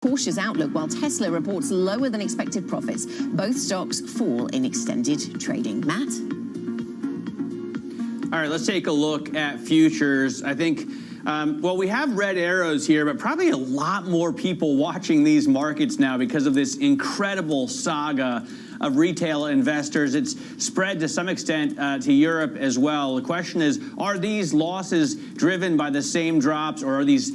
Cautious outlook while Tesla reports lower than expected profits. Both stocks fall in extended trading. Matt? All right, let's take a look at futures. I think, well, we have red arrows here, but probably a lot more people watching these markets now because of this incredible saga of retail investors. It's spread to some extent to Europe as well. The question is, are these losses driven by the same drops, or are these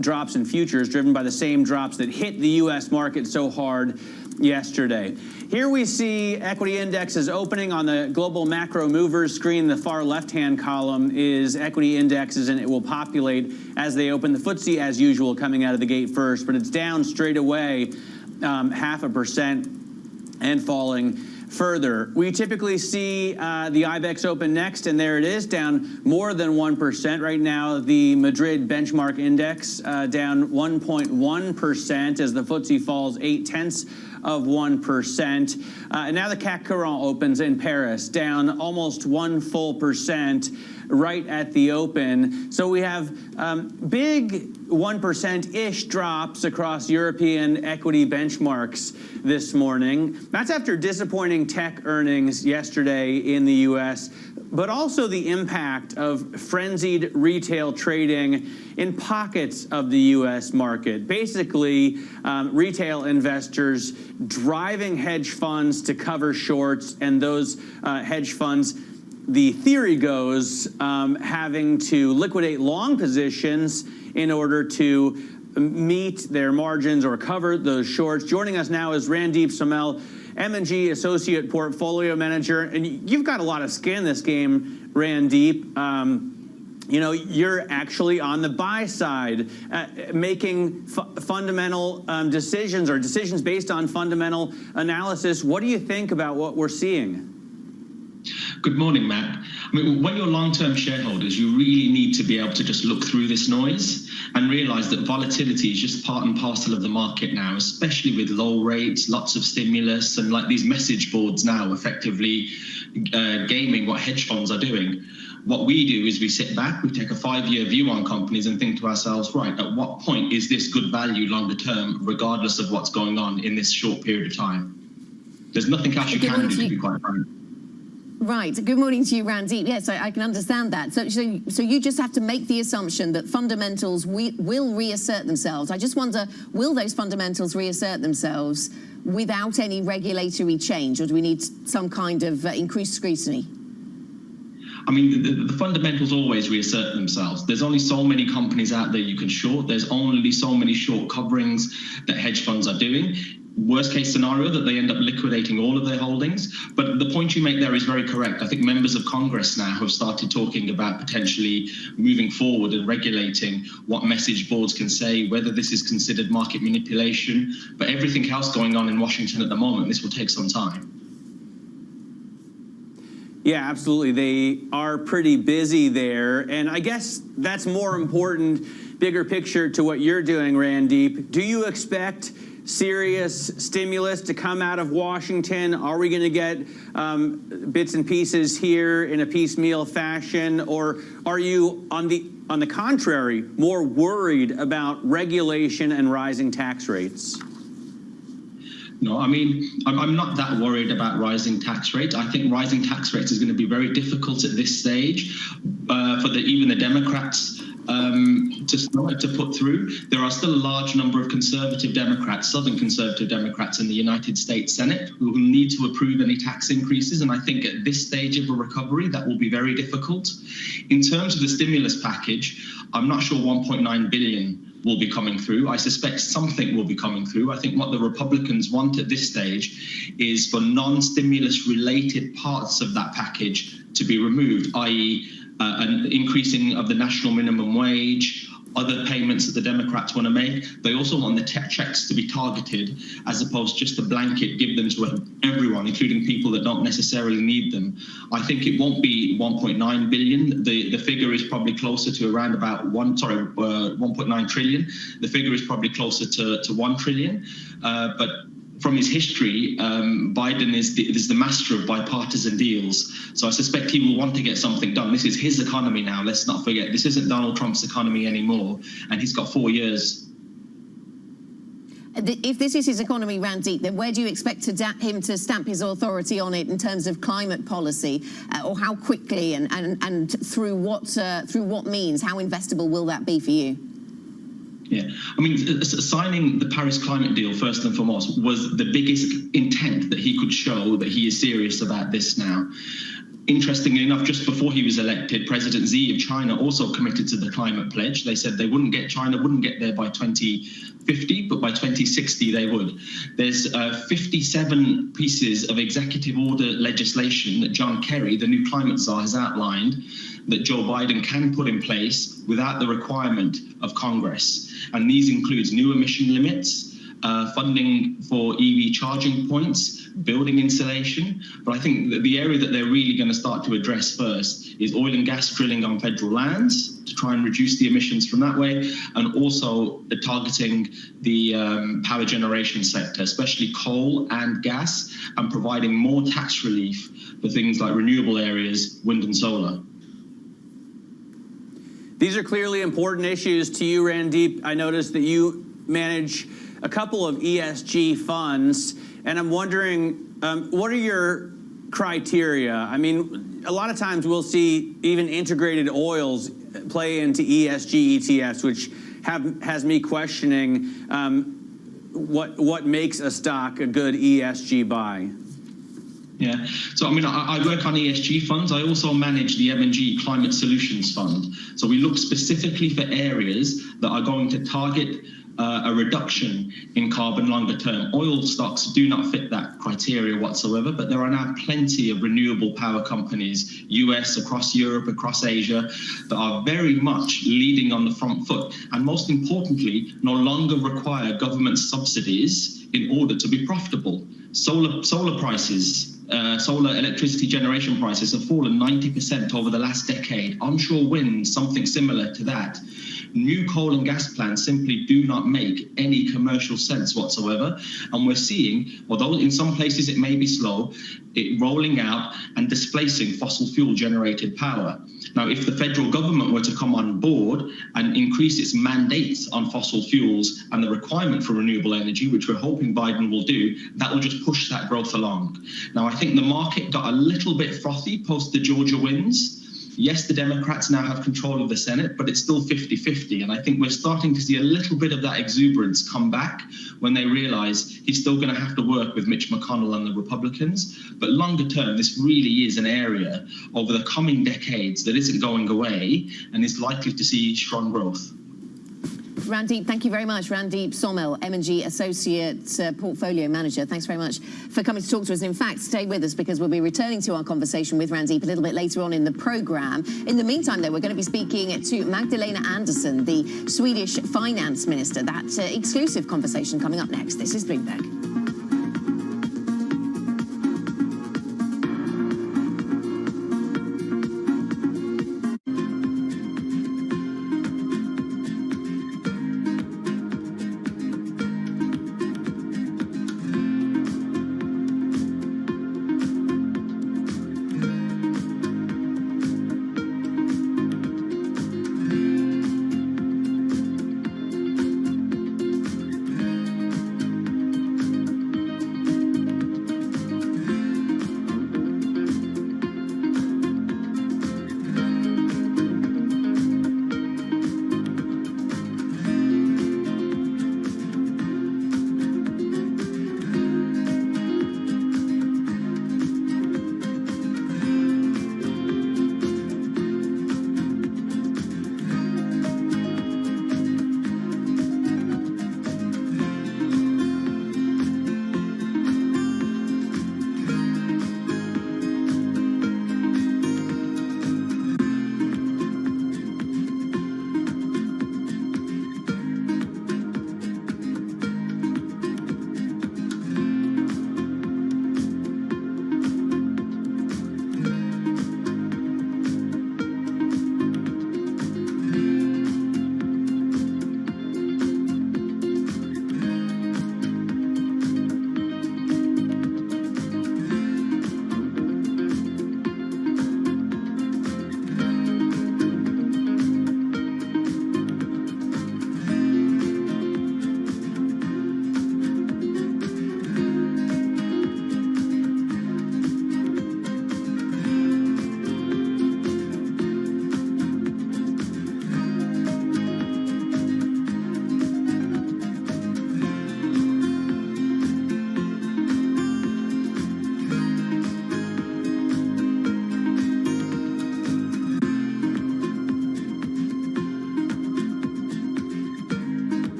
drops in futures driven by the same drops that hit the U.S. market so hard yesterday? Here we see equity indexes opening on the global macro movers screen. The far left-hand column is equity indexes, and it will populate as they open. The FTSE, as usual, coming out of the gate first, but it's down straight away 0.5% and falling further. We typically see the IBEX open next, and there it is, down more than 1% right now. The Madrid benchmark index down 1.1% as the FTSE falls 0.8%. And now the CAC 40 opens in Paris, down almost 1% right at the open. So we have big 1%-ish drops across European equity benchmarks this morning. That's after disappointing tech earnings yesterday in the U.S., but also the impact of frenzied retail trading in pockets of the U.S. market. Basically, retail investors driving hedge funds to cover shorts, and those hedge funds, the theory goes, having to liquidate long positions in order to meet their margins or cover those shorts. Joining us now is Randeep Somel, M&G Associate Portfolio Manager. And you've got a lot of skin in this game, Randeep. You know, you're actually on the buy side, making fundamental decisions, or decisions based on fundamental analysis. What do you think about what we're seeing? Good morning, Matt. I mean, when you're long-term shareholders, you really need to be able to just look through this noise and realize that volatility is just part and parcel of the market now, especially with low rates, lots of stimulus, and like these message boards now effectively gaming what hedge funds are doing. What we do is we sit back, we take a 5-year view on companies and think to ourselves, right, at what point is this good value longer term, regardless of what's going on in this short period of time? There's nothing else you can do, to be quite frank. Right. Good morning to you, Randeep. Yes, I can understand that. So you just have to make the assumption that fundamentals will reassert themselves. I just wonder, will those fundamentals reassert themselves without any regulatory change, or do we need some kind of increased scrutiny? I mean, the fundamentals always reassert themselves. There's only so many companies out there you can short. There's only so many short coverings that hedge funds are doing. Worst case scenario that they end up liquidating all of their holdings. But the point you make there is very correct. I think members of Congress now have started talking about potentially moving forward and regulating what message boards can say, whether this is considered market manipulation. But everything else going on in Washington at the moment, this will take some time. Yeah, absolutely. They are pretty busy there. And I guess that's more important, bigger picture to what you're doing, Randeep. Do you expect serious stimulus to come out of Washington? Are we going to get bits and pieces here in a piecemeal fashion, or are you on the contrary more worried about regulation and rising tax rates? No, I mean, I'm not that worried about rising tax rates. I think rising tax rates is going to be very difficult at this stage for even the Democrats to put through. There are still a large number of conservative Democrats, Southern conservative Democrats in the United States Senate who will need to approve any tax increases. And I think at this stage of a recovery, that will be very difficult. In terms of the stimulus package, I'm not sure 1.9 billion will be coming through. I suspect something will be coming through. I think what the Republicans want at this stage is for non-stimulus related parts of that package to be removed, i.e. An increasing of the national minimum wage, other payments that the Democrats want to make. They also want the checks to be targeted as opposed just to blanket give them to everyone, including people that don't necessarily need them. I think it won't be 1.9 billion. The figure is probably closer to around about 1.9 trillion. The figure is probably closer to 1 trillion. But from his history, Biden is the master of bipartisan deals. So I suspect he will want to get something done. This is his economy now. Let's not forget, this isn't Donald Trump's economy anymore. And he's got 4 years. If this is his economy, Randeep, then where do you expect him to stamp his authority on it in terms of climate policy, or how quickly and through what means? How investable will that be for you? Yeah, I mean, signing the Paris climate deal, first and foremost, was the biggest intent that he could show that he is serious about this now. Interestingly enough, just before he was elected, President Xi of China also committed to the climate pledge. They said China wouldn't get there by 2050, but by 2060 they would. There's 57 pieces of executive order legislation that John Kerry, the new climate czar, has outlined that Joe Biden can put in place without the requirement of Congress. And these includes new emission limits, funding for EV charging points, building insulation. But I think that the area that they're really going to start to address first is oil and gas drilling on federal lands to try and reduce the emissions from that way, and also targeting the power generation sector, especially coal and gas, and providing more tax relief for things like renewable areas, wind and solar. These are clearly important issues to you, Randeep. I noticed that you manage a couple of ESG funds, and I'm wondering, what are your criteria? I mean, a lot of times we'll see even integrated oils play into ESG ETFs, which has me questioning what makes a stock a good ESG buy. Yeah, so I mean, I work on ESG funds. I also manage the M&G Climate Solutions Fund. So we look specifically for areas that are going to target a reduction in carbon longer term. Oil stocks do not fit that criteria whatsoever, but there are now plenty of renewable power companies, US, across Europe, across Asia, that are very much leading on the front foot, and most importantly, no longer require government subsidies in order to be profitable. Solar prices, solar electricity generation prices have fallen 90% over the last decade. Onshore wind, something similar to that. New coal and gas plants simply do not make any commercial sense whatsoever. And we're seeing, although in some places it may be slow, it rolling out and displacing fossil fuel generated power. Now, if the federal government were to come on board and increase its mandates on fossil fuels and the requirement for renewable energy, which we're hoping Biden will do, that will just push that growth along. Now, I think the market got a little bit frothy post the Georgia wins. Yes, the Democrats now have control of the Senate, but it's still 50-50. And I think we're starting to see a little bit of that exuberance come back when they realize he's still going to have to work with Mitch McConnell and the Republicans. But longer term, this really is an area over the coming decades that isn't going away and is likely to see strong growth. Randeep, thank you very much. Randeep Somel, M&G Associate Portfolio Manager. Thanks very much for coming to talk to us. In fact, stay with us because we'll be returning to our conversation with Randeep a little bit later on in the programme. In the meantime, though, we're going to be speaking to Magdalena Andersson, the Swedish Finance Minister. That exclusive conversation coming up next. This is Bloomberg.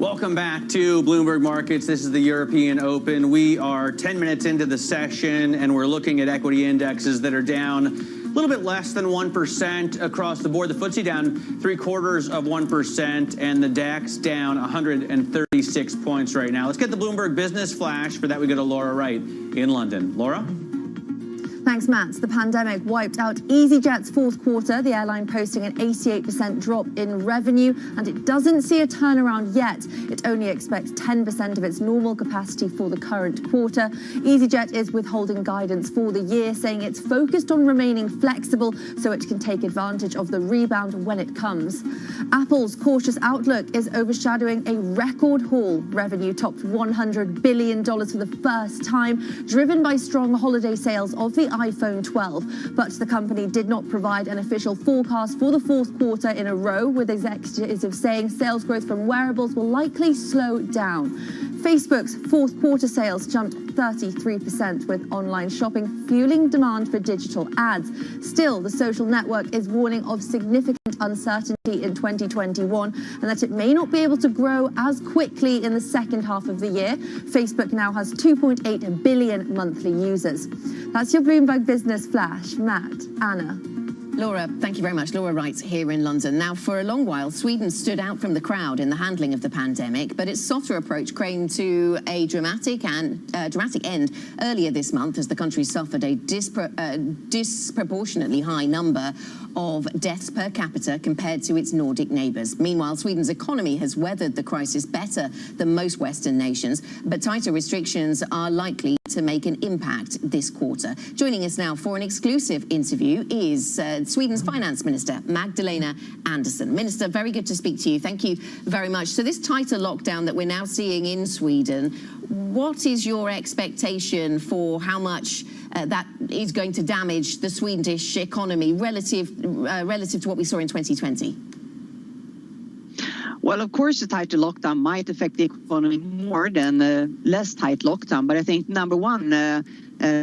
Welcome back to Bloomberg Markets. This is the European Open. We are 10 minutes into the session, and we're looking at equity indexes that are down a little bit less than 1% across the board. The FTSE down 0.75%, and the DAX down 136 points right now. Let's get the Bloomberg Business Flash. For that, we go to Laura Wright in London. Laura? Thanks, Matt. The pandemic wiped out EasyJet's fourth quarter, the airline posting an 88% drop in revenue, and it doesn't see a turnaround yet. It only expects 10% of its normal capacity for the current quarter. EasyJet is withholding guidance for the year, saying it's focused on remaining flexible so it can take advantage of the rebound when it comes. Apple's cautious outlook is overshadowing a record haul. Revenue topped $100 billion for the first time, driven by strong holiday sales of the iPhone 12, but the company did not provide an official forecast for the fourth quarter in a row, with executives saying sales growth from wearables will likely slow down. Facebook's fourth quarter sales jumped 33%, with online shopping fueling demand for digital ads. Still, the social network is warning of significant uncertainty in 2021 and that it may not be able to grow as quickly in the second half of the year. Facebook now has 2.8 billion monthly users. That's your Bloomberg Business Flash. Matt, Anna. Laura, thank you very much. Laura Wright here in London. Now, for a long while, Sweden stood out from the crowd in the handling of the pandemic, but its softer approach came to a dramatic end earlier this month as the country suffered a disproportionately high number of deaths per capita compared to its Nordic neighbours. Meanwhile, Sweden's economy has weathered the crisis better than most Western nations, but tighter restrictions are likely to make an impact this quarter. Joining us now for an exclusive interview is Sweden's Finance Minister, Magdalena Andersson. Minister, very good to speak to you. Thank you very much. So this tighter lockdown that we're now seeing in Sweden, what is your expectation for how much that is going to damage the Swedish economy relative to what we saw in 2020? Well, of course, a tighter lockdown might affect the economy more than a less tight lockdown. But I think number one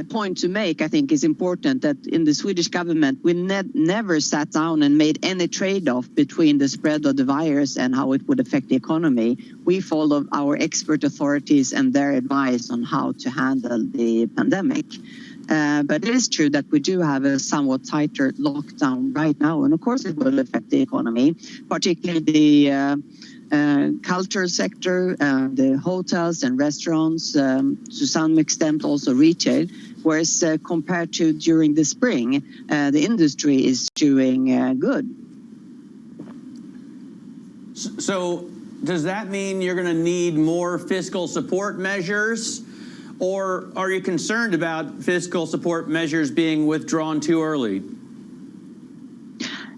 point to make, I think, is important that in the Swedish government, we never sat down and made any trade-off between the spread of the virus and how it would affect the economy. We followed our expert authorities and their advice on how to handle the pandemic. But it is true that we do have a somewhat tighter lockdown right now. And of course, it will affect the economy, particularly the culture sector, the hotels and restaurants, to some extent also retail. Whereas compared to during the spring, the industry is doing good. So does that mean you're going to need more fiscal support measures? Or are you concerned about fiscal support measures being withdrawn too early?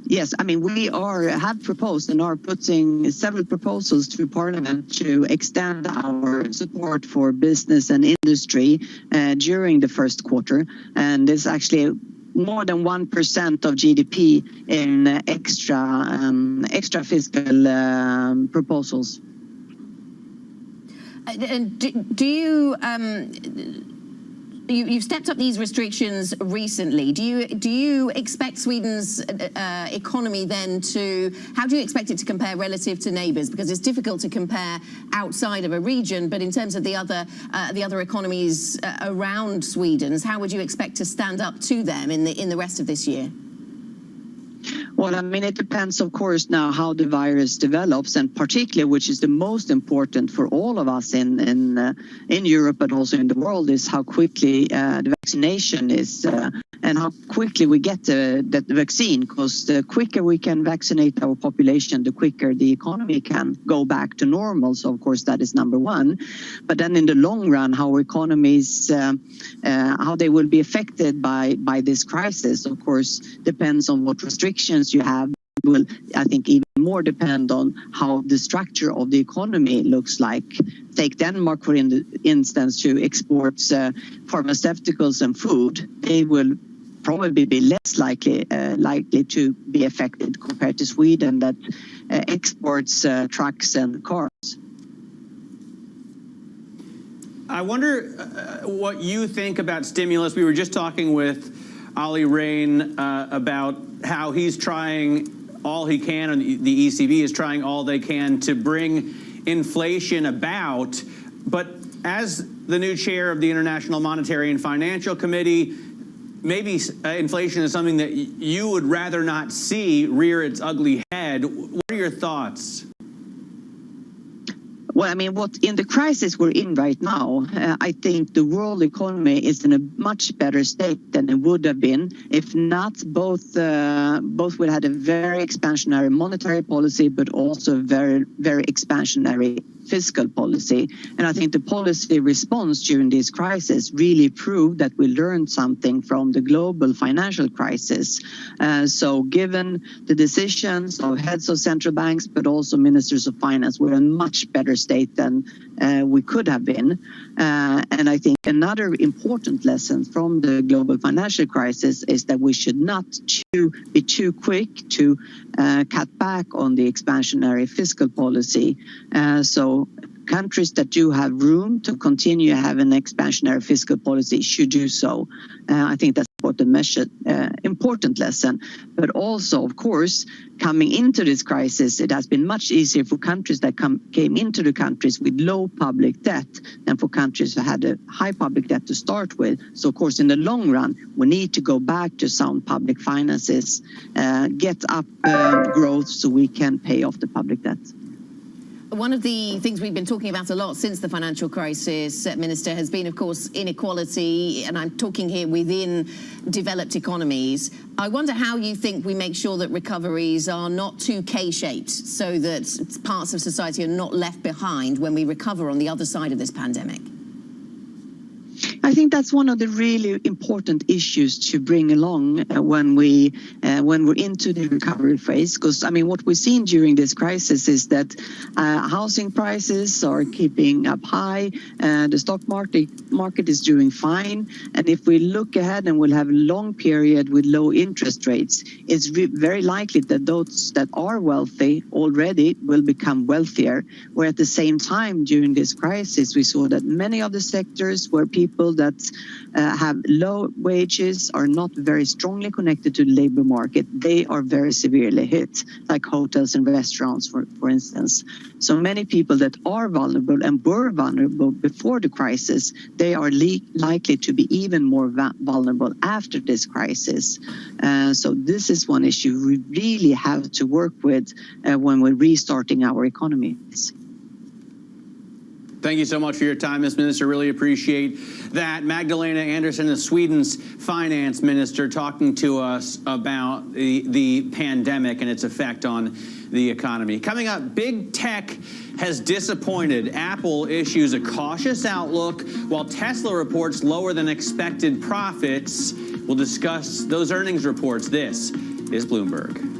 Yes, I mean, we have proposed and are putting several proposals to Parliament to extend our support for business and industry during the first quarter. And there's actually more than 1% of GDP in extra fiscal proposals. And do you you've stepped up these restrictions recently? Do you expect Sweden's economy then how do you expect it to compare relative to neighbours? Because it's difficult to compare outside of a region, but in terms of the other economies around Sweden's, how would you expect to stand up to them in the rest of this year? Well, I mean, it depends, of course, now how the virus develops, and particularly, which is the most important for all of us in Europe, but also in the world, is how quickly the vaccination is and how quickly we get the vaccine. Because the quicker we can vaccinate our population, the quicker the economy can go back to normal. So, of course, that is number one. But then in the long run, how economies, how they will be affected by this crisis, of course, depends on what restrictions you have. Will, I think, even more depend on how the structure of the economy looks like. Take Denmark, for instance, who exports pharmaceuticals and food. They will probably be less likely to be affected compared to Sweden that exports trucks and cars. I wonder what you think about stimulus. We were just talking with Olli Rehn about how he's trying all he can, and the ECB is trying all they can to bring inflation about. But as the new chair of the International Monetary and Financial Committee, maybe inflation is something that you would rather not see rear its ugly head. What are your thoughts? Well, I mean, in the crisis we're in right now, I think the world economy is in a much better state than it would have been if not both would have had a very expansionary monetary policy, but also very, very expansionary fiscal policy. And I think the policy response during this crisis really proved that we learned something from the global financial crisis. So given the decisions of heads of central banks, but also ministers of finance, we're in a much better state than we could have been. And I think another important lesson from the global financial crisis is that we should not be too quick to cut back on the expansionary fiscal policy. So countries that do have room to continue having an expansionary fiscal policy should do so. I think that's important lesson. But also, of course, coming into this crisis, it has been much easier for countries that came into the countries with low public debt than for countries who had a high public debt to start with. So, of course, in the long run, we need to go back to sound public finances, get up growth so we can pay off the public debt. One of the things we've been talking about a lot since the financial crisis, Minister, has been, of course, inequality, and I'm talking here within developed economies. I wonder how you think we make sure that recoveries are not too K-shaped, so that parts of society are not left behind when we recover on the other side of this pandemic. I think that's one of the really important issues to bring along when we're into the recovery phase. Because, I mean, what we've seen during this crisis is that housing prices are keeping up high, the stock market is doing fine. And if we look ahead and we'll have a long period with low interest rates, it's very likely that those that are wealthy already will become wealthier. Where at the same time, during this crisis, we saw that many of the sectors where people that have low wages are not very strongly connected to the labor market. They are very severely hit, like hotels and restaurants, for instance. So many people that are vulnerable and were vulnerable before the crisis, they are likely to be even more vulnerable after this crisis. So this is one issue we really have to work with when we're restarting our economies. Thank you so much for your time, Ms. Minister. Really appreciate that. Magdalena Andersson is Sweden's finance minister, talking to us about the pandemic and its effect on the economy. Coming up, big tech has disappointed. Apple issues a cautious outlook, while Tesla reports lower than expected profits. We'll discuss those earnings reports. This is Bloomberg.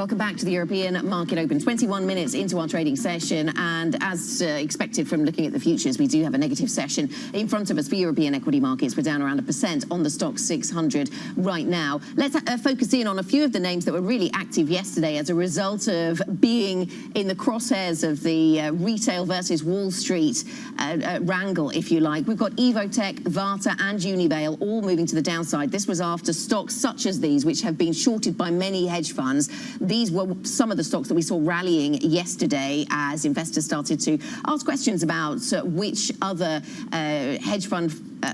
Welcome back to the European Market Open. 21 minutes into our trading session, and as expected from looking at the futures, we do have a negative session in front of us for European equity markets. We're down around 1% on the Stoxx 600 right now. Let's focus in on a few of the names that were really active yesterday as a result of being in the crosshairs of the retail versus Wall Street wrangle, if you like. We've got Evotech, Varta and Unibail all moving to the downside. This was after stocks such as these, which have been shorted by many hedge funds. These were some of the stocks that we saw rallying yesterday as investors started to ask questions about which other hedge fund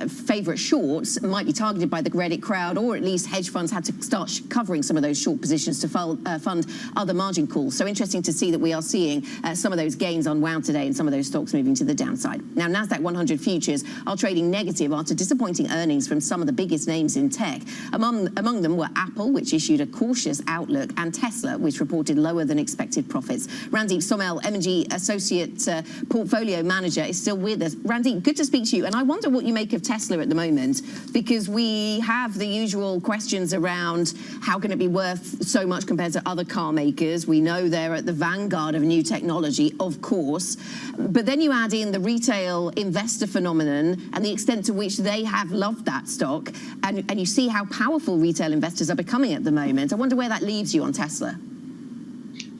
favourite shorts might be targeted by the Reddit crowd, or at least hedge funds had to start covering some of those short positions to fund other margin calls. So interesting to see that we are seeing some of those gains unwound today and some of those stocks moving to the downside. Now, Nasdaq 100 futures are trading negative after disappointing earnings from some of the biggest names in tech. Among them were Apple, which issued a cautious outlook, and Tesla, which reported lower than expected profits. Randeep Somel, M&G Associate Portfolio Manager, is still with us. Randeep, good to speak to you. And I wonder what you make of Tesla at the moment, because we have the usual questions around how can it be worth so much compared to other car makers. We know they're at the vanguard of new technology, of course, but then you add in the retail investor phenomenon and the extent to which they have loved that stock, and you see how powerful retail investors are becoming at the moment. I wonder where that leaves you on Tesla.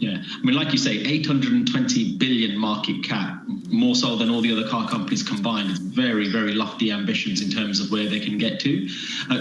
Yeah, I mean, like you say, 820 billion market cap, more so than all the other car companies combined. It's very, very lofty ambitions in terms of where they can get to.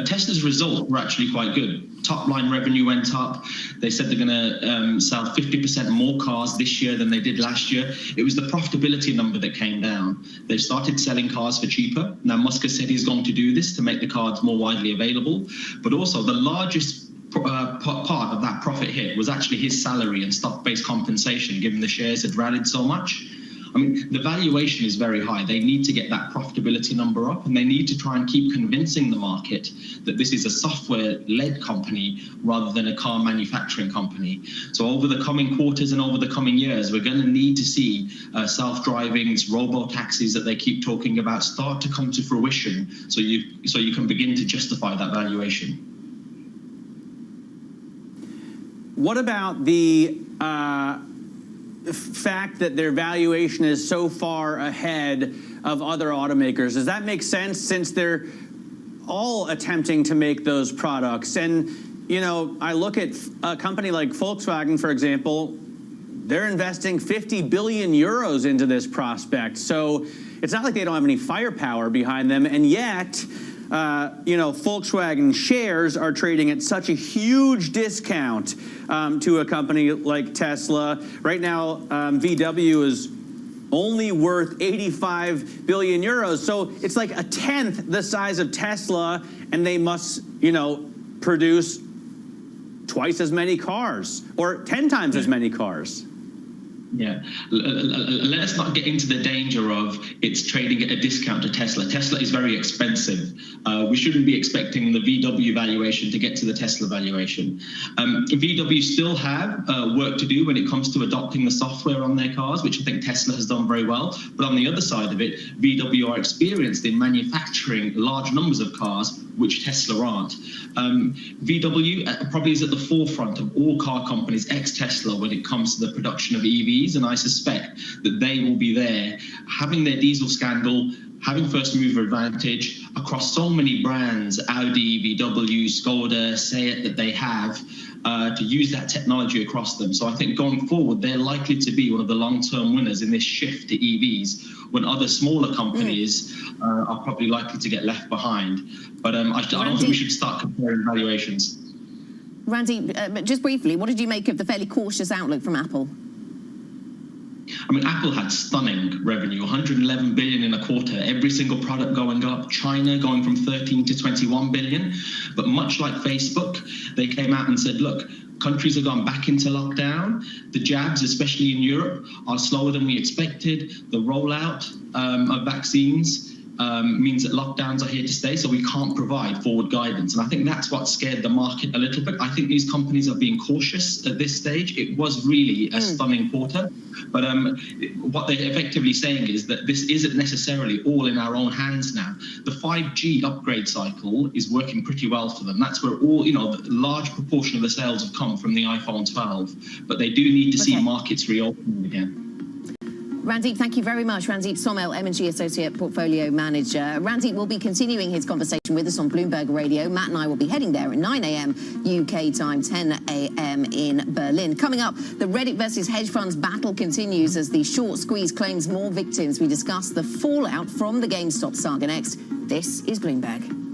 Tesla's results were actually quite good. Top line revenue went up. They said they're going to sell 50% more cars this year than they did last year. It was the profitability number that came down. They've started selling cars for cheaper. Now, Musk has said he's going to do this to make the cars more widely available, but also the largest part of that profit hit was actually his salary and stock-based compensation, given the shares had rallied so much. I mean, the valuation is very high. They need to get that profitability number up, and they need to try and keep convincing the market that this is a software-led company rather than a car manufacturing company. So over the coming quarters and over the coming years, we're going to need to see self-drivings, robo-taxis that they keep talking about start to come to fruition, so you can begin to justify that valuation. What about the fact that their valuation is so far ahead of other automakers? Does that make sense, since they're all attempting to make those products? And, you know, I look at a company like Volkswagen, for example. They're investing 50 billion euros into this prospect. So it's not like they don't have any firepower behind them, and yet you know, Volkswagen shares are trading at such a huge discount to a company like Tesla. Right now, VW is only worth 85 billion euros. So it's like a tenth the size of Tesla, and they must, you know, produce twice as many cars, or 10 times as many cars. Yeah, let us not get into the danger of it's trading at a discount to Tesla. Tesla is very expensive. We shouldn't be expecting the VW valuation to get to the Tesla valuation. VW still have work to do when it comes to adopting the software on their cars, which I think Tesla has done very well. But on the other side of it, VW are experienced in manufacturing large numbers of cars, which Tesla aren't. VW probably is at the forefront of all car companies ex-Tesla when it comes to the production of EVs, and I suspect that they will be there, having their diesel scandal, having first mover advantage across so many brands, Audi, VW, Skoda, Seat, that they have, to use that technology across them. So I think going forward, they're likely to be one of the long-term winners in this shift to EVs, when other smaller companies are probably likely to get left behind. But I don't think we should start comparing valuations. Randy, just briefly, what did you make of the fairly cautious outlook from Apple? I mean, Apple had stunning revenue, 111 billion in a quarter, every single product going up, China going from 13 to 21 billion. But much like Facebook, they came out and said, look, countries have gone back into lockdown. The jabs, especially in Europe, are slower than we expected. The rollout of vaccines means that lockdowns are here to stay, so we can't provide forward guidance. And I think that's what scared the market a little bit. I think these companies are being cautious at this stage. It was really a stunning quarter. But what they're effectively saying is that this isn't necessarily all in our own hands now. The 5G upgrade cycle is working pretty well for them. That's where all, the large proportion of the sales have come from the iPhone 12. But they do need to see markets reopening again. Randeep, thank you very much. Randeep Somel, M&G Associate Portfolio Manager. Randeep will be continuing his conversation with us on Bloomberg Radio. Matt and I will be heading there at 9 a.m. UK time, 10 a.m. in Berlin. Coming up, the Reddit versus hedge funds battle continues as the short squeeze claims more victims. We discuss the fallout from the GameStop saga next. This is Bloomberg.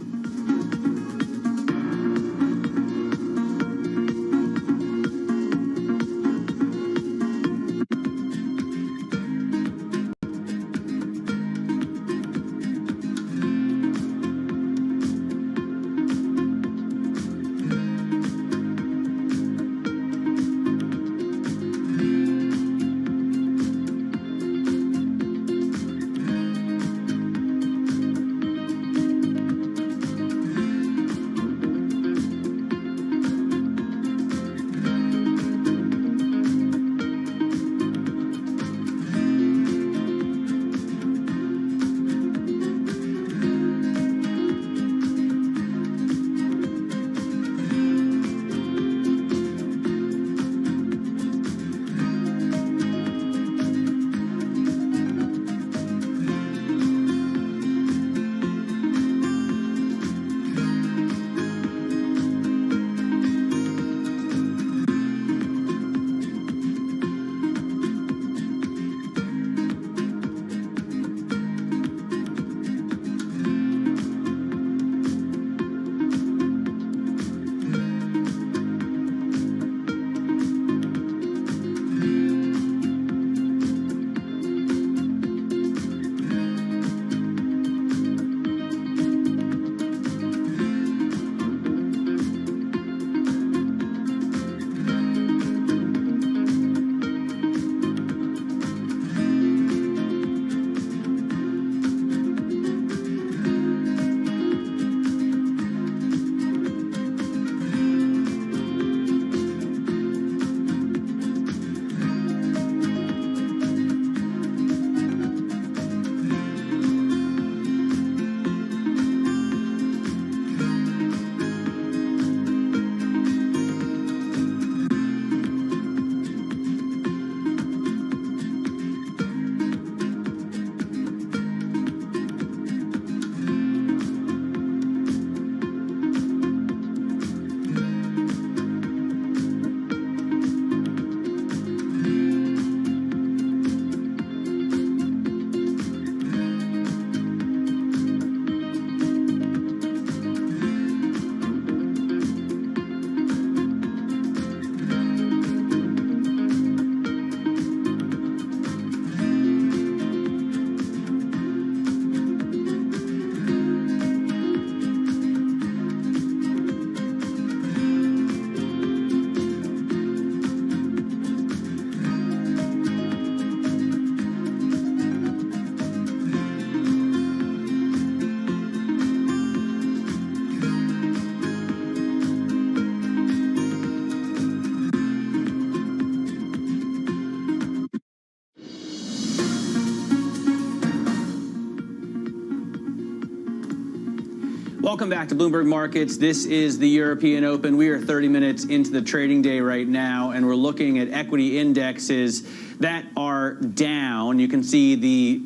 Welcome back to Bloomberg Markets. This is the European Open. We are 30 minutes into the trading day right now, and we're looking at equity indexes that are down. You can see the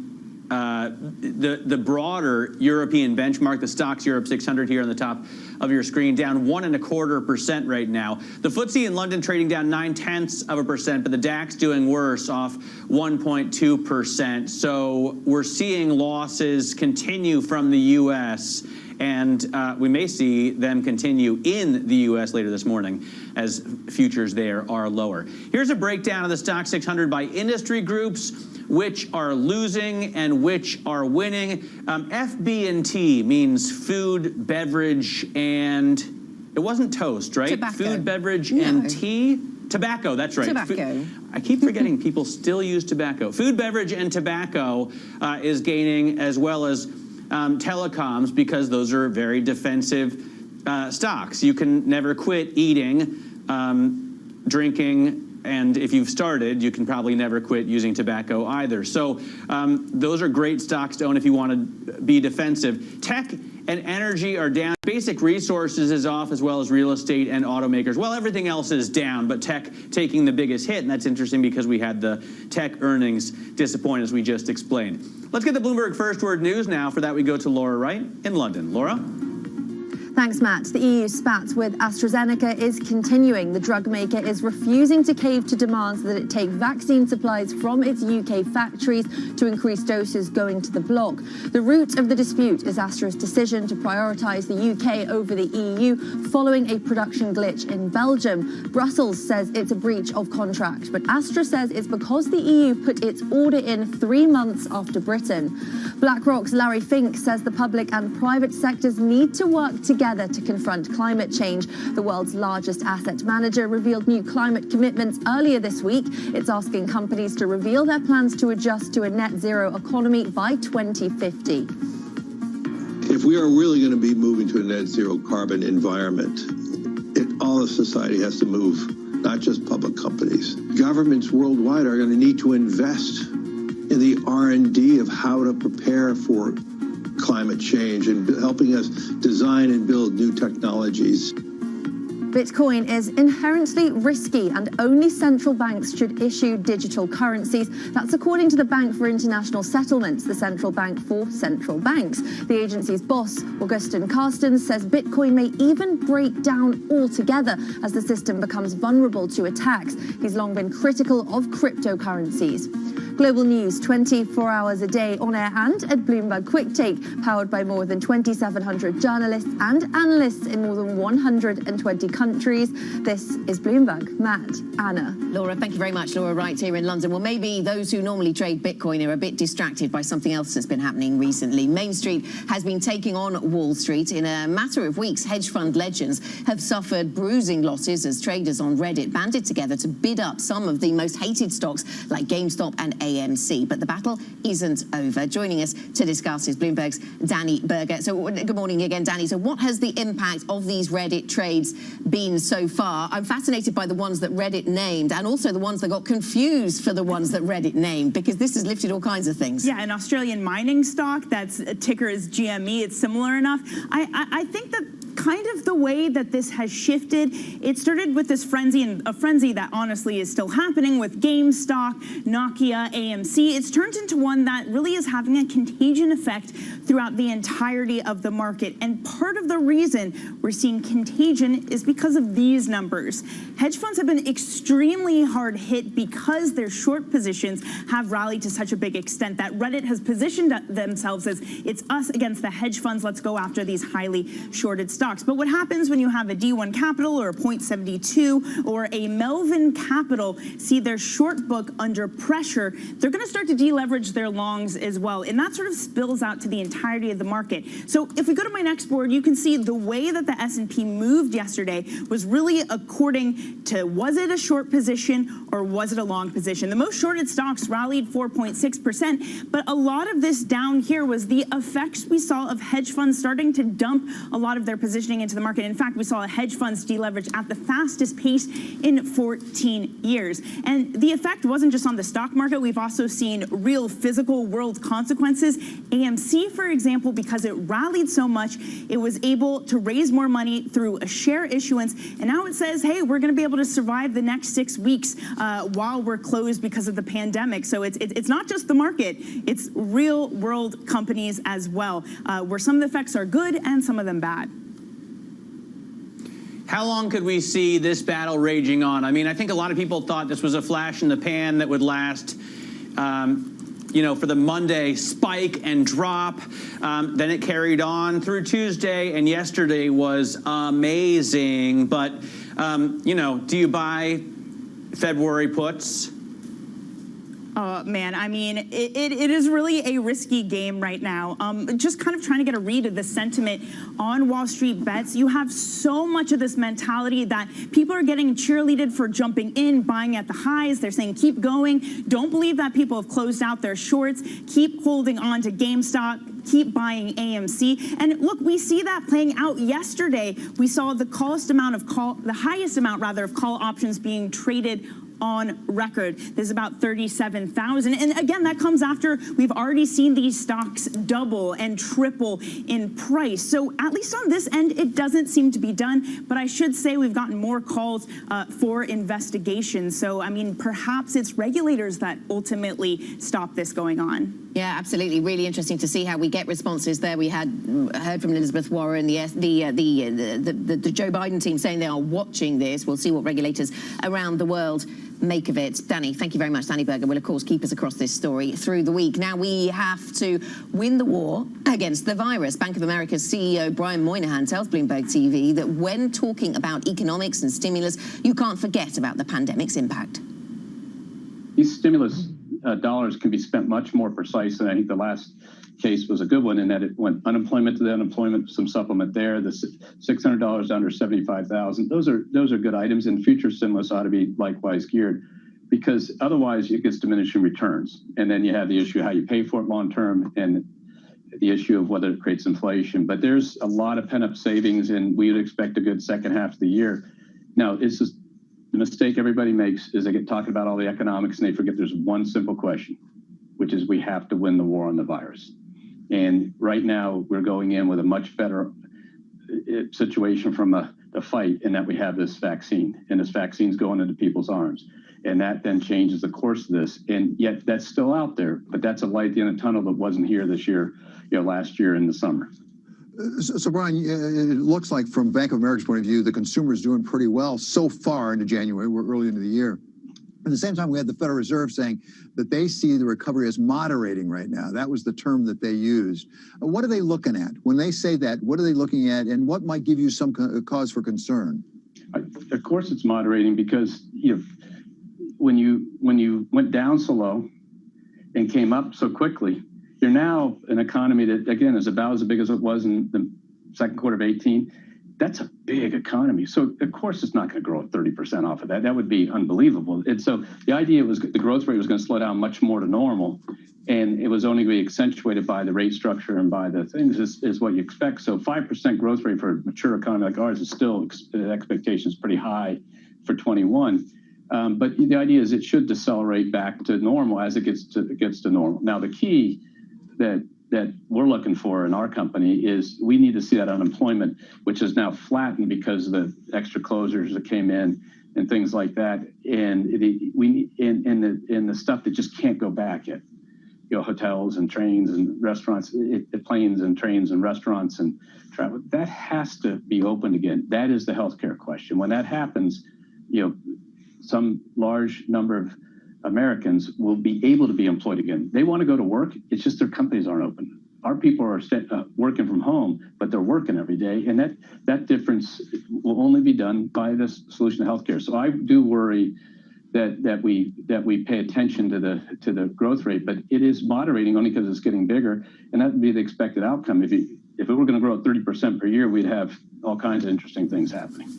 broader European benchmark, the Stocks Europe 600 here on the top of your screen, down 1.25% right now. The FTSE in London trading down 0.9%, but the DAX doing worse, off 1.2%. So we're seeing losses continue from the U.S., and we may see them continue in the U.S. later this morning as futures there are lower. Here's a breakdown of the Stock 600 by industry groups, which are losing and which are winning. FB&T means food, beverage, and it wasn't toast, right? Tobacco. Food, beverage, and tea. Tobacco, that's right. Tobacco. I keep forgetting people still use tobacco. Food, beverage, and tobacco is gaining, as well as telecoms, because those are very defensive stocks. You can never quit eating, drinking, and if you've started, you can probably never quit using tobacco either. So those are great stocks to own if you want to be defensive. Tech and energy are down. Basic resources is off, as well as real estate and automakers. Well, everything else is down, but tech taking the biggest hit, and that's interesting because we had the tech earnings disappoint, as we just explained. Let's get the Bloomberg First Word News now. For that, we go to Laura Wright in London. Laura? Thanks, Matt. The EU spat with AstraZeneca is continuing. The drug maker is refusing to cave to demands that it take vaccine supplies from its UK factories to increase doses going to the bloc. The root of the dispute is Astra's decision to prioritise the UK over the EU following a production glitch in Belgium. Brussels says it's a breach of contract, but Astra says it's because the EU put its order in 3 months after Britain. BlackRock's Larry Fink says the public and private sectors need to work together to confront climate change. The world's largest asset manager revealed new climate commitments earlier this week. It's asking companies to reveal their plans to adjust to a net zero economy by 2050. If we are really going to be moving to a net zero carbon environment, all of society has to move, not just public companies. Governments worldwide are going to need to invest in the R&D of how to prepare for climate change and helping us design and build new technologies. Bitcoin is inherently risky and only central banks should issue digital currencies. That's according to the Bank for International Settlements, the central bank for central banks. The agency's boss, Augustin Carstens, says Bitcoin may even break down altogether as the system becomes vulnerable to attacks. He's long been critical of cryptocurrencies. Global news 24 hours a day on air and at Bloomberg Quick Take, powered by more than 2,700 journalists and analysts in more than 120 countries. This is Bloomberg. Matt, Anna. Laura, thank you very much. Laura Wright here in London. Well, maybe those who normally trade Bitcoin are a bit distracted by something else that's been happening recently. Main Street has been taking on Wall Street. In a matter of weeks, hedge fund legends have suffered bruising losses as traders on Reddit banded together to bid up some of the most hated stocks like GameStop and AMC. But the battle isn't over. Joining us to discuss is Bloomberg's Danny Berger. So good morning again, Danny. So what has the impact of these Reddit trades been so far? I'm fascinated by the ones that Reddit named and also the ones that got confused for the ones that Reddit named, because this has lifted all kinds of things. Yeah, an Australian mining stock that's ticker is GME. It's similar enough. I think that kind of the way that this has shifted, it started with this frenzy, and a frenzy that honestly is still happening with GameStop, Nokia, AMC. It's turned into one that really is having a contagion effect throughout the entirety of the market. And part of the reason we're seeing contagion is because of these numbers. Hedge funds have been extremely hard hit because their short positions have rallied to such a big extent that Reddit has positioned themselves as it's us against the hedge funds. Let's go after these highly shorted stocks. But what happens when you have a D1 Capital or a 0.72 or a Melvin Capital see their short book under pressure? They're going to start to deleverage their longs as well. And that sort of spills out to the entirety of the market. So if we go to my next board, you can see the way that the S&P moved yesterday was really according to, was it a short position or was it a long position? The most shorted stocks rallied 4.6%, but a lot of this down here was the effects we saw of hedge funds starting to dump a lot of their positioning into the market. In fact, we saw hedge funds deleverage at the fastest pace in 14 years. And the effect wasn't just on the stock market. We've also seen real physical world consequences. AMC, for example, because it rallied so much, it was able to raise more money through a share issuance. And now it says, hey, we're going to be able to survive the next 6 weeks while we're closed because of the pandemic. So it's not just the market, it's real world companies as well, where some of the effects are good and some of them bad. How long could we see this battle raging on? I mean, I think a lot of people thought this was a flash in the pan that would last, you know, for the Monday spike and drop. Then it carried on through Tuesday, and yesterday was amazing. But, you know, do you buy February puts? Oh, man, I mean, it is really a risky game right now. Just kind of trying to get a read of the sentiment on Wall Street bets. You have so much of this mentality that people are getting cheerleaded for jumping in, buying at the highs. They're saying, keep going. Don't believe that people have closed out their shorts. Keep holding on to GameStop. keep buying AMC. And look, we see that playing out yesterday. We saw the highest amount of call options being traded on record. There's about 37,000. And again, that comes after we've already seen these stocks double and triple in price. So at least on this end, it doesn't seem to be done. But I should say we've gotten more calls for investigation. So, I mean, perhaps it's regulators that ultimately stop this going on. Yeah, absolutely. Really interesting to see how we get responses there. We had heard from Elizabeth Warren, the Joe Biden team saying they are watching this. We'll see what regulators around the world make of it. Danny, thank you very much. Danny Berger will, of course, keep us across this story through the week. Now, we have to win the war against the virus. Bank of America's CEO Brian Moynihan tells Bloomberg TV that when talking about economics and stimulus, you can't forget about the pandemic's impact. These stimulus dollars can be spent much more precise, and I think the last case was a good one in that it went unemployment to the unemployment, some supplement there, the $600 under 75,000. Those are good items, and future stimulus ought to be likewise geared, because otherwise it gets diminishing returns, and then you have the issue of how you pay for it long term, and the issue of whether it creates inflation. But there's a lot of pent-up savings, and we would expect a good second half of the year. Now, it's just the mistake everybody makes is they get talking about all the economics and they forget there's one simple question, which is we have to win the war on the virus. And right now we're going in with a much better situation from the fight, in that we have this vaccine, and this vaccine's going into people's arms. And that then changes the course of this. And yet that's still out there, but that's a light in the tunnel that wasn't here this year, last year in the summer. So, Brian, it looks like from Bank of America's point of view, the consumer is doing pretty well so far into January. We're early into the year. At the same time, we had the Federal Reserve saying that they see the recovery as moderating right now. That was the term that they used. What are they looking at? When they say that, what are they looking at, and what might give you some cause for concern? Of course it's moderating, because when you went down so low and came up so quickly, you're now an economy that, again, is about as big as it was in the second quarter of 18. That's a big economy. So, of course, it's not going to grow at 30% off of that. That would be unbelievable. And so the idea was the growth rate was going to slow down much more to normal, and it was only going to be accentuated by the rate structure and by the things is what you expect. So 5% growth rate for a mature economy like ours is still, the expectation is pretty high for 21. But the idea is it should decelerate back to normal as it gets to normal. Now, the key that we're looking for in our company is we need to see that unemployment, which is now flattened because of the extra closures that came in and things like that, and the stuff that just can't go back yet, hotels and trains and restaurants, planes and trains and restaurants and travel, that has to be opened again. That is the healthcare question. When that happens, some large number of Americans will be able to be employed again. They want to go to work. It's just their companies aren't open. Our people are working from home, but they're working every day, and that difference will only be done by this solution to healthcare. So I do worry that we pay attention to the growth rate, but it is moderating only because it's getting bigger, and that would be the expected outcome. If it were going to grow at 30% per year, we'd have all kinds of interesting things happening.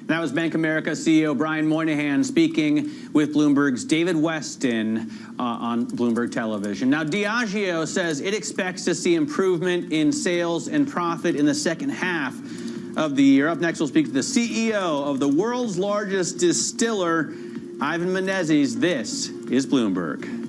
That was Bank of America CEO Brian Moynihan speaking with Bloomberg's David Weston on Bloomberg Television. Now, Diageo says it expects to see improvement in sales and profit in the second half of the year. Up next, we'll speak to the CEO of the world's largest distiller, Ivan Menezes. This is Bloomberg.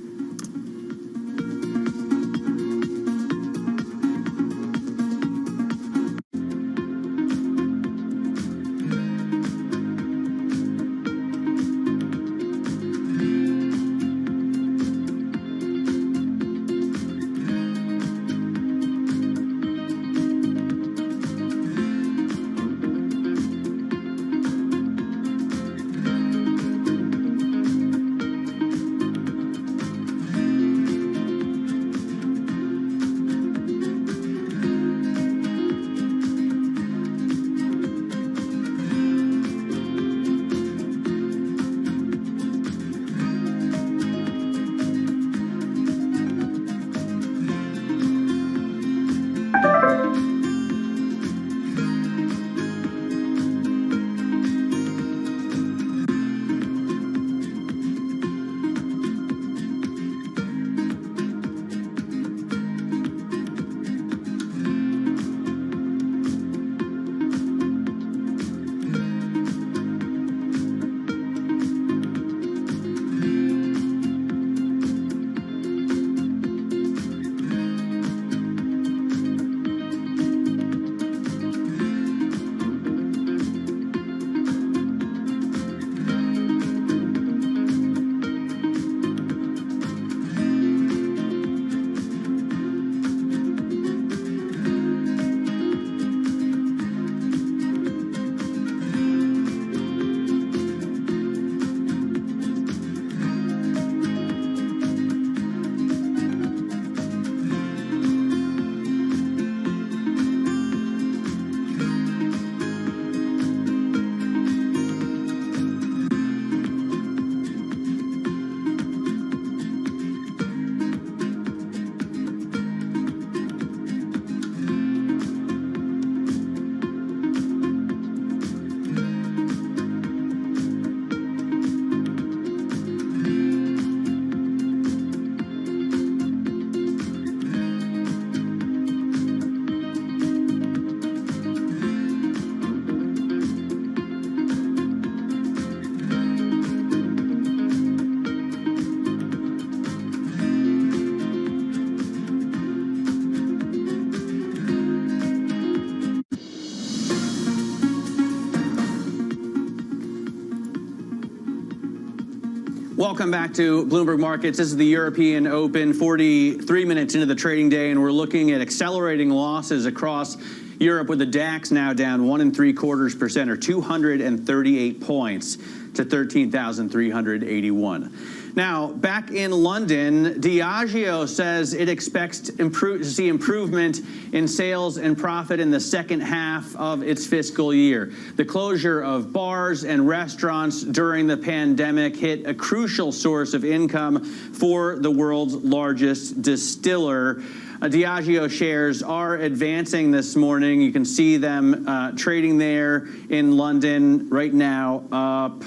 Welcome back to Bloomberg Markets. This is the European Open, 43 minutes into the trading day, and we're looking at accelerating losses across Europe, with the DAX now down 1 3/4% or 238 points to 13,381. Now, back in London, Diageo says it expects to see improvement in sales and profit in the second half of its fiscal year. The closure of bars and restaurants during the pandemic hit a crucial source of income for the world's largest distiller. Diageo shares are advancing this morning. You can see them trading there in London right now, up,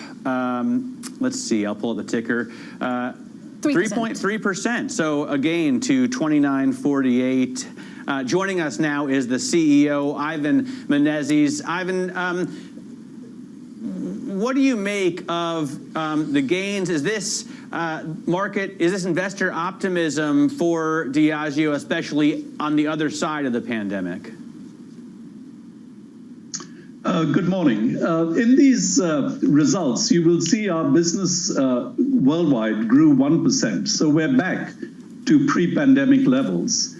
let's see, I'll pull up the ticker, 3.3%. So again, to 29.48. Joining us now is the CEO, Ivan Menezes. Ivan, what do you make of the gains? Is this investor optimism for Diageo, especially on the other side of the pandemic? Good morning. In these results, you will see our business worldwide grew 1%. So we're back to pre-pandemic levels.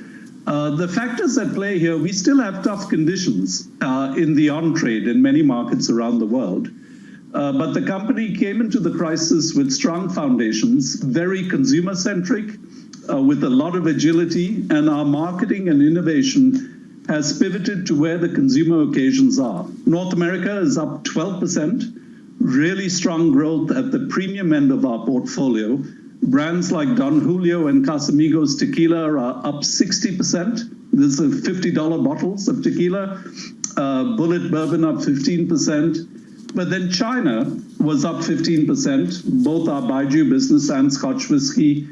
The factors at play here, we still have tough conditions in the on-trade in many markets around the world. But the company came into the crisis with strong foundations, very consumer-centric, with a lot of agility, and our marketing and innovation has pivoted to where the consumer occasions are. North America is up 12%, really strong growth at the premium end of our portfolio. Brands like Don Julio and Casamigos Tequila are up 60%. This is $50 bottles of tequila. Bullet Bourbon up 15%. But then China was up 15%, both our Baijiu business and Scotch whisky.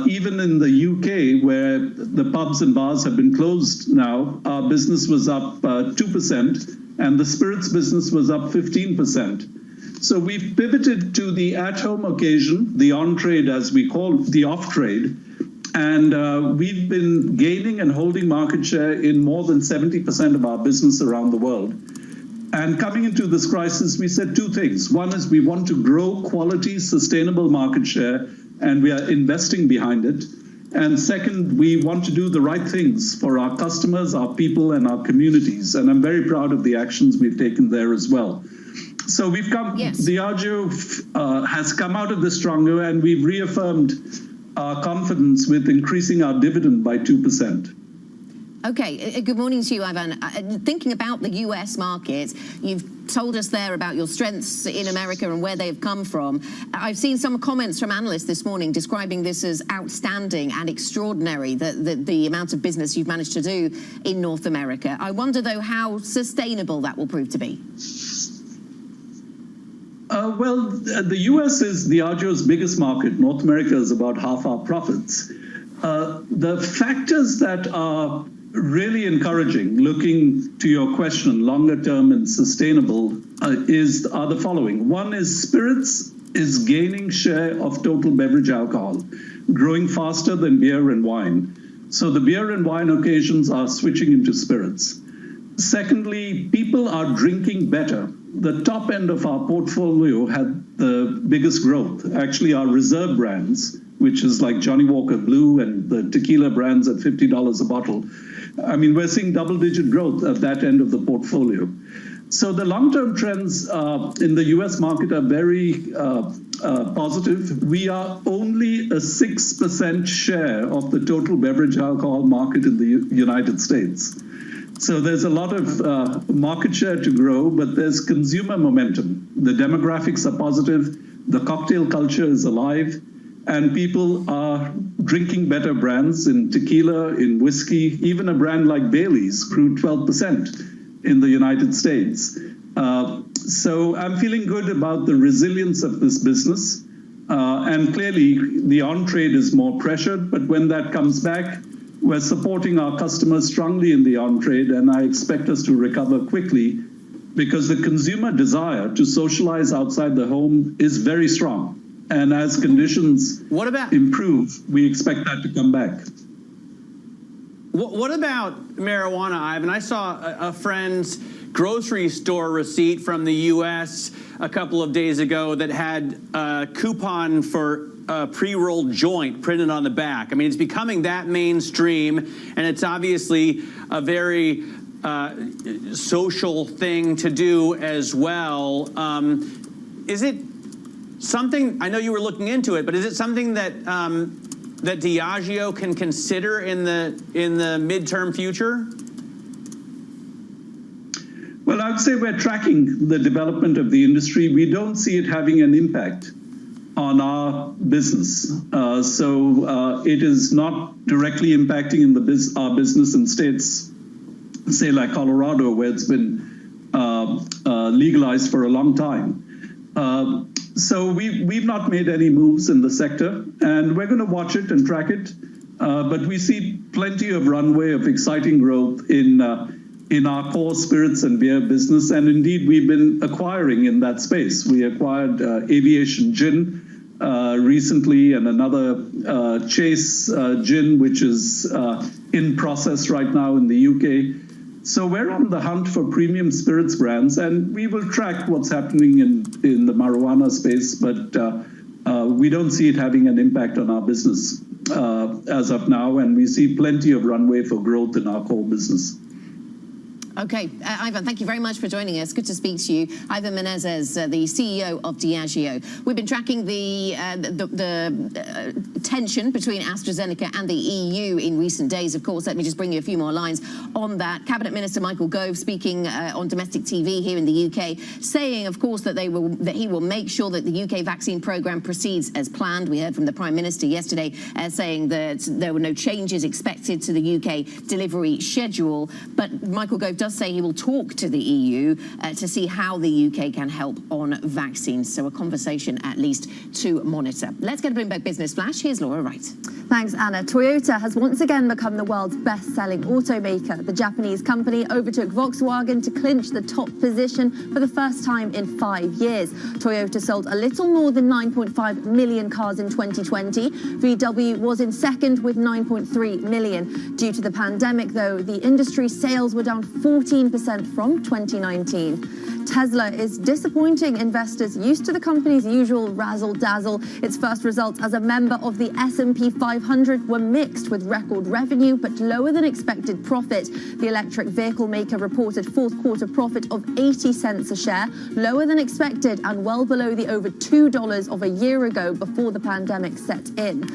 Even in the UK, where the pubs and bars have been closed now, our business was up 2%, and the spirits business was up 15%. So we've pivoted to the at-home occasion, the on-trade, as we call the off-trade, and we've been gaining and holding market share in more than 70% of our business around the world. And coming into this crisis, we said two things. One is we want to grow quality, sustainable market share, and we are investing behind it. And second, we want to do the right things for our customers, our people, and our communities. And I'm very proud of the actions we've taken there as well. So we've come, Diageo has come out of this stronger, and we've reaffirmed our confidence with increasing our dividend by 2%. Okay, good morning to you, Ivan. Thinking about the US market, you've told us there about your strengths in America and where they've come from. I've seen some comments from analysts this morning describing this as outstanding and extraordinary, the amount of business you've managed to do in North America. I wonder, though, how sustainable that will prove to be. Well, the US is Diageo's biggest market. North America is about half our profits. The factors that are really encouraging, looking to your question, longer term and sustainable, are the following. One is spirits is gaining share of total beverage alcohol, growing faster than beer and wine. So the beer and wine occasions are switching into spirits. Secondly, people are drinking better. The top end of our portfolio had the biggest growth. Actually, our reserve brands, which is like Johnny Walker Blue and the tequila brands at $50 a bottle. I mean, we're seeing double-digit growth at that end of the portfolio. So the long-term trends in the US market are very positive. We are only a 6% share of the total beverage alcohol market in the United States. So there's a lot of market share to grow, but there's consumer momentum. The demographics are positive. The cocktail culture is alive. And people are drinking better brands in tequila, in whiskey. Even a brand like Bailey's grew 12% in the United States. So I'm feeling good about the resilience of this business. And clearly, the on-trade is more pressured. But when that comes back, we're supporting our customers strongly in the on-trade. And I expect us to recover quickly because the consumer desire to socialize outside the home is very strong. And as conditions improve, we expect that to come back. What about marijuana, Ivan? I saw a friend's grocery store receipt from the U.S. a couple of days ago that had a coupon for a pre-rolled joint printed on the back. I mean, it's becoming that mainstream, and it's obviously a very social thing to do as well. Is it something, I know you were looking into it, but is it something that that Diageo can consider in the midterm future? Well, I'd say we're tracking the development of the industry. We don't see it having an impact on our business. It is not directly impacting in our business in states, say like Colorado, where it's been legalized for a long time. So we've not made any moves in the sector, and we're going to watch it and track it. But we see plenty of runway of exciting growth in our core spirits and beer business, and indeed we've been acquiring in that space. We acquired Aviation Gin recently, and another Chase Gin, which is in process right now in the UK. So we're on the hunt for premium spirits brands, and we will track what's happening in the marijuana space, but we don't see it having an impact on our business as of now, and we see plenty of runway for growth in our core business. Okay, Ivan, thank you very much for joining us. Good to speak to you. Ivan Menezes, the CEO of Diageo. We've been tracking the tension between AstraZeneca and the EU in recent days. Of course, let me just bring you a few more lines on that. Cabinet Minister Michael Gove speaking on domestic TV here in the UK, saying, of course, that he will make sure that the UK vaccine programme proceeds as planned. We heard from the Prime Minister yesterday saying that there were no changes expected to the UK delivery schedule. But Michael Gove does say he will talk to the EU to see how the UK can help on vaccines. So a conversation at least to monitor. Let's get a Bloomberg Business Flash. Here's Laura Wright. Thanks, Anna. Toyota has once again become the world's best-selling automaker. The Japanese company overtook Volkswagen to clinch the top position for the first time in 5 years. Toyota sold a little more than 9.5 million cars in 2020. VW was in second with 9.3 million. Due to the pandemic, though, the industry sales were down 14% from 2019. Tesla is disappointing investors used to the company's usual razzle-dazzle. Its first results as a member of the S&P 500 were mixed, with record revenue but lower than expected profit. The electric vehicle maker reported fourth quarter profit of 80 cents a share, lower than expected and well below the over $2 of a year ago before the pandemic set in.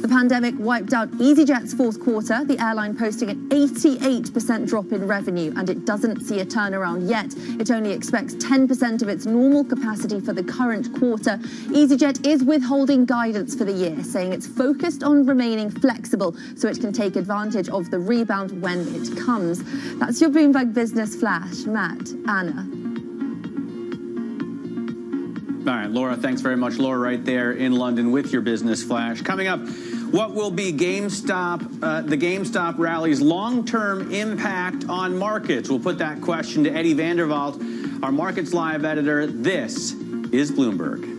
The pandemic wiped out EasyJet's fourth quarter, the airline posting an 88% drop in revenue, and it doesn't see a turnaround yet. It only expects 10% of its normal capacity for the current quarter. EasyJet is withholding guidance for the year, saying it's focused on remaining flexible so it can take advantage of the rebound when it comes. That's your Bloomberg Business Flash. Matt, Anna. All right, Laura, thanks very much. Laura right there in London with your Business Flash. Coming up, what will be the GameStop rally's long-term impact on markets? We'll put that question to Eddie Vanderwalt, our Markets Live editor. This is Bloomberg.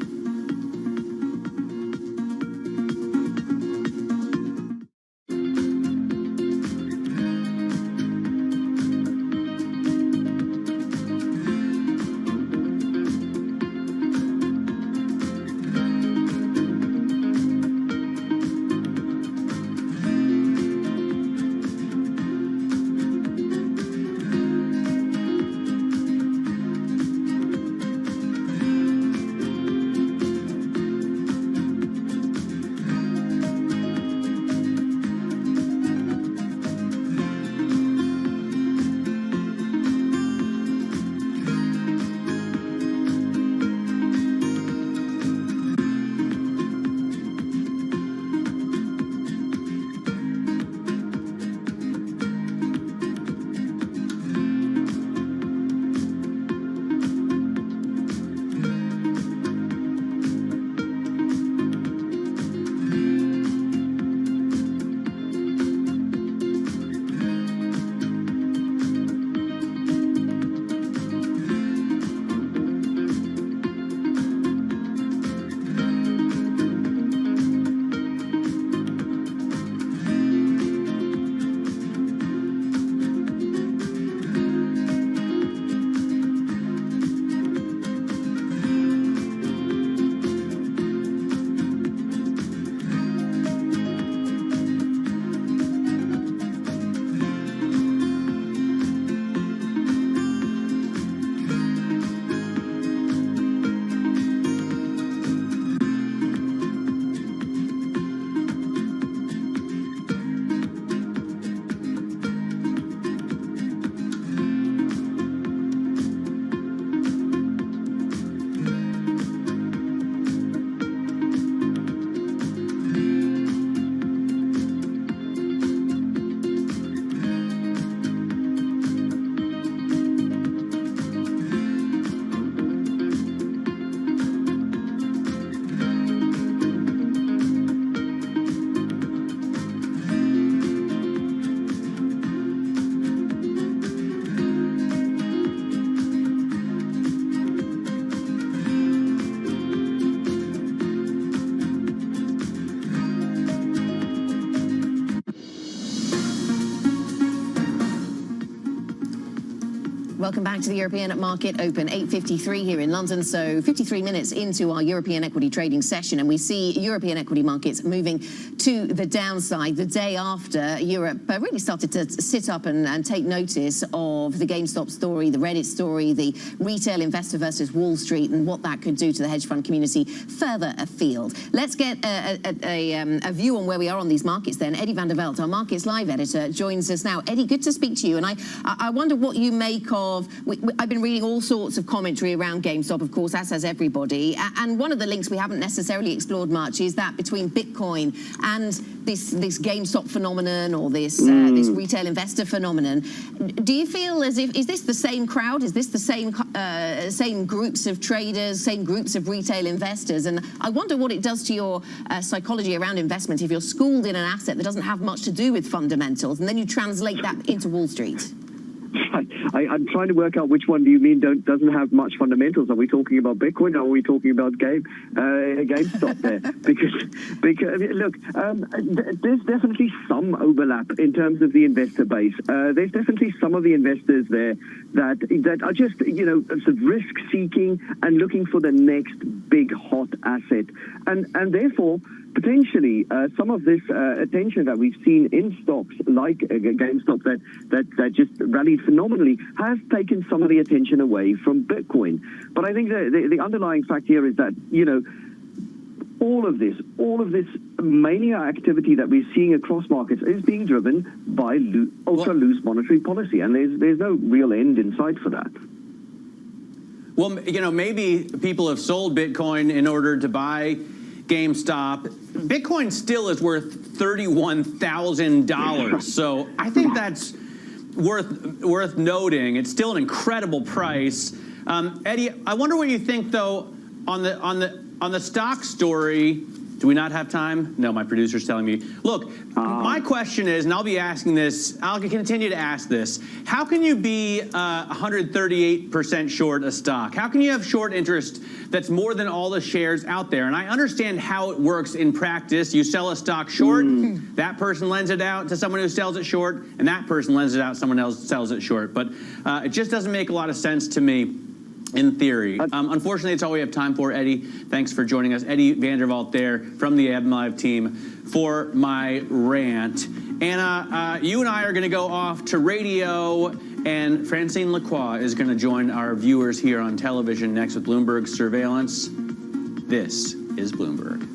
Welcome back to the European Market Open, 8:53 here in London, so 53 minutes into our European equity trading session, and we see European equity markets moving to the downside the day after Europe really started to sit up and take notice of the GameStop story, the Reddit story, the retail investor versus Wall Street, and what that could do to the hedge fund community further afield. Let's get a view on where we are on these markets then. Eddie van der Veld, our Markets Live editor, joins us now. Eddie, good to speak to you, and I wonder what you make of. I've been reading all sorts of commentary around GameStop, of course, as has everybody. And one of the links we haven't necessarily explored much is that between Bitcoin and this GameStop phenomenon, or this retail investor phenomenon. Do you feel as if, is this the same crowd? Is this the same groups of traders, same groups of retail investors? And I wonder what it does to your psychology around investment if you're schooled in an asset that doesn't have much to do with fundamentals, and then you translate that into Wall Street. I'm trying to work out which one do you mean doesn't have much fundamentals. Are we talking about Bitcoin, or are we talking about GameStop there? Because look, there's definitely some overlap in terms of the investor base. There's definitely some of the investors there that are just sort of risk seeking and looking for the next big hot asset, and therefore, potentially, some of this attention that we've seen in stocks like GameStop that just rallied phenomenally has taken some of the attention away from Bitcoin. But I think the underlying fact here is that all of this mania activity that we're seeing across markets is being driven by ultra loose monetary policy, and there's no real end in sight for that. Well, maybe people have sold Bitcoin in order to buy GameStop. Bitcoin still is worth $31,000, so I think that's worth noting. It's still an incredible price. Eddie, I wonder what you think though on the stock story. Do we not have time? No, my producer's telling me. Look, my question is, and I'll be asking this, I'll continue to ask this, how can you be 138% short a stock? How can you have short interest that's more than all the shares out there? And I understand how it works in practice. You sell a stock short, that person lends it out to someone who sells it short, and that person lends it out, someone else sells it short. But it just doesn't make a lot of sense to me in theory. Unfortunately, it's all we have time for. Eddie, thanks for joining us. Eddie van der Veld there from the Ebb Live team for my rant. Anna, you and I are going to go off to radio, and Francine Lacroix is going to join our viewers here on television next with Bloomberg Surveillance. This is Bloomberg.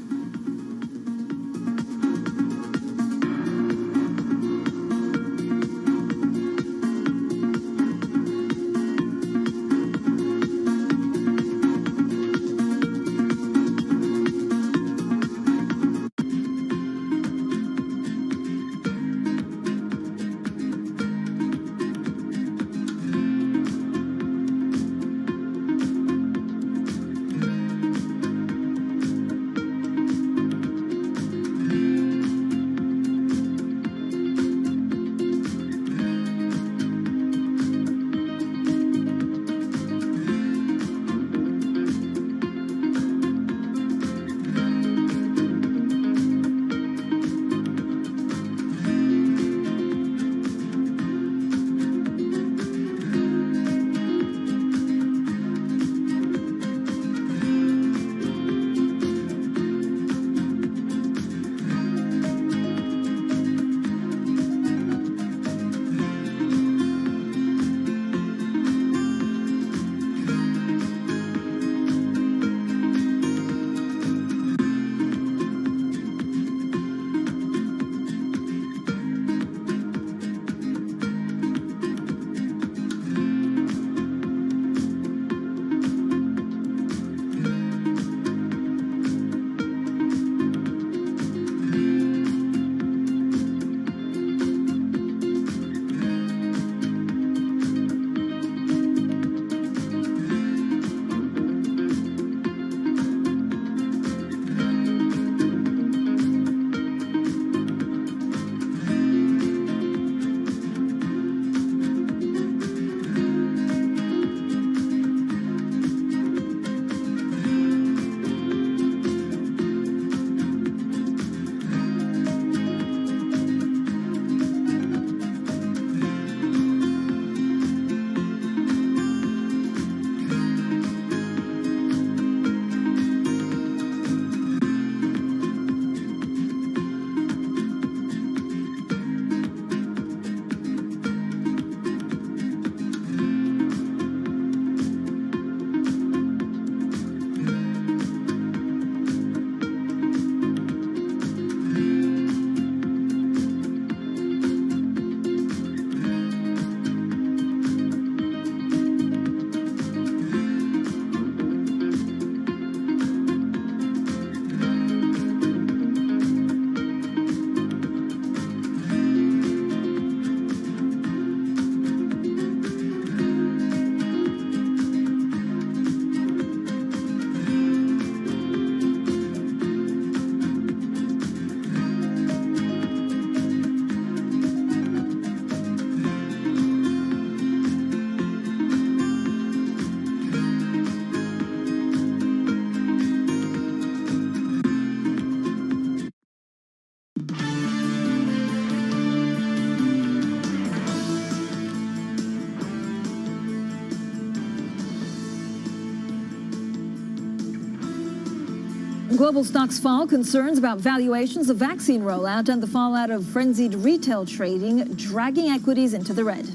Global stocks fall, concerns about valuations, the vaccine rollout, and the fallout of frenzied retail trading, dragging equities into the red.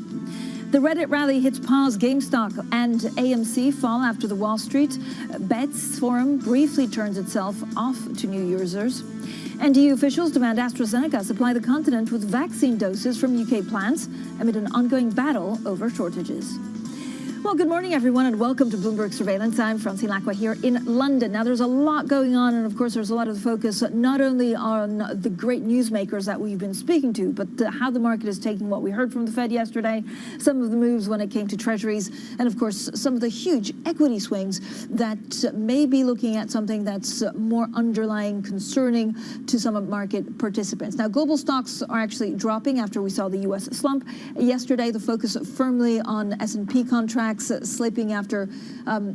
The Reddit rally hits pause. GameStop and AMC fall after the Wall Street Bets Forum briefly turns itself off to new users. And EU officials demand AstraZeneca supply the continent with vaccine doses from UK plants amid an ongoing battle over shortages. Well, good morning, everyone, and welcome to Bloomberg Surveillance. I'm Francine Lacqua here in London. Now, there's a lot going on, and of course, there's a lot of focus not only on the great newsmakers that we've been speaking to, but how the market is taking what we heard from the Fed yesterday, some of the moves when it came to treasuries, and of course, some of the huge equity swings that may be looking at something that's more underlying concerning to some market participants. Now, global stocks are actually dropping after we saw the U.S. slump yesterday. The focus firmly on S&P contracts, slipping after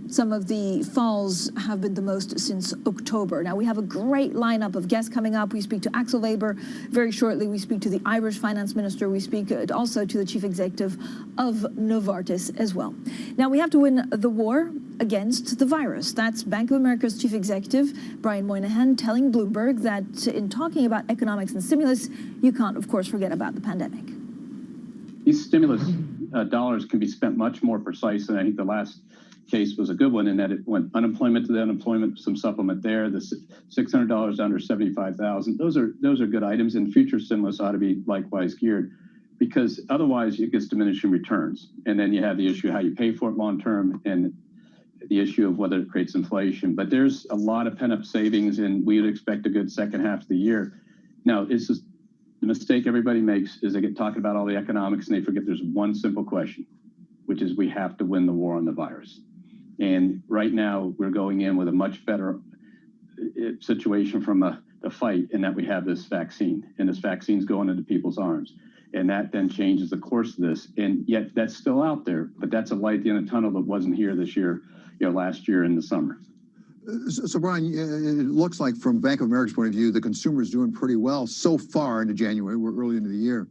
some of the falls have been the most since October. Now, we have a great lineup of guests coming up. We speak to Axel Weber very shortly. We speak to the Irish finance minister. We speak also to the chief executive of Novartis as well. Now, we have to win the war against the virus. That's Bank of America's chief executive, Brian Moynihan, telling Bloomberg that in talking about economics and stimulus, you can't, of course, forget about the pandemic. These stimulus dollars can be spent much more precise, and I think the last case was a good one in that it went unemployment to the unemployment, some supplement there, the $600 under 75,000. Those are good items, and future stimulus ought to be likewise geared, because otherwise it gets diminishing returns, and then you have the issue of how you pay for it long term, and the issue of whether it creates inflation. But there's a lot of pent-up savings, and we would expect a good second half of the year. Now, it's just the mistake everybody makes is they get talking about all the economics and they forget there's one simple question, which is we have to win the war on the virus. And right now we're going in with a much better situation from the fight, in that we have this vaccine, and this vaccine's going into people's arms. And that then changes the course of this. And yet that's still out there, but that's a light at the end of the tunnel that wasn't here this year, last year in the summer. So, Brian, it looks like from Bank of America's point of view, the consumer is doing pretty well so far into January. We're early into the year.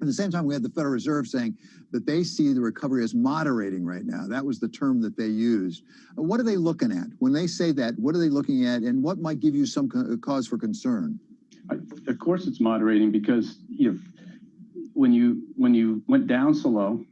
At the same time, we had the Federal Reserve saying that they see the recovery as moderating right now. That was the term that they used. What are they looking at? When they say that, what are they looking at, and what might give you some cause for concern? Of course it's moderating, because when you went down so low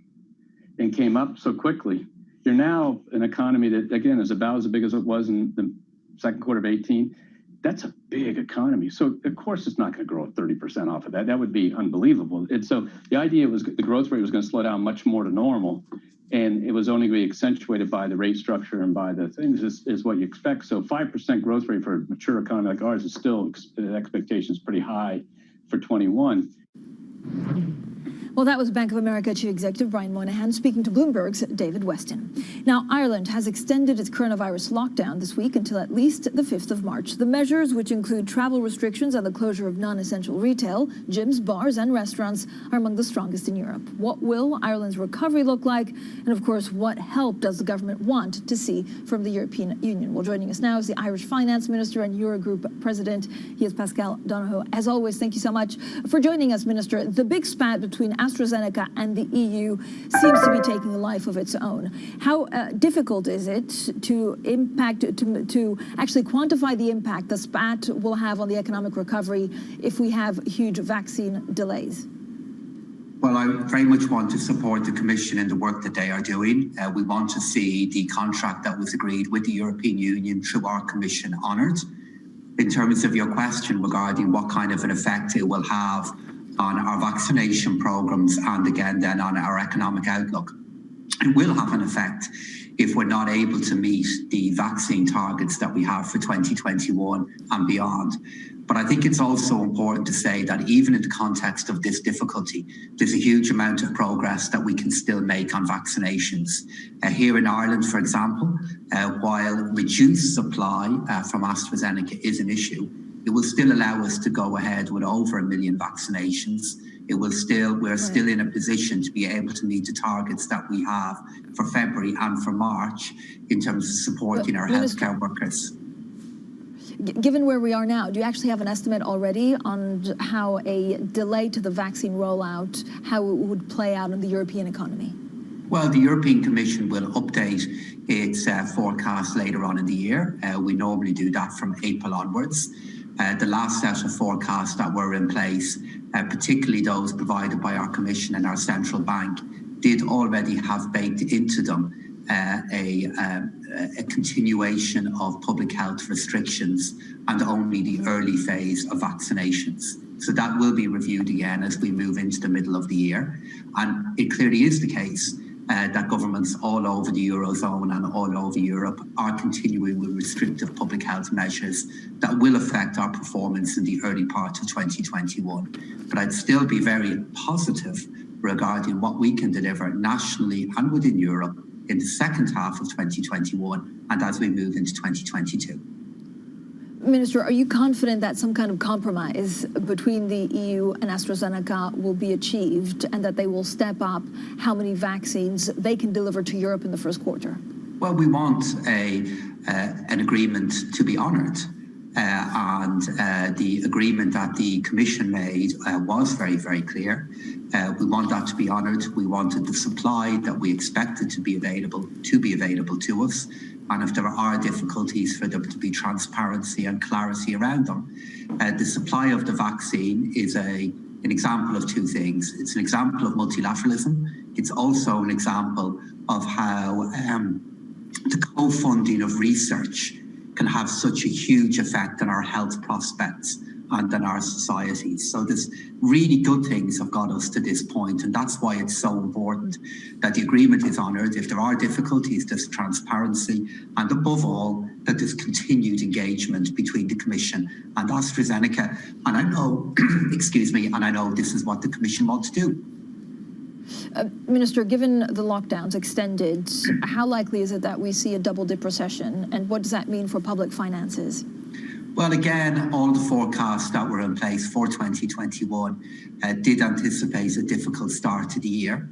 and came up so quickly, you're now an economy that, again, is about as big as it was in the second quarter of 18. That's a big economy. So, of course, it's not going to grow at 30% off of that. That would be unbelievable. And so the idea was the growth rate was going to slow down much more to normal, and it was only going to be accentuated by the rate structure and by the things is what you expect. So 5% growth rate for a mature economy like ours is still, the expectation is pretty high for 21. Well, that was Bank of America Chief Executive Brian Moynihan speaking to Bloomberg's David Weston. Now, Ireland has extended its coronavirus lockdown this week until at least the 5th of March. The measures, which include travel restrictions and the closure of non-essential retail, gyms, bars, and restaurants, are among the strongest in Europe. What will Ireland's recovery look like? And of course, what help does the government want to see from the European Union? Well, joining us now is the Irish Finance Minister and Eurogroup President. He is Pascal Donohoe. As always, thank you so much for joining us, Minister. The big spat between AstraZeneca and the EU seems to be taking a life of its own. How difficult is it to actually quantify the impact the spat will have on the economic recovery if we have huge vaccine delays? Well, I very much want to support the Commission in the work that they are doing. We want to see the contract that was agreed with the European Union through our Commission honoured. In terms of your question regarding what kind of an effect it will have on our vaccination programs and again then on our economic outlook, it will have an effect if we're not able to meet the vaccine targets that we have for 2021 and beyond. But I think it's also important to say that even in the context of this difficulty, there's a huge amount of progress that we can still make on vaccinations. Here in Ireland, for example, while reduced supply from AstraZeneca is an issue, it will still allow us to go ahead with over 1 million vaccinations. We're still in a position to be able to meet the targets that we have for February and for March in terms of supporting our healthcare workers. Given where we are now, do you actually have an estimate already on how a delay to the vaccine rollout, how it would play out in the European economy? Well, the European Commission will update its forecast later on in the year. We normally do that from April onwards. The last set of forecasts that were in place, particularly those provided by our Commission and our central bank, did already have baked into them a continuation of public health restrictions and only the early phase of vaccinations. So that will be reviewed again as we move into the middle of the year. And it clearly is the case that governments all over the Eurozone and all over Europe are continuing with restrictive public health measures that will affect our performance in the early part of 2021. But I'd still be very positive regarding what we can deliver nationally and within Europe in the second half of 2021 and as we move into 2022. Minister, are you confident that some kind of compromise between the EU and AstraZeneca will be achieved and that they will step up how many vaccines they can deliver to Europe in the first quarter? Well, we want an agreement to be honoured. The agreement that the Commission made was very, very clear. We want that to be honoured. We wanted the supply that we expected to be available to us. And if there are difficulties, for there to be transparency and clarity around them. The supply of the vaccine is an example of two things. It's an example of multilateralism. It's also an example of how the co-funding of research can have such a huge effect on our health prospects and on our societies. So there's really good things have got us to this point, and that's why it's so important that the agreement is honoured. If there are difficulties, there's transparency, and above all, that there's continued engagement between the Commission and AstraZeneca. And I know, and I know this is what the Commission wants to do. Minister, given the lockdowns extended, how likely is it that we see a double-dip recession, and what does that mean for public finances? Well, again, all the forecasts that were in place for 2021 did anticipate a difficult start to the year,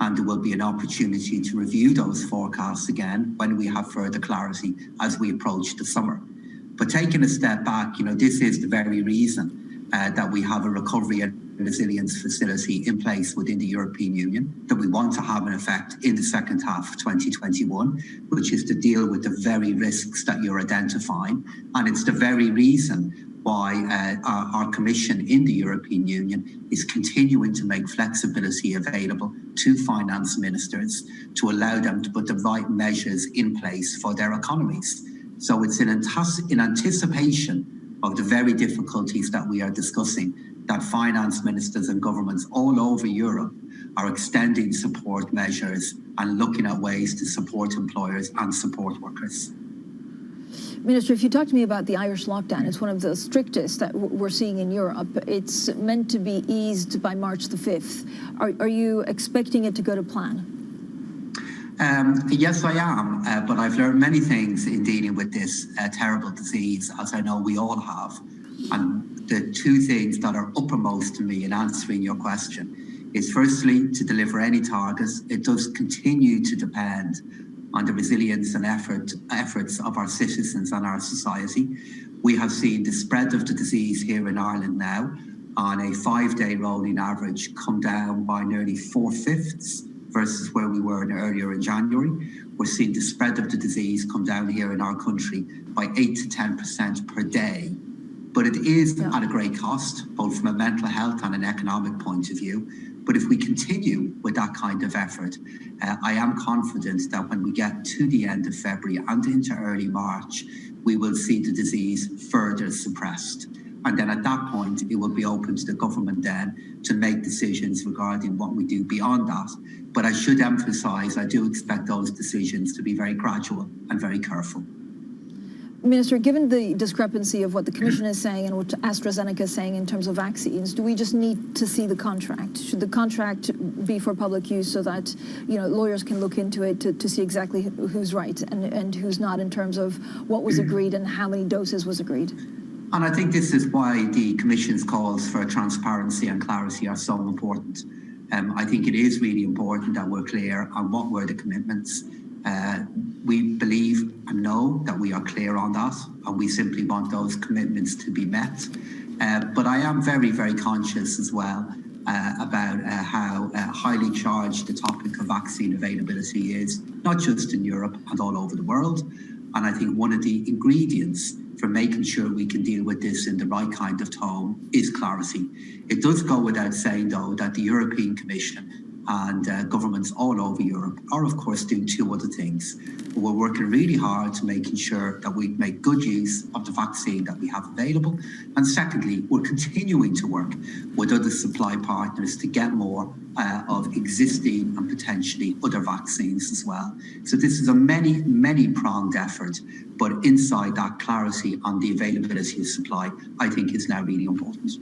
and there will be an opportunity to review those forecasts again when we have further clarity as we approach the summer. But taking a step back, this is the very reason that we have a recovery and resilience facility in place within the European Union that we want to have an effect in the second half of 2021, which is to deal with the very risks that you're identifying. And it's the very reason why our Commission in the European Union is continuing to make flexibility available to finance ministers to allow them to put the right measures in place for their economies. So it's in anticipation of the very difficulties that we are discussing that finance ministers and governments all over Europe are extending support measures and looking at ways to support employers and support workers. Minister, if you talk to me about the Irish lockdown, it's one of the strictest that we're seeing in Europe. It's meant to be eased by March the 5th. Are you expecting it to go to plan? Yes, I am, but I've learned many things in dealing with this terrible disease, as I know we all have. And the two things that are uppermost to me in answering your question is firstly, to deliver any targets, it does continue to depend on the resilience and efforts of our citizens and our society. We have seen the spread of the disease here in Ireland now on a 5-day rolling average come down by nearly 4/5 versus where we were earlier in January. We're seeing the spread of the disease come down here in our country by 8 to 10% per day. But it is at a great cost, both from a mental health and an economic point of view. But if we continue with that kind of effort, I am confident that when we get to the end of February and into early March, we will see the disease further suppressed. And then at that point, it will be open to the government then to make decisions regarding what we do beyond that. But I should emphasise, I do expect those decisions to be very gradual and very careful. Minister, given the discrepancy of what the Commission is saying and what AstraZeneca is saying in terms of vaccines, do we just need to see the contract? Should the contract be for public use so that lawyers can look into it to see exactly who's right and who's not in terms of what was agreed and how many doses was agreed? And I think this is why the Commission's calls for transparency and clarity are so important. I think it is really important that we're clear on what were the commitments. We believe and know that we are clear on that, and we simply want those commitments to be met. But I am very, very conscious as well about how highly charged the topic of vaccine availability is, not just in Europe and all over the world. And I think one of the ingredients for making sure we can deal with this in the right kind of tone is clarity. It does go without saying, though, that the European Commission and governments all over Europe are, of course, doing two other things. We're working really hard to making sure that we make good use of the vaccine that we have available. And secondly, we're continuing to work with other supply partners to get more of existing and potentially other vaccines as well. So this is a many-pronged effort, but inside that clarity on the availability of supply, I think is now really important.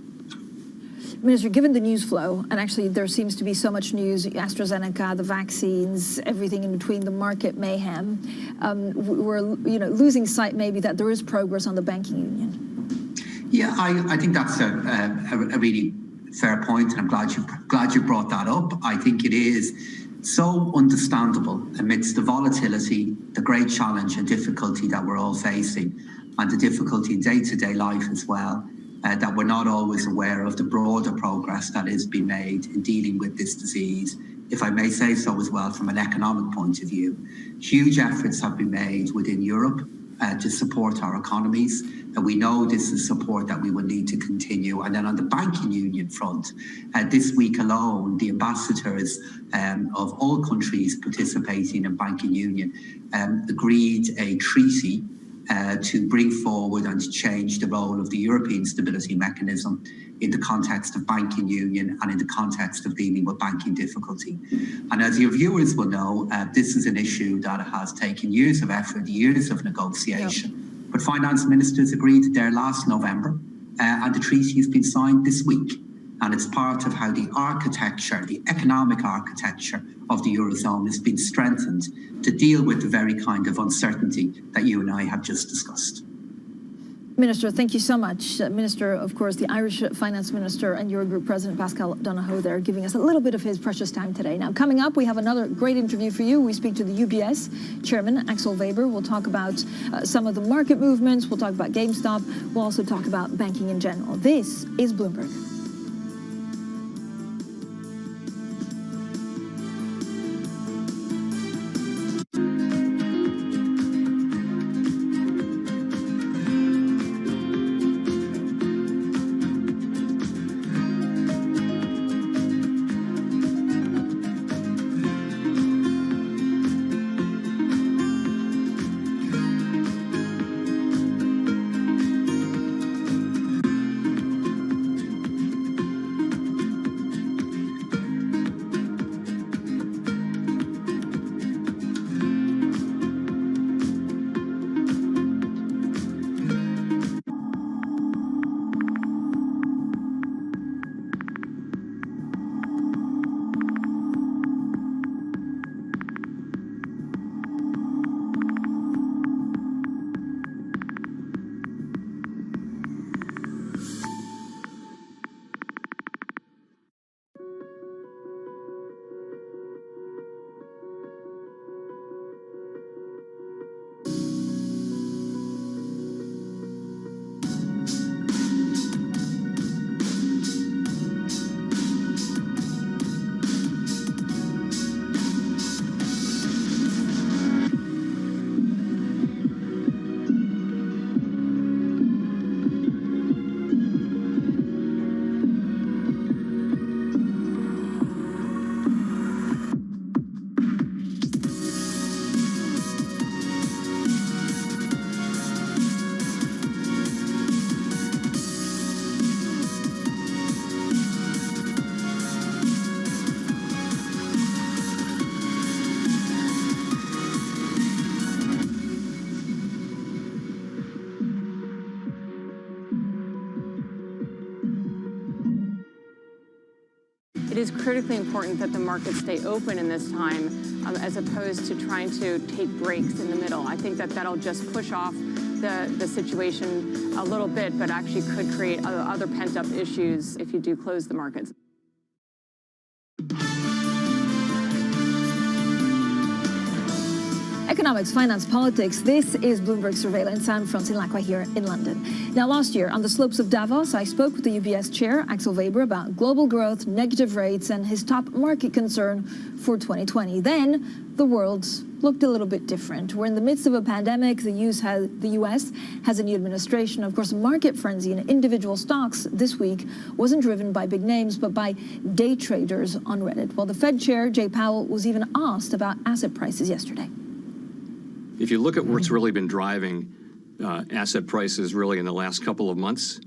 Minister, given the news flow, and actually there seems to be so much news, AstraZeneca, the vaccines, everything in between, the market mayhem, we're losing sight maybe that there is progress on the banking union. Yeah, I think that's a really fair point, and I'm glad you brought that up. I think it is so understandable amidst the volatility, the great challenge and difficulty that we're all facing, and the difficulty in day-to-day life as well. That we're not always aware of the broader progress that has been made in dealing with this disease, if I may say so as well from an economic point of view. Huge efforts have been made within Europe to support our economies, and we know this is support that we will need to continue. And then on the banking union front, this week alone, the ambassadors of all countries participating in banking union agreed a treaty to bring forward and to change the role of the European Stability Mechanism in the context of banking union and in the context of dealing with banking difficulty. And as your viewers will know, this is an issue that has taken years of effort, years of negotiation. Yep. But finance ministers agreed there last November, and the treaty has been signed this week. And it's part of how the architecture, the economic architecture of the Eurozone has been strengthened to deal with the very kind of uncertainty that you and I have just discussed. Minister, thank you so much. Minister, of course, the Irish Finance Minister and Eurogroup President Pascal Donohoe there giving us a little bit of his precious time today. Now, coming up, we have another great interview for you. We speak to the UBS Chairman, Axel Weber. We'll talk about some of the market movements. We'll talk about GameStop. We'll also talk about banking in general. This is Bloomberg. It is critically important that the markets stay open in this time as opposed to trying to take breaks in the middle. I think that that'll just push off the situation a little bit, but actually could create other pent-up issues if you do close the markets. Economics, finance, politics. This is Bloomberg Surveillance. I'm Francine Lacqua here in London. Now, last year, on the slopes of Davos, I spoke with the UBS chair, Axel Weber, about global growth, negative rates, and his top market concern for 2020. Then, the world looked a little bit different. We're in the midst of a pandemic. The U.S. has a new administration. Of course, market frenzy in individual stocks this week wasn't driven by big names, but by day traders on Reddit. Well, the Fed chair, Jay Powell, was even asked about asset prices yesterday. If you look at what's really been driving asset prices really in the last couple of months,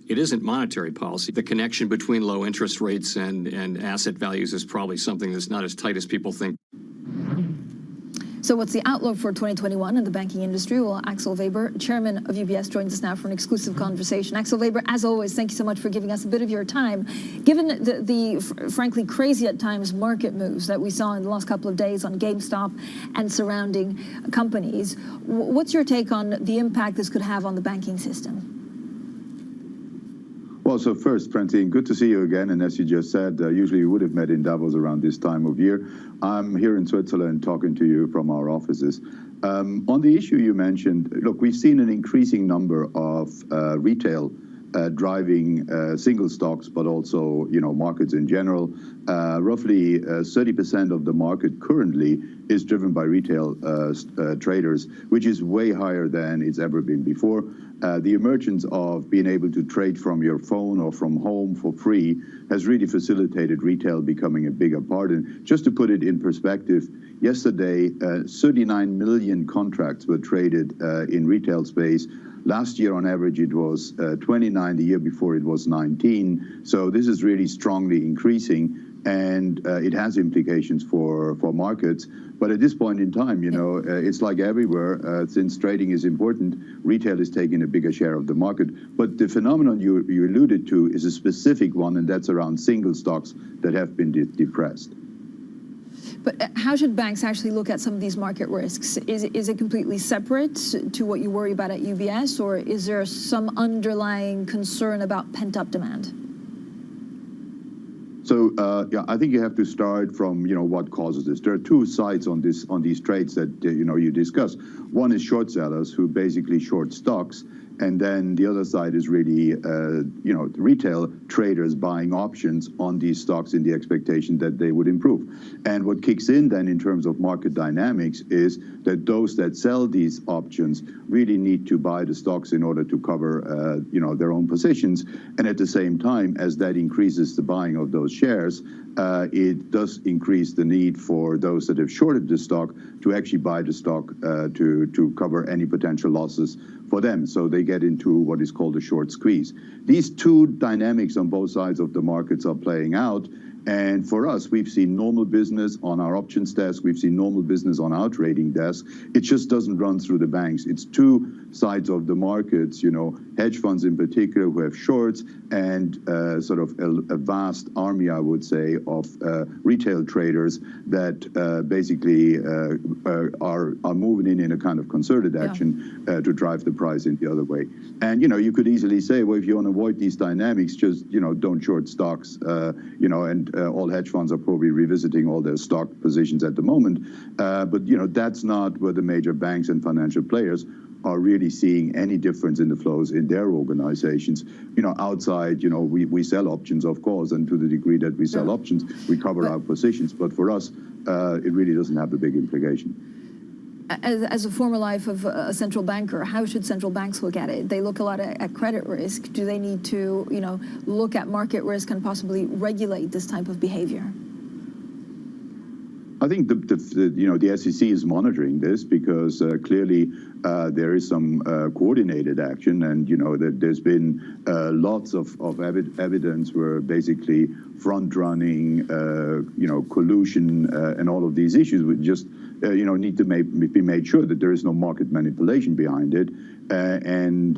it isn't monetary policy. The connection between low interest rates and asset values is probably something that's not as tight as people think. So what's the outlook for 2021 in the banking industry? Well, Axel Weber, chairman of UBS, joins us now for an exclusive conversation. Axel Weber, as always, thank you so much for giving us a bit of your time. Given the frankly crazy at times market moves that we saw in the last couple of days on GameStop and surrounding companies, what's your take on the impact this could have on the banking system? Well, so first, Francine, good to see you again. And as you just said, usually we would have met in Davos around this time of year. I'm here in Switzerland talking to you from our offices. On the issue you mentioned, look, we've seen an increasing number of retail driving single stocks, but also, markets in general. Roughly 30% of the market currently is driven by retail traders, which is way higher than it's ever been before. The emergence of being able to trade from your phone or from home for free has really facilitated retail becoming a bigger part. And just to put it in perspective, yesterday, 39 million contracts were traded in retail space. Last year, on average, it was 29. The year before, it was 19. So this is really strongly increasing, and it has implications for markets. But at this point in time, it's like everywhere. Since trading is important, retail is taking a bigger share of the market. But the phenomenon you alluded to is a specific one, and that's around single stocks that have been depressed. But how should banks actually look at some of these market risks? Is it completely separate to what you worry about at UBS, or is there some underlying concern about pent-up demand? So, I think you have to start from, what causes this. There are two sides on these trades that, you discuss. One is short sellers who basically short stocks. And then the other side is really, retail traders buying options on these stocks in the expectation that they would improve. And what kicks in then in terms of market dynamics is that those that sell these options really need to buy the stocks in order to cover, their own positions. And at the same time, as that increases the buying of those shares, it does increase the need for those that have shorted the stock to actually buy the stock to cover any potential losses for them. So they get into what is called a short squeeze. These two dynamics on both sides of the markets are playing out. And for us, we've seen normal business on our options desk. We've seen normal business on our trading desk. It just doesn't run through the banks. It's two sides of the markets, hedge funds in particular who have shorts, and sort of a vast army, I would say, of retail traders that basically are moving in a kind of concerted action to drive the price in the other way. And, you could easily say, well, if you want to avoid these dynamics, just, don't short stocks, and all hedge funds are probably revisiting all their stock positions at the moment. But, that's not where the major banks and financial players are really seeing any difference in the flows in their organizations. Outside, we sell options, of course, and to the degree that we sell options, we cover our positions. But for us, it really doesn't have a big implication. As a former life of a central banker, how should central banks look at it? They look a lot at credit risk. Do they need to, look at market risk and possibly regulate this type of behavior? I think the SEC is monitoring this because clearly there is some coordinated action, and that there's been lots of evidence where basically front-running, collusion and all of these issues would just need to be made sure that there is no market manipulation behind it, and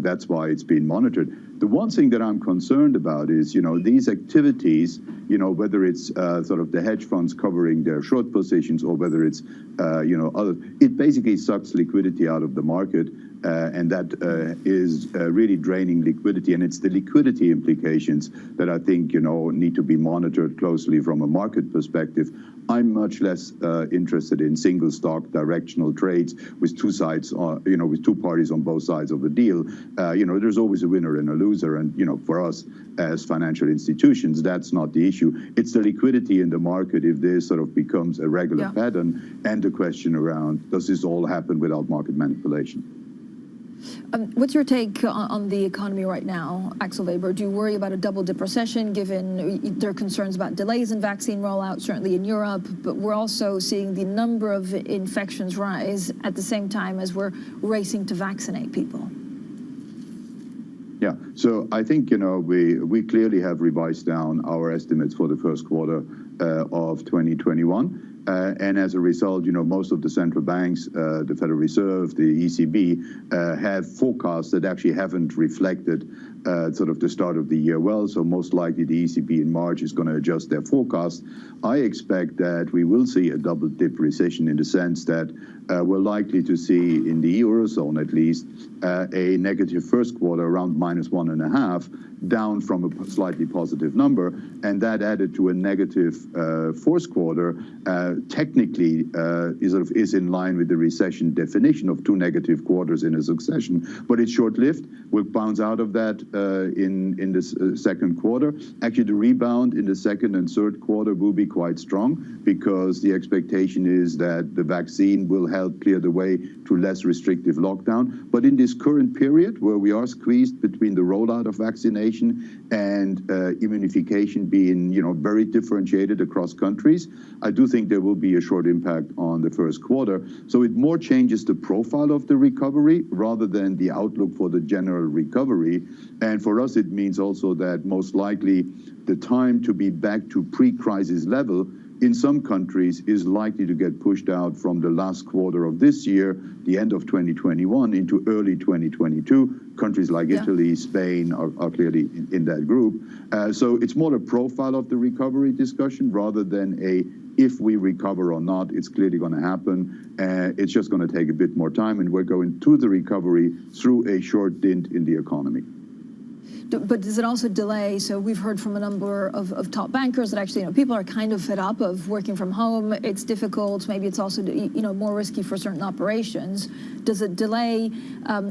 that's why it's being monitored. The one thing that I'm concerned about is, these activities, whether it's sort of the hedge funds covering their short positions or whether it's, other, it basically sucks liquidity out of the market. And that is really draining liquidity. And it's the liquidity implications that I think, need to be monitored closely from a market perspective. I'm much less interested in single stock directional trades with two sides, with two parties on both sides of the deal. There's always a winner and a loser. And, for us as financial institutions, that's not the issue. It's the liquidity in the market if this sort of becomes a regular pattern, and the question around, does this all happen without market manipulation? What's your take on the economy right now, Axel Weber? Do you worry about a double-dip recession, given there are concerns about delays in vaccine rollout, certainly in Europe, but we're also seeing the number of infections rise at the same time as we're racing to vaccinate people? Yeah, so I think, we clearly have revised down our estimates for the first quarter of 2021. And as a result, most of the central banks, the Federal Reserve, the ECB, have forecasts that actually haven't reflected sort of the start of the year well. So most likely the ECB in March is going to adjust their forecast. I expect that we will see a double-dip recession in the sense that we're likely to see in the Eurozone at least a negative first quarter around -1.5, down from a slightly positive number, and that added to a negative fourth quarter technically is in line with the recession definition of 2 negative quarters in a succession, but it's short-lived. We'll bounce out of that in the second quarter. Actually, the rebound in the second and third quarter will be quite strong because the expectation is that the vaccine will help clear the way to less restrictive lockdown. But in this current period where we are squeezed between the rollout of vaccination and immunification being, very differentiated across countries, I do think there will be a short impact on the first quarter. So it more changes the profile of the recovery rather than the outlook for the general recovery. And for us, it means also that most likely the time to be back to pre-crisis level in some countries is likely to get pushed out from the last quarter of this year, the end of 2021, into early 2022. Countries like Italy, Spain are clearly in that group. So it's more a profile of the recovery discussion rather than if we recover or not. It's clearly going to happen. It's just going to take a bit more time, and we're going to the recovery through a short dint in the economy. But does it also delay? So we've heard from a number of top bankers that actually, people are kind of fed up of working from home. It's difficult. Maybe it's also, more risky for certain operations. Does it delay,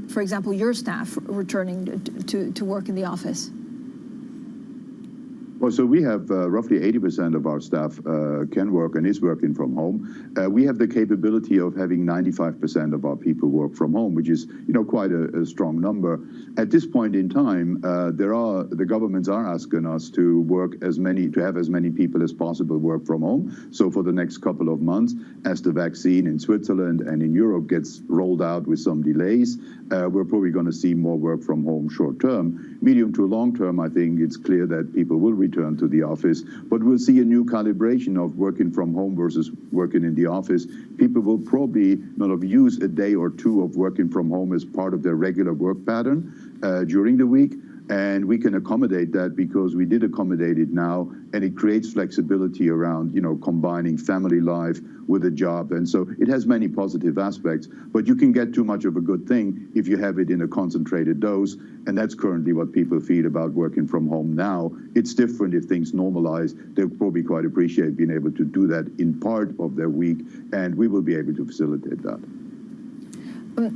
for example, your staff returning to work in the office? Well, so we have roughly 80% of our staff can work and is working from home. We have the capability of having 95% of our people work from home, which is, quite a strong number. At this point in time, the governments are asking us to have as many people as possible work from home. So for the next couple of months, as the vaccine in Switzerland and in Europe gets rolled out with some delays, we're probably going to see more work from home short term. Medium to long term, I think it's clear that people will return to the office, but we'll see a new calibration of working from home versus working in the office. People will probably not have used a day or two of working from home as part of their regular work pattern during the week. And we can accommodate that because we did accommodate it now, and it creates flexibility around, combining family life with a job. And so it has many positive aspects, but you can get too much of a good thing if you have it in a concentrated dose. And that's currently what people feel about working from home now. It's different if things normalize. They'll probably quite appreciate being able to do that in part of their week, and we will be able to facilitate that.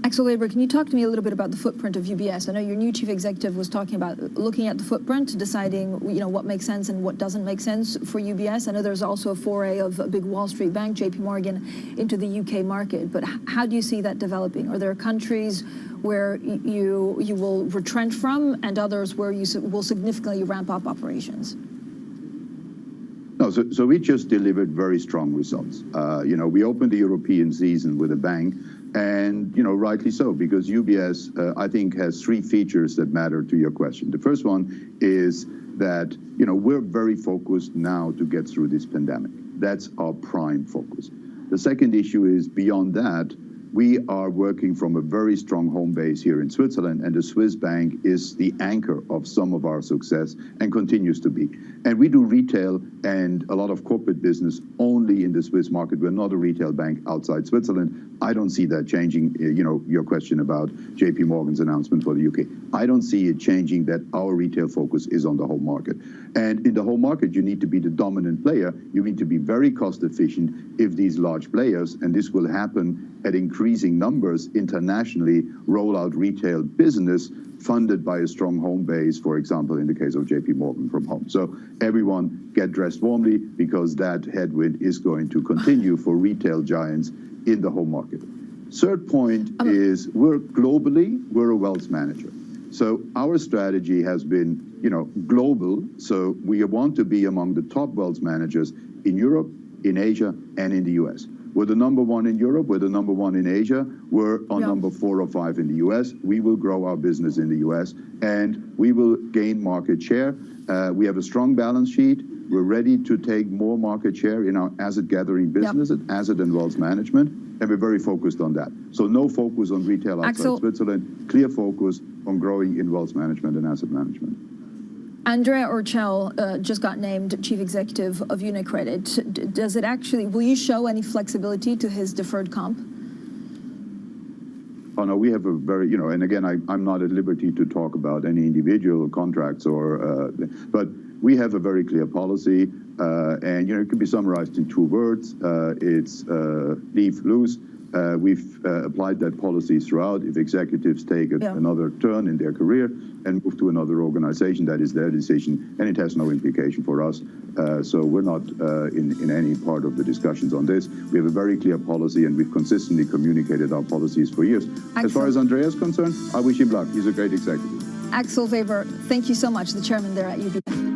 Axel Weber, can you talk to me a little bit about the footprint of UBS? I know your new chief executive was talking about looking at the footprint, deciding what makes sense and what doesn't make sense for UBS. I know there's also a foray of a big Wall Street bank, JP Morgan, into the UK market. But how do you see that developing? Are there countries where you will retrench from and others where you will significantly ramp up operations? No, so we just delivered very strong results. We opened the European season with a bang. And, rightly so, because UBS, I think, has three features that matter to your question. The first one is that, we're very focused now to get through this pandemic. That's our prime focus. The second issue is beyond that, we are working from a very strong home base here in Switzerland, and the Swiss bank is the anchor of some of our success and continues to be. And we do retail and a lot of corporate business only in the Swiss market. We're not a retail bank outside Switzerland. I don't see that changing, your question about JP Morgan's announcement for the UK. I don't see it changing that our retail focus is on the home market. And in the home market, you need to be the dominant player. You need to be very cost efficient if these large players, and this will happen at increasing numbers internationally, roll out retail business funded by a strong home base, for example, in the case of JP Morgan from home. So everyone get dressed warmly, because that headwind is going to continue for retail giants in the home market. Third point is we're a wealth manager. So our strategy has been, global. So we want to be among the top wealth managers in Europe, in Asia, and in the US. We're the number one in Europe. We're the number one in Asia. We're on number 4 or 5 in the US. We will grow our business in the US, and we will gain market share. We have a strong balance sheet. We're ready to take more market share in our asset gathering business, asset and wealth management, and we're very focused on that. So no focus on retail outside Switzerland, clear focus on growing in wealth management and asset management. Andrea Orcel just got named chief executive of UniCredit. Does it actually, will you show any flexibility to his deferred comp? Oh, no, we have a very, and again, I'm not at liberty to talk about any individual contracts but we have a very clear policy, and, it can be summarized in 2 words. It's leave loose. We've applied that policy throughout. If executives take another turn in their career and move to another organization, that is their decision, and it has no implication for us. So we're not in any part of the discussions on this. We have a very clear policy, and we've consistently communicated our policies for years. As far as Andrea is concerned, I wish him luck. He's a great executive. Axel Weber, thank you so much, the chairman there at UBS.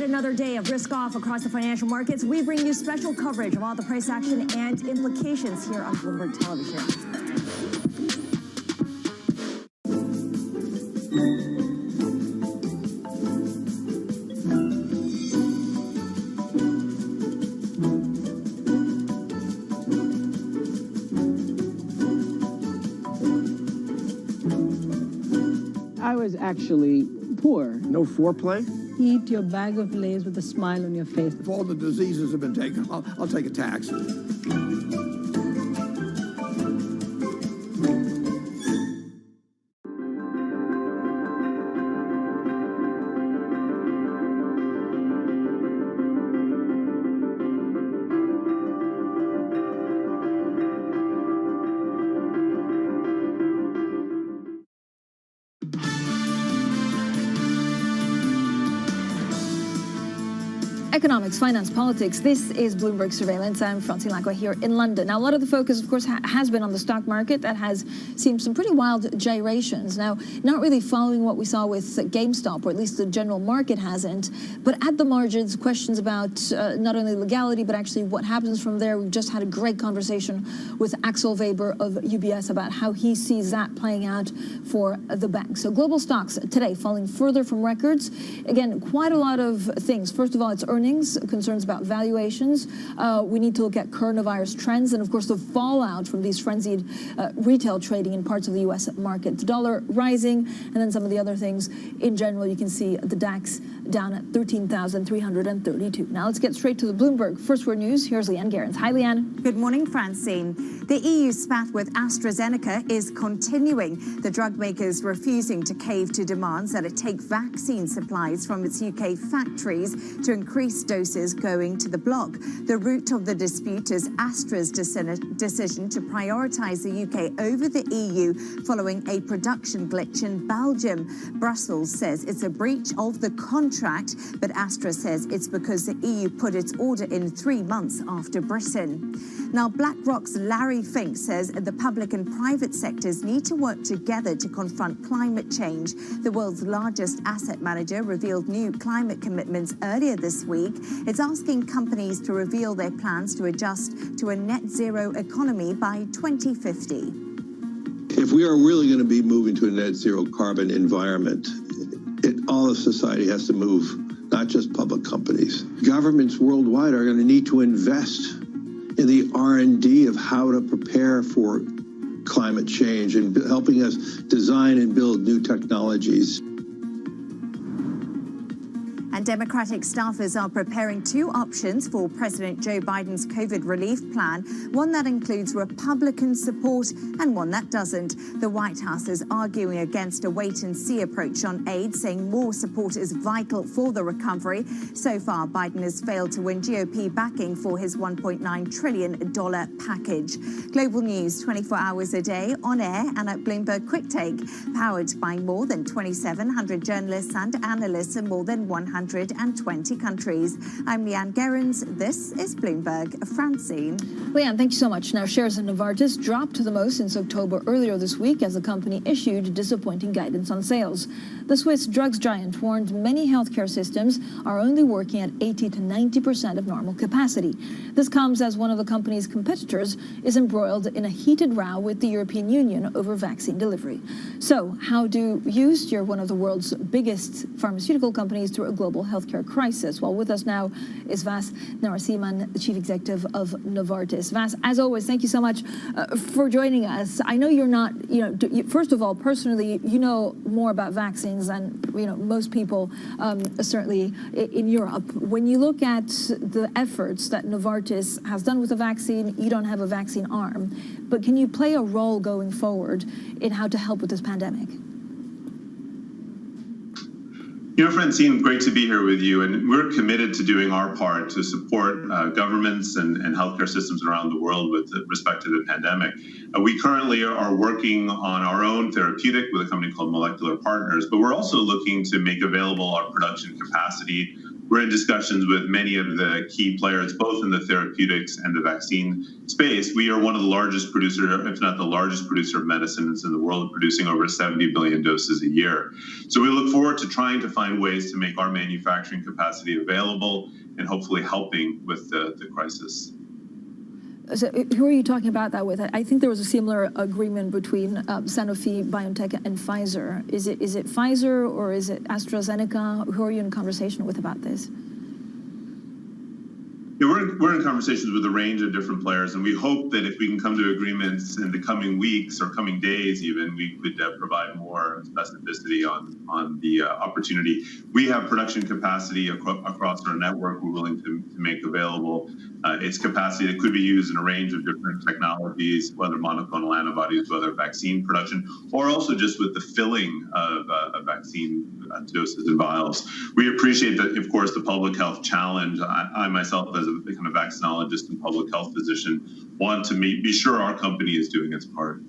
Another day of risk off across the financial markets. We bring you special coverage of all the price action and implications here on Bloomberg Television. I was actually poor. No foreplay? Eat your bag of Lay's with a smile on your face. If all the diseases have been taken, I'll take a tax. Economics, finance, politics. This is Bloomberg Surveillance. I'm Francine Lacqua here in London. Now, a lot of the focus, of course, has been on the stock market. That has seen some pretty wild gyrations. Now, not really following what we saw with GameStop, or at least the general market hasn't. But at the margins, questions about not only legality, but actually what happens from there. We've just had a great conversation with Axel Weber of UBS about how he sees that playing out for the bank. So global stocks today falling further from records. Again, quite a lot of things. First of all, it's earnings, concerns about valuations. We need to look at coronavirus trends and, of course, the fallout from these frenzied retail trading in parts of the U.S. market. The dollar rising, and then some of the other things. In general, you can see the DAX down at 13,332. Now let's get straight to the Bloomberg First Word News. Here's Leanne Gerrans. Hi, Leanne. Good morning, Francine. The EU spat with AstraZeneca is continuing. The drug makers refusing to cave to demands that it take vaccine supplies from its UK factories to increase doses going to the bloc. The root of the dispute is Astra's decision to prioritise the UK over the EU following a production glitch in Belgium. Brussels says it's a breach of the contract, but Astra says it's because the EU put its order in 3 months after Britain. Now, BlackRock's Larry Fink says the public and private sectors need to work together to confront climate change. The world's largest asset manager revealed new climate commitments earlier this week. It's asking companies to reveal their plans to adjust to a net zero economy by 2050. If we are really going to be moving to a net zero carbon environment, all of society has to move, not just public companies. Governments worldwide are going to need to invest in the R&D of how to prepare for climate change and helping us design and build new technologies. And Democratic staffers are preparing 2 options for President Joe Biden's COVID relief plan, one that includes Republican support and one that doesn't. The White House is arguing against a wait-and-see approach on aid, saying more support is vital for the recovery. So far, Biden has failed to win GOP backing for his $1.9 trillion package. Global news 24 hours a day, on air and at Bloomberg Quick Take, powered by more than 2,700 journalists and analysts in more than 120 countries. I'm Leanne Gerrans. This is Bloomberg. Francine. Leanne, thank you so much. Now, shares in Novartis dropped the most since October earlier this week as the company issued disappointing guidance on sales. The Swiss drugs giant warned many healthcare systems are only working at 80 to 90% of normal capacity. This comes as one of the company's competitors is embroiled in a heated row with the European Union over vaccine delivery. So, how do you steer one of the world's biggest pharmaceutical companies through a global healthcare crisis? Well, with us now is Vas Narasimhan, the chief executive of Novartis. Vas, as always, thank you so much for joining us. I know you're not, first of all, personally, you know more about vaccines than, most people, certainly in Europe. When you look at the efforts that Novartis has done with the vaccine, you don't have a vaccine arm, but can you play a role going forward in how to help with this pandemic? Francine, great to be here with you. And we're committed to doing our part to support governments and healthcare systems around the world with respect to the pandemic. We currently are working on our own therapeutic with a company called Molecular Partners, but we're also looking to make available our production capacity. We're in discussions with many of the key players, both in the therapeutics and the vaccine space. We are one of the largest producers, if not the largest producer of medicines in the world, producing over 70 billion doses a year. So we look forward to trying to find ways to make our manufacturing capacity available and hopefully helping with the crisis. So who are you talking about that with? I think there was a similar agreement between Sanofi, BioNTech, and Pfizer. Is it Pfizer or is it AstraZeneca? Who are you in conversation with about this? Yeah, we're in conversations with a range of different players, and we hope that if we can come to agreements in the coming weeks or coming days even, we could provide more specificity on the opportunity. We have production capacity across our network we're willing to make available. It's capacity that could be used in a range of different technologies, whether monoclonal antibodies, whether vaccine production, or also just with the filling of vaccine doses and vials. We appreciate that, of course, the public health challenge. I myself, as a kind of vaccinologist and public health physician, want to be sure our company is doing its part.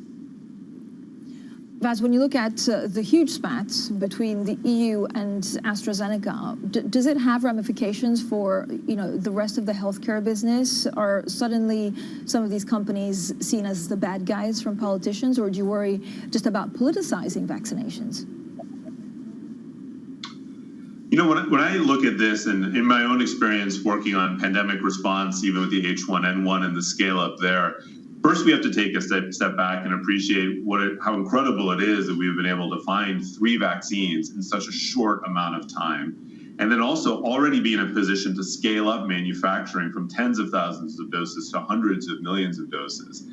Vaz, when you look at the huge spat between the EU and AstraZeneca, does it have ramifications for the rest of the healthcare business? Are suddenly some of these companies seen as the bad guys from politicians, or do you worry just about politicizing vaccinations? When I look at this, and in my own experience working on pandemic response, even with the H1N1 and the scale up there, first, we have to take a step back and appreciate how incredible it is that we've been able to find 3 vaccines in such a short amount of time. And then also already be in a position to scale up manufacturing from tens of thousands of doses to hundreds of millions of doses.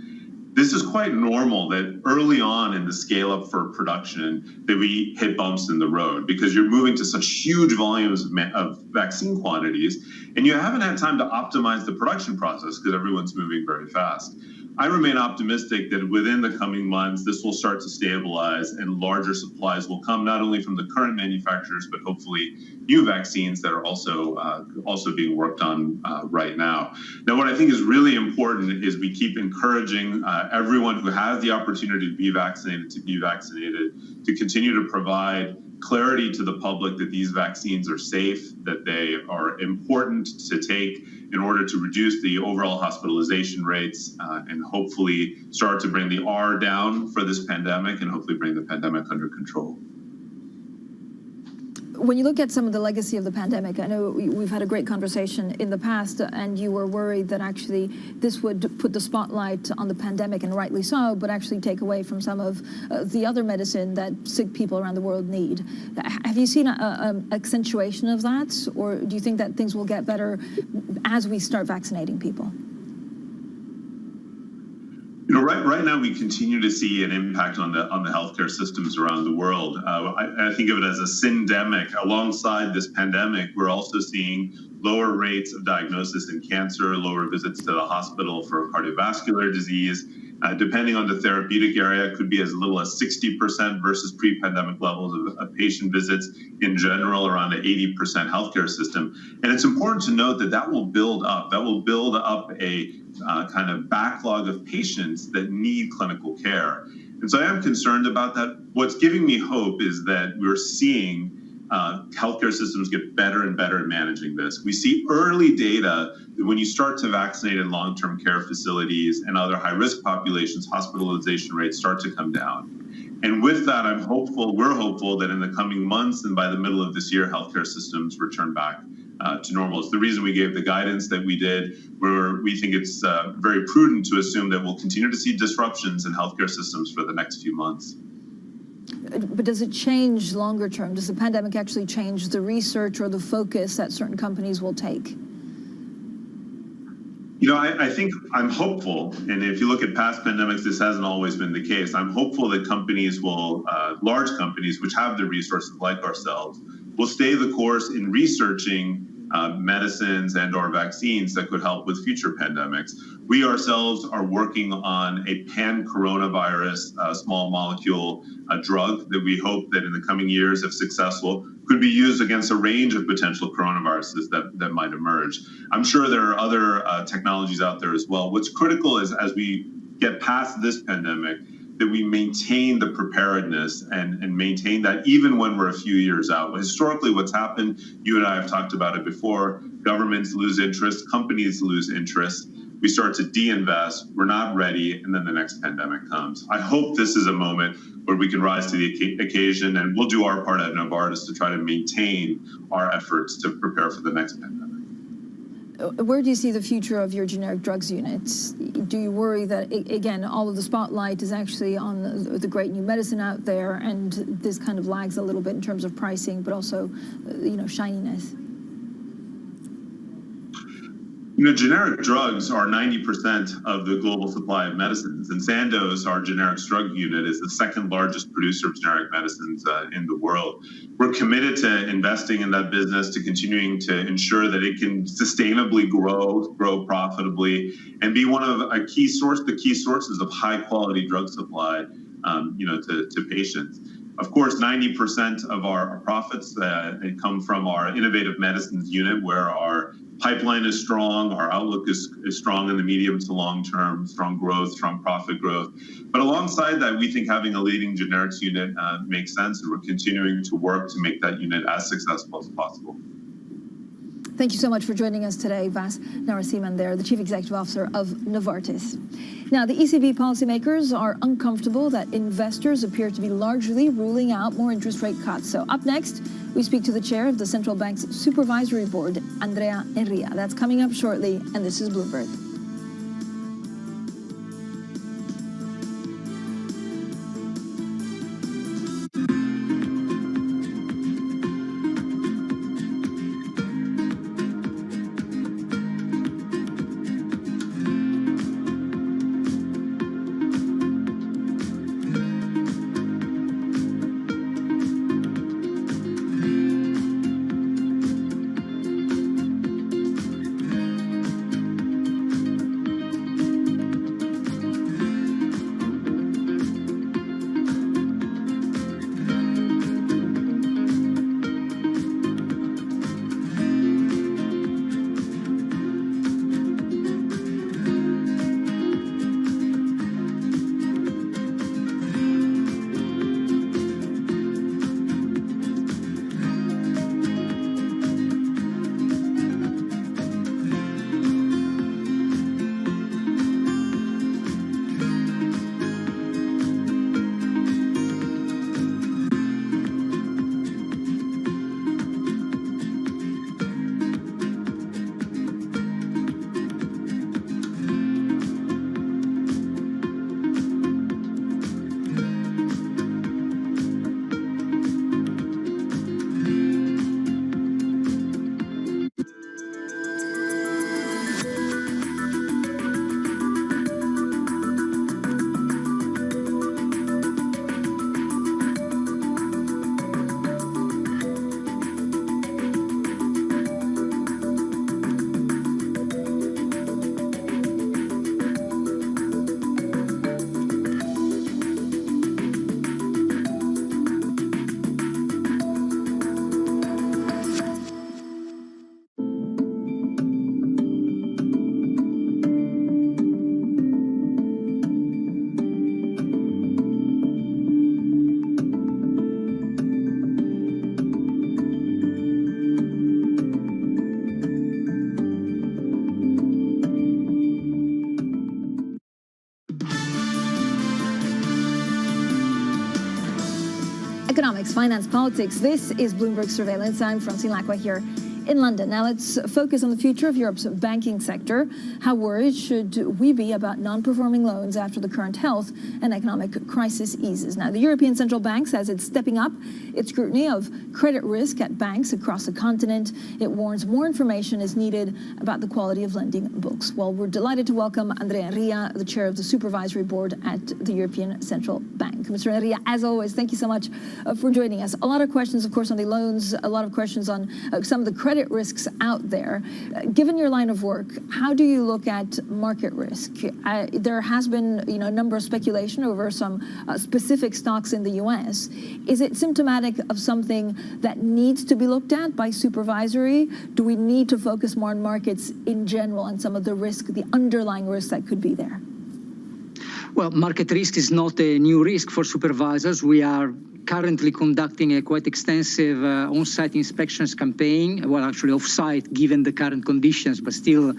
This is quite normal that early on in the scale up for production that we hit bumps in the road, because you're moving to such huge volumes of vaccine quantities, and you haven't had time to optimize the production process because everyone's moving very fast. I remain optimistic that within the coming months, this will start to stabilize and larger supplies will come not only from the current manufacturers, but hopefully new vaccines that are also being worked on right now. Now, what I think is really important is we keep encouraging everyone who has the opportunity to be vaccinated, to continue to provide clarity to the public that these vaccines are safe, that they are important to take in order to reduce the overall hospitalization rates and hopefully start to bring the R down for this pandemic and hopefully bring the pandemic under control. When you look at some of the legacy of the pandemic, I know we've had a great conversation in the past, and you were worried that actually this would put the spotlight on the pandemic, and rightly so, but actually take away from some of the other medicine that sick people around the world need. Have you seen an accentuation of that, or do you think that things will get better as we start vaccinating people? Right now we continue to see an impact on the healthcare systems around the world. I think of it as a syndemic. Alongside this pandemic, we're also seeing lower rates of diagnosis in cancer, lower visits to the hospital for cardiovascular disease. Depending on the therapeutic area, it could be as little as 60% versus pre-pandemic levels of patient visits. In general, around an 80% healthcare system. And it's important to note that that will build up. That will build up a kind of backlog of patients that need clinical care. And so I am concerned about that. What's giving me hope is that we're seeing healthcare systems get better and better at managing this. We see early data that when you start to vaccinate in long-term care facilities and other high-risk populations, hospitalization rates start to come down. And with that, we're hopeful that in the coming months and by the middle of this year, healthcare systems return back to normal. It's the reason we gave the guidance that we did, where we think it's very prudent to assume that we'll continue to see disruptions in healthcare systems for the next few months. But does it change longer term? Does the pandemic actually change the research or the focus that certain companies will take? I think I'm hopeful, and if you look at past pandemics, this hasn't always been the case. I'm hopeful that companies will, large companies which have the resources like ourselves, will stay the course in researching medicines and or vaccines that could help with future pandemics. We ourselves are working on a pan-coronavirus small molecule drug that we hope that in the coming years, if successful, could be used against a range of potential coronaviruses that might emerge. I'm sure there are other technologies out there as well. What's critical is as we get past this pandemic, that we maintain the preparedness and maintain that even when we're a few years out. Historically, what's happened, you and I have talked about it before, governments lose interest, companies lose interest, we start to de-invest, we're not ready, and then the next pandemic comes. I hope this is a moment where we can rise to the occasion, and we'll do our part at Novartis to try to maintain our efforts to prepare for the next pandemic. Where do you see the future of your generic drugs units? Do you worry that, again, all of the spotlight is actually on the great new medicine out there, and this kind of lags a little bit in terms of pricing, but also, shininess? Generic drugs are 90% of the global supply of medicines, and Sandoz, our generics drug unit, is the second largest producer of generic medicines in the world. We're committed to investing in that business, to continuing to ensure that it can sustainably grow profitably, and be one of the key sources of high quality drug supply, to patients. Of course, 90% of our profits come from our innovative medicines unit, where our Pipeline is strong. Our outlook is strong in the medium to long term, strong growth, strong profit growth. But alongside that, we think having a leading generics unit makes sense, and we're continuing to work to make that unit as successful as possible. Thank you so much for joining us today, Vas Narasimhan there, the Chief Executive Officer of Novartis. Now, the ECB policymakers are uncomfortable that investors appear to be largely ruling out more interest rate cuts. So up next, we speak to the chair of the Central Bank's Supervisory Board, Andrea Enria. That's coming up shortly, and this is Bloomberg. Economics, finance, politics. This is Bloomberg Surveillance. I'm Francine Lacqua here in London. Now let's focus on the future of Europe's banking sector. How worried should we be about non-performing loans after the current health and economic crisis eases? Now, the European Central Bank says it's stepping up its scrutiny of credit risk at banks across the continent. It warns more information is needed about the quality of lending books. Well, we're delighted to welcome Andrea Enria, the chair of the Supervisory Board at the European Central Bank. Mr. Enria, as always, thank you so much for joining us. A lot of questions, of course, on the loans, a lot of questions on some of the credit risks out there. Given your line of work, how do you look at market risk? There has been, a number of speculation over some specific stocks in the U.S. Is it symptomatic of something that needs to be looked at by supervisory? Do we need to focus more on markets in general and some of the risk, the underlying risk that could be there? Well, market risk is not a new risk for supervisors. We are currently conducting a quite extensive on-site inspections campaign, well, actually off-site given the current conditions, but still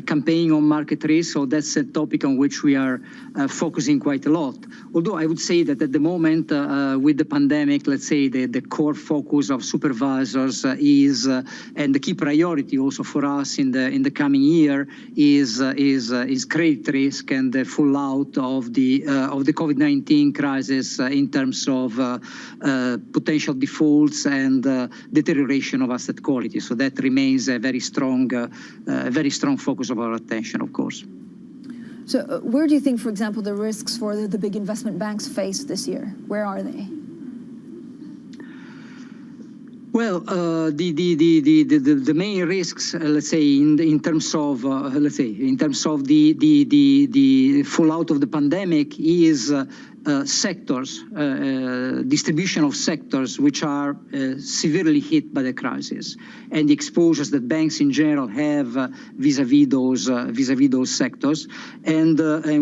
campaigning on market risk. So that's a topic on which we are focusing quite a lot. Although I would say that at the moment, with the pandemic, let's say the core focus of supervisors is, and the key priority also for us in the coming year is credit risk and the fallout of the COVID-19 crisis in terms of potential defaults and deterioration of asset quality. So that remains a very strong focus of our attention, of course. So where do you think, for example, the risks for the big investment banks face this year? Where are they? Well, the main risks, let's say, in terms of the fallout of the pandemic is sectors, distribution of sectors which are severely hit by the crisis, and the exposures that banks in general have vis-à-vis those sectors, and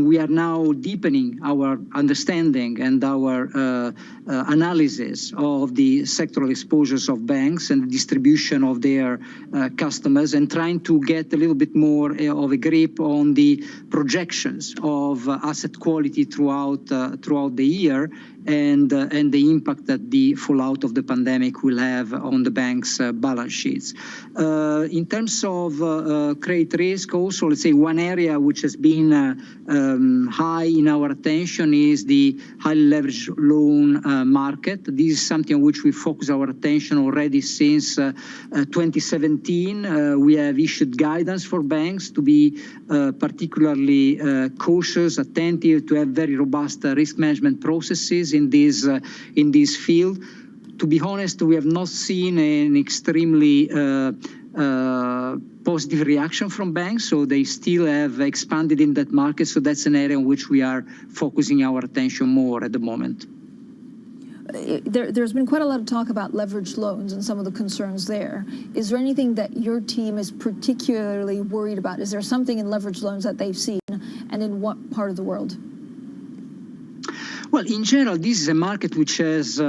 we are now deepening our understanding and our analysis of the sectoral exposures of banks and the distribution of their customers, and trying to get a little bit more of a grip on the projections of asset quality throughout the year, and the impact that the fallout of the pandemic will have on the bank's balance sheets. In terms of credit risk, also, let's say one area which has been high in our attention is the highly leveraged loan market. This is something on which we focus our attention already since 2017. We have issued guidance for banks to be particularly cautious, attentive, to have very robust risk management processes in this field. To be honest, we have not seen an extremely positive reaction from banks, so they still have expanded in that market. So that's an area in which we are focusing our attention more at the moment. There's been quite a lot of talk about leveraged loans and some of the concerns there. Is there anything that your team is particularly worried about? Is there something in leveraged loans that they've seen, and in what part of the world? Well, in general, this is a market which has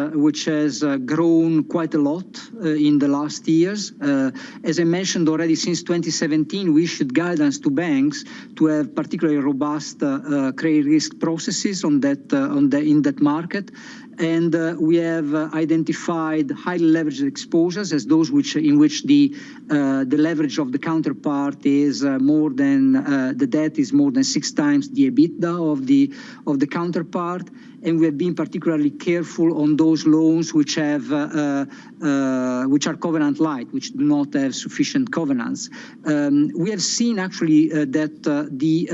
grown quite a lot in the last years. As I mentioned already, since 2017, we issued guidance to banks to have particularly robust credit risk processes in that market. And we have identified highly leveraged exposures as those in which the leverage of the counterpart is more than the debt is more than 6 times the EBITDA of the counterpart. And we have been particularly careful on those loans which are covenant light, which do not have sufficient covenants. We have seen actually that the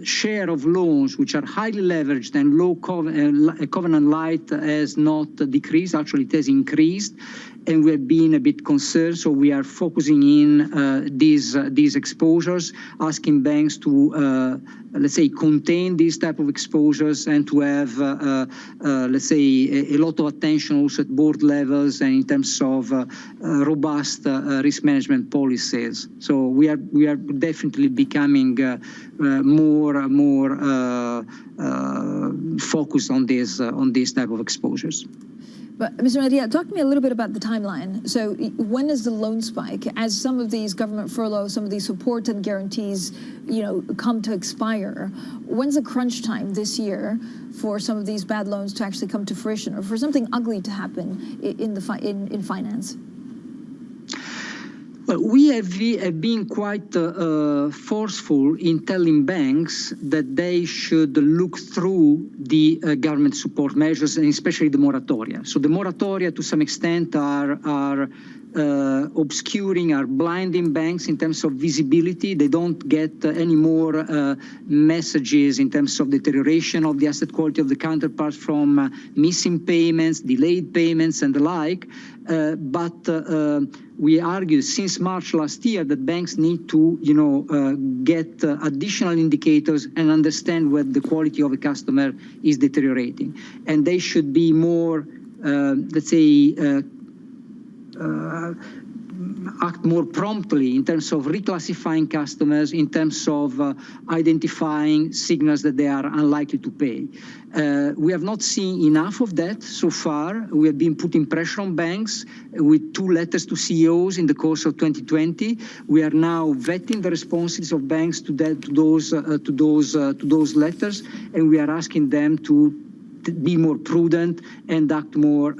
share of loans which are highly leveraged and low covenant light has not decreased. Actually, it has increased, and we have been a bit concerned. So we are focusing in these exposures, asking banks to let's say contain these type of exposures, and to have let's say a lot of attention also at board levels and in terms of robust risk management policies. So we are definitely becoming more focused on these type of exposures. But Mr. Madia, talk to me a little bit about the timeline. So when is the loan spike? As some of these government furloughs, some of these support and guarantees, come to expire, when's the crunch time this year for some of these bad loans to actually come to fruition, or for something ugly to happen in finance? Well, we have been quite forceful in telling banks that they should look through the government support measures, and especially the moratoria. So the moratoria, to some extent, are obscuring, are blinding banks in terms of visibility. They don't get any more messages in terms of deterioration of the asset quality of the counterparts from missing payments, delayed payments, and the like. But we argue since March last year that banks need to, get additional indicators and understand whether the quality of a customer is deteriorating, and they should be more, let's say, act more promptly in terms of reclassifying customers, in terms of identifying signals that they are unlikely to pay. We have not seen enough of that so far. We have been putting pressure on banks with 2 letters to CEOs in the course of 2020. We are now vetting the responses of banks to those letters, and we are asking them to be more prudent and act more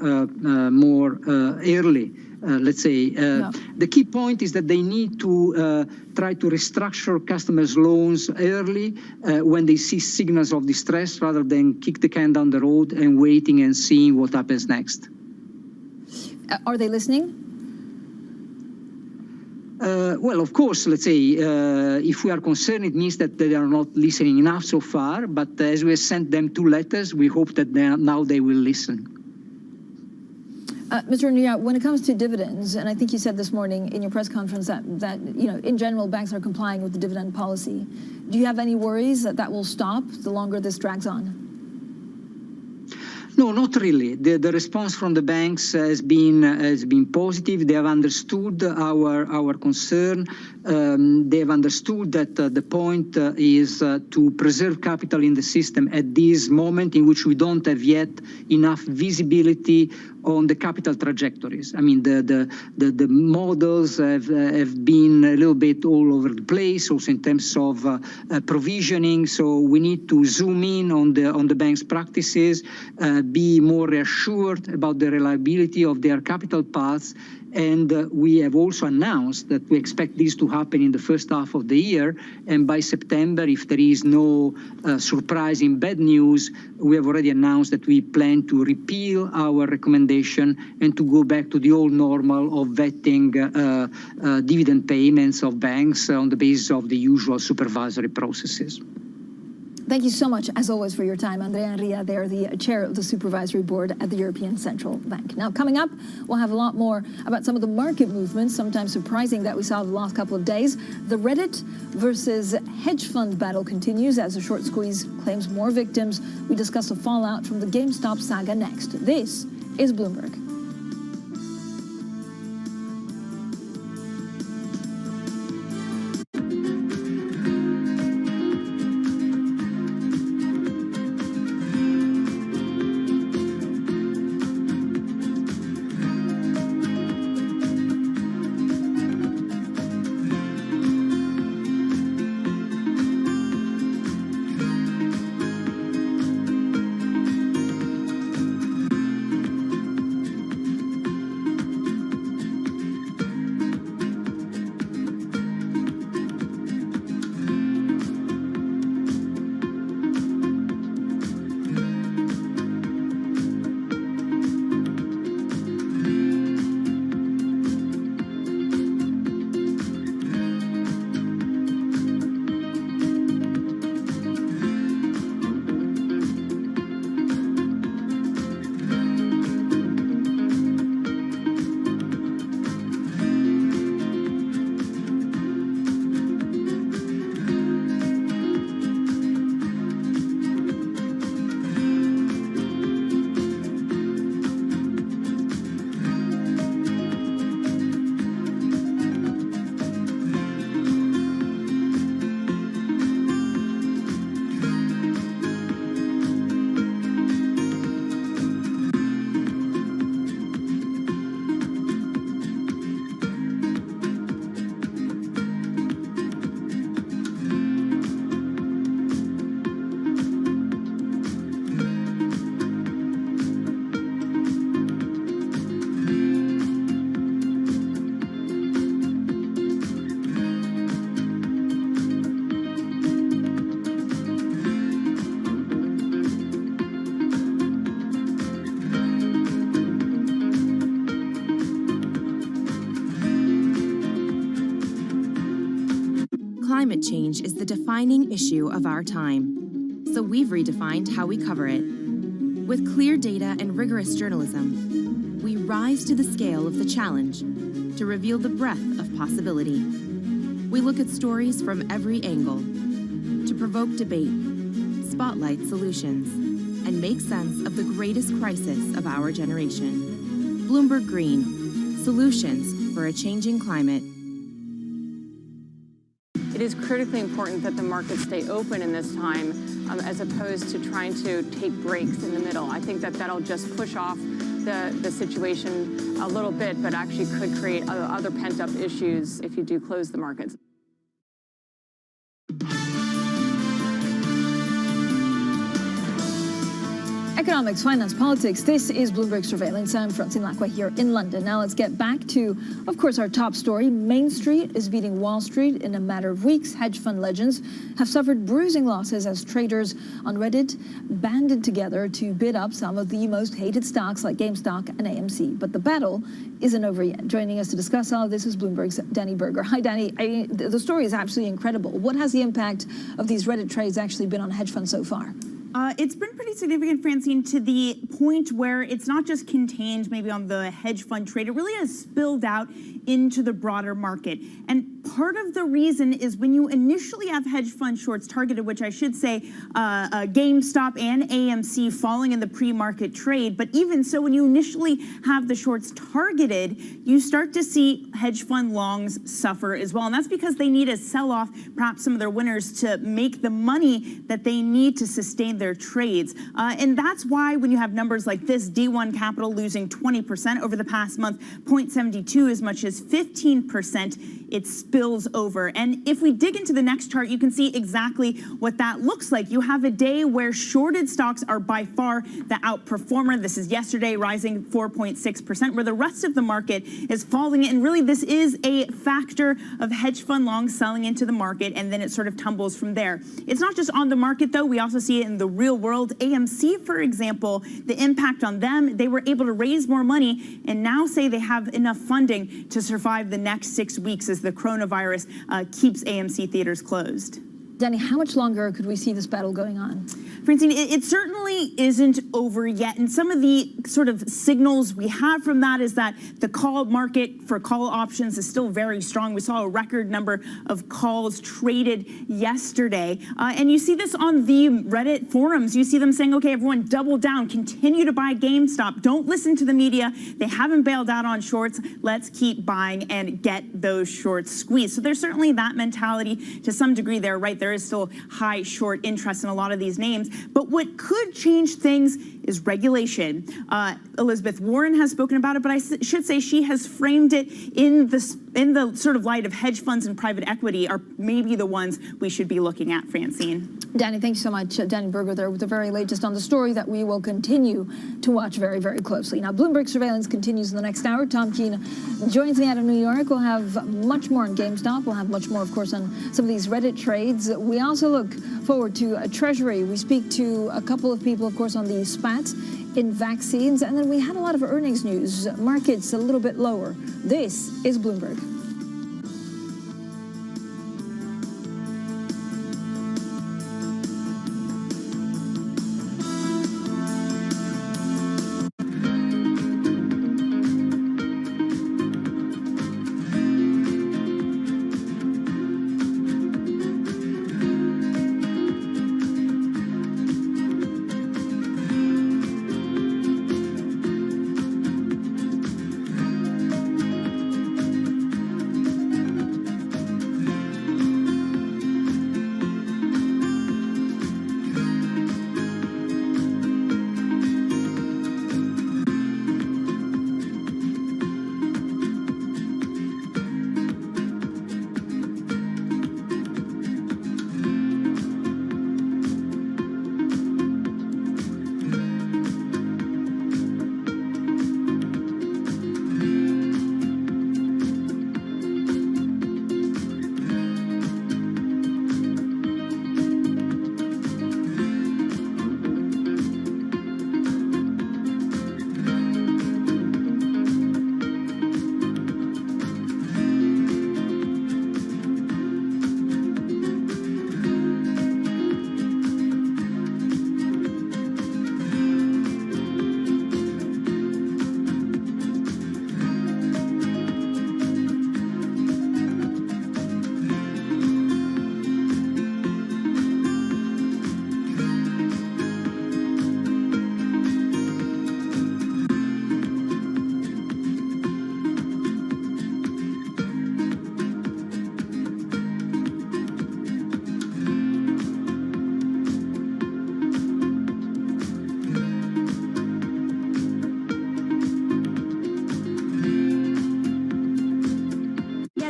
early. Let's say the key point is that they need to try to restructure customers' loans early when they see signals of distress, rather than kick the can down the road and waiting and seeing what happens next. Are they listening? Well, of course, let's say, if we are concerned, it means that they are not listening enough so far. But as we have sent them 2 letters, we hope that now they will listen. Mr. Nguyen, when it comes to dividends, and I think you said this morning in your press conference that in general banks are complying with the dividend policy. Do you have any worries that that will stop the longer this drags on? No, not really. The response from the banks has been positive. They have understood our concern. They have understood that the point is to preserve capital in the system at this moment in which we don't have yet enough visibility on the capital trajectories. I mean, the models have been a little bit all over the place, also in terms of provisioning. So we need to zoom in on the bank's practices, be more reassured about the reliability of their capital paths. And we have also announced that we expect this to happen in the first half of the year. And by September, if there is no surprising bad news, we have already announced that we plan to repeal our recommendation and to go back to the old normal of vetting dividend payments of banks on the basis of the usual supervisory processes. Thank you so much, as always, for your time. Andrea Enria, they're the chair of the Supervisory Board at the European Central Bank. Now, coming up, we'll have a lot more about some of the market movements, sometimes surprising, that we saw the last couple of days. The Reddit versus hedge fund battle continues as the short squeeze claims more victims. We discuss the fallout from the GameStop saga next. This is Bloomberg. Climate change is the defining issue of our time, so we've redefined how we cover it. With clear data and rigorous journalism, we rise to the scale of the challenge to reveal the breadth of possibility. We look at stories from every angle to provoke debate, spotlight solutions, and make sense of the greatest crisis of our generation. Bloomberg Green, solutions for a changing climate. It is critically important that the markets stay open in this time as opposed to trying to take breaks in the middle. I think that that'll just push off the situation a little bit, but actually could create other pent-up issues if you do close the markets. Economics, finance, politics. This is Bloomberg Surveillance. I'm Francine Lacqua here in London. Now let's get back to, of course, our top story. Main Street is beating Wall Street in a matter of weeks. Hedge fund legends have suffered bruising losses as traders on Reddit banded together to bid up some of the most hated stocks like GameStop and AMC. But the battle isn't over yet. Joining us to discuss all of this is Bloomberg's Danny Berger. Hi, Danny. The story is absolutely incredible. What has the impact of these Reddit trades actually been on hedge funds so far? It's been pretty significant, Francine, to the point where it's not just contained maybe on the hedge fund trade. It really has spilled out into the broader market. And part of the reason is when you initially have hedge fund shorts targeted, which I should say GameStop and AMC falling in the pre-market trade. But even so, when you initially have the shorts targeted, you start to see hedge fund longs suffer as well. And that's because they need to sell off perhaps some of their winners to make the money that they need to sustain their trades. And that's why when you have numbers like this, D1 Capital losing 20% over the past month, 0.72 as much as 15%, it spills over. And if we dig into the next chart, you can see exactly what that looks like. You have a day where shorted stocks are by far the outperformer. This is yesterday rising 4.6%, where the rest of the market is falling. And really, this is a factor of hedge fund longs selling into the market, and then it sort of tumbles from there. It's not just on the market, though. We also see it in the real world. AMC, for example, the impact on them, they were able to raise more money and now say they have enough funding to survive the next 6 weeks as the coronavirus keeps AMC theaters closed. Danny, how much longer could we see this battle going on? Francine, it certainly isn't over yet. And some of the sort of signals we have from that is that the call market for call options is still very strong. We saw a record number of calls traded yesterday. And you see this on the Reddit forums. You see them saying, okay, everyone double down, continue to buy GameStop. Don't listen to the media. They haven't bailed out on shorts. Let's keep buying and get those shorts squeezed. So there's certainly that mentality to some degree there, right? There is still high short interest in a lot of these names. But what could change things is regulation. Elizabeth Warren has spoken about it, but I should say she has framed it in the sort of light of hedge funds and private equity are maybe the ones we should be looking at, Francine. Danny, thank you so much. Danny Berger there with the very latest on the story that we will continue to watch very, very closely. Now, Bloomberg surveillance continues in the next hour. Tom Keene joins me out of New York. We'll have much more on GameStop. We'll have much more, of course, on some of these Reddit trades. We also look forward to Treasury. We speak to a couple of people, of course, on the spat in vaccines. And then we had a lot of earnings news. Markets a little bit lower. This is Bloomberg.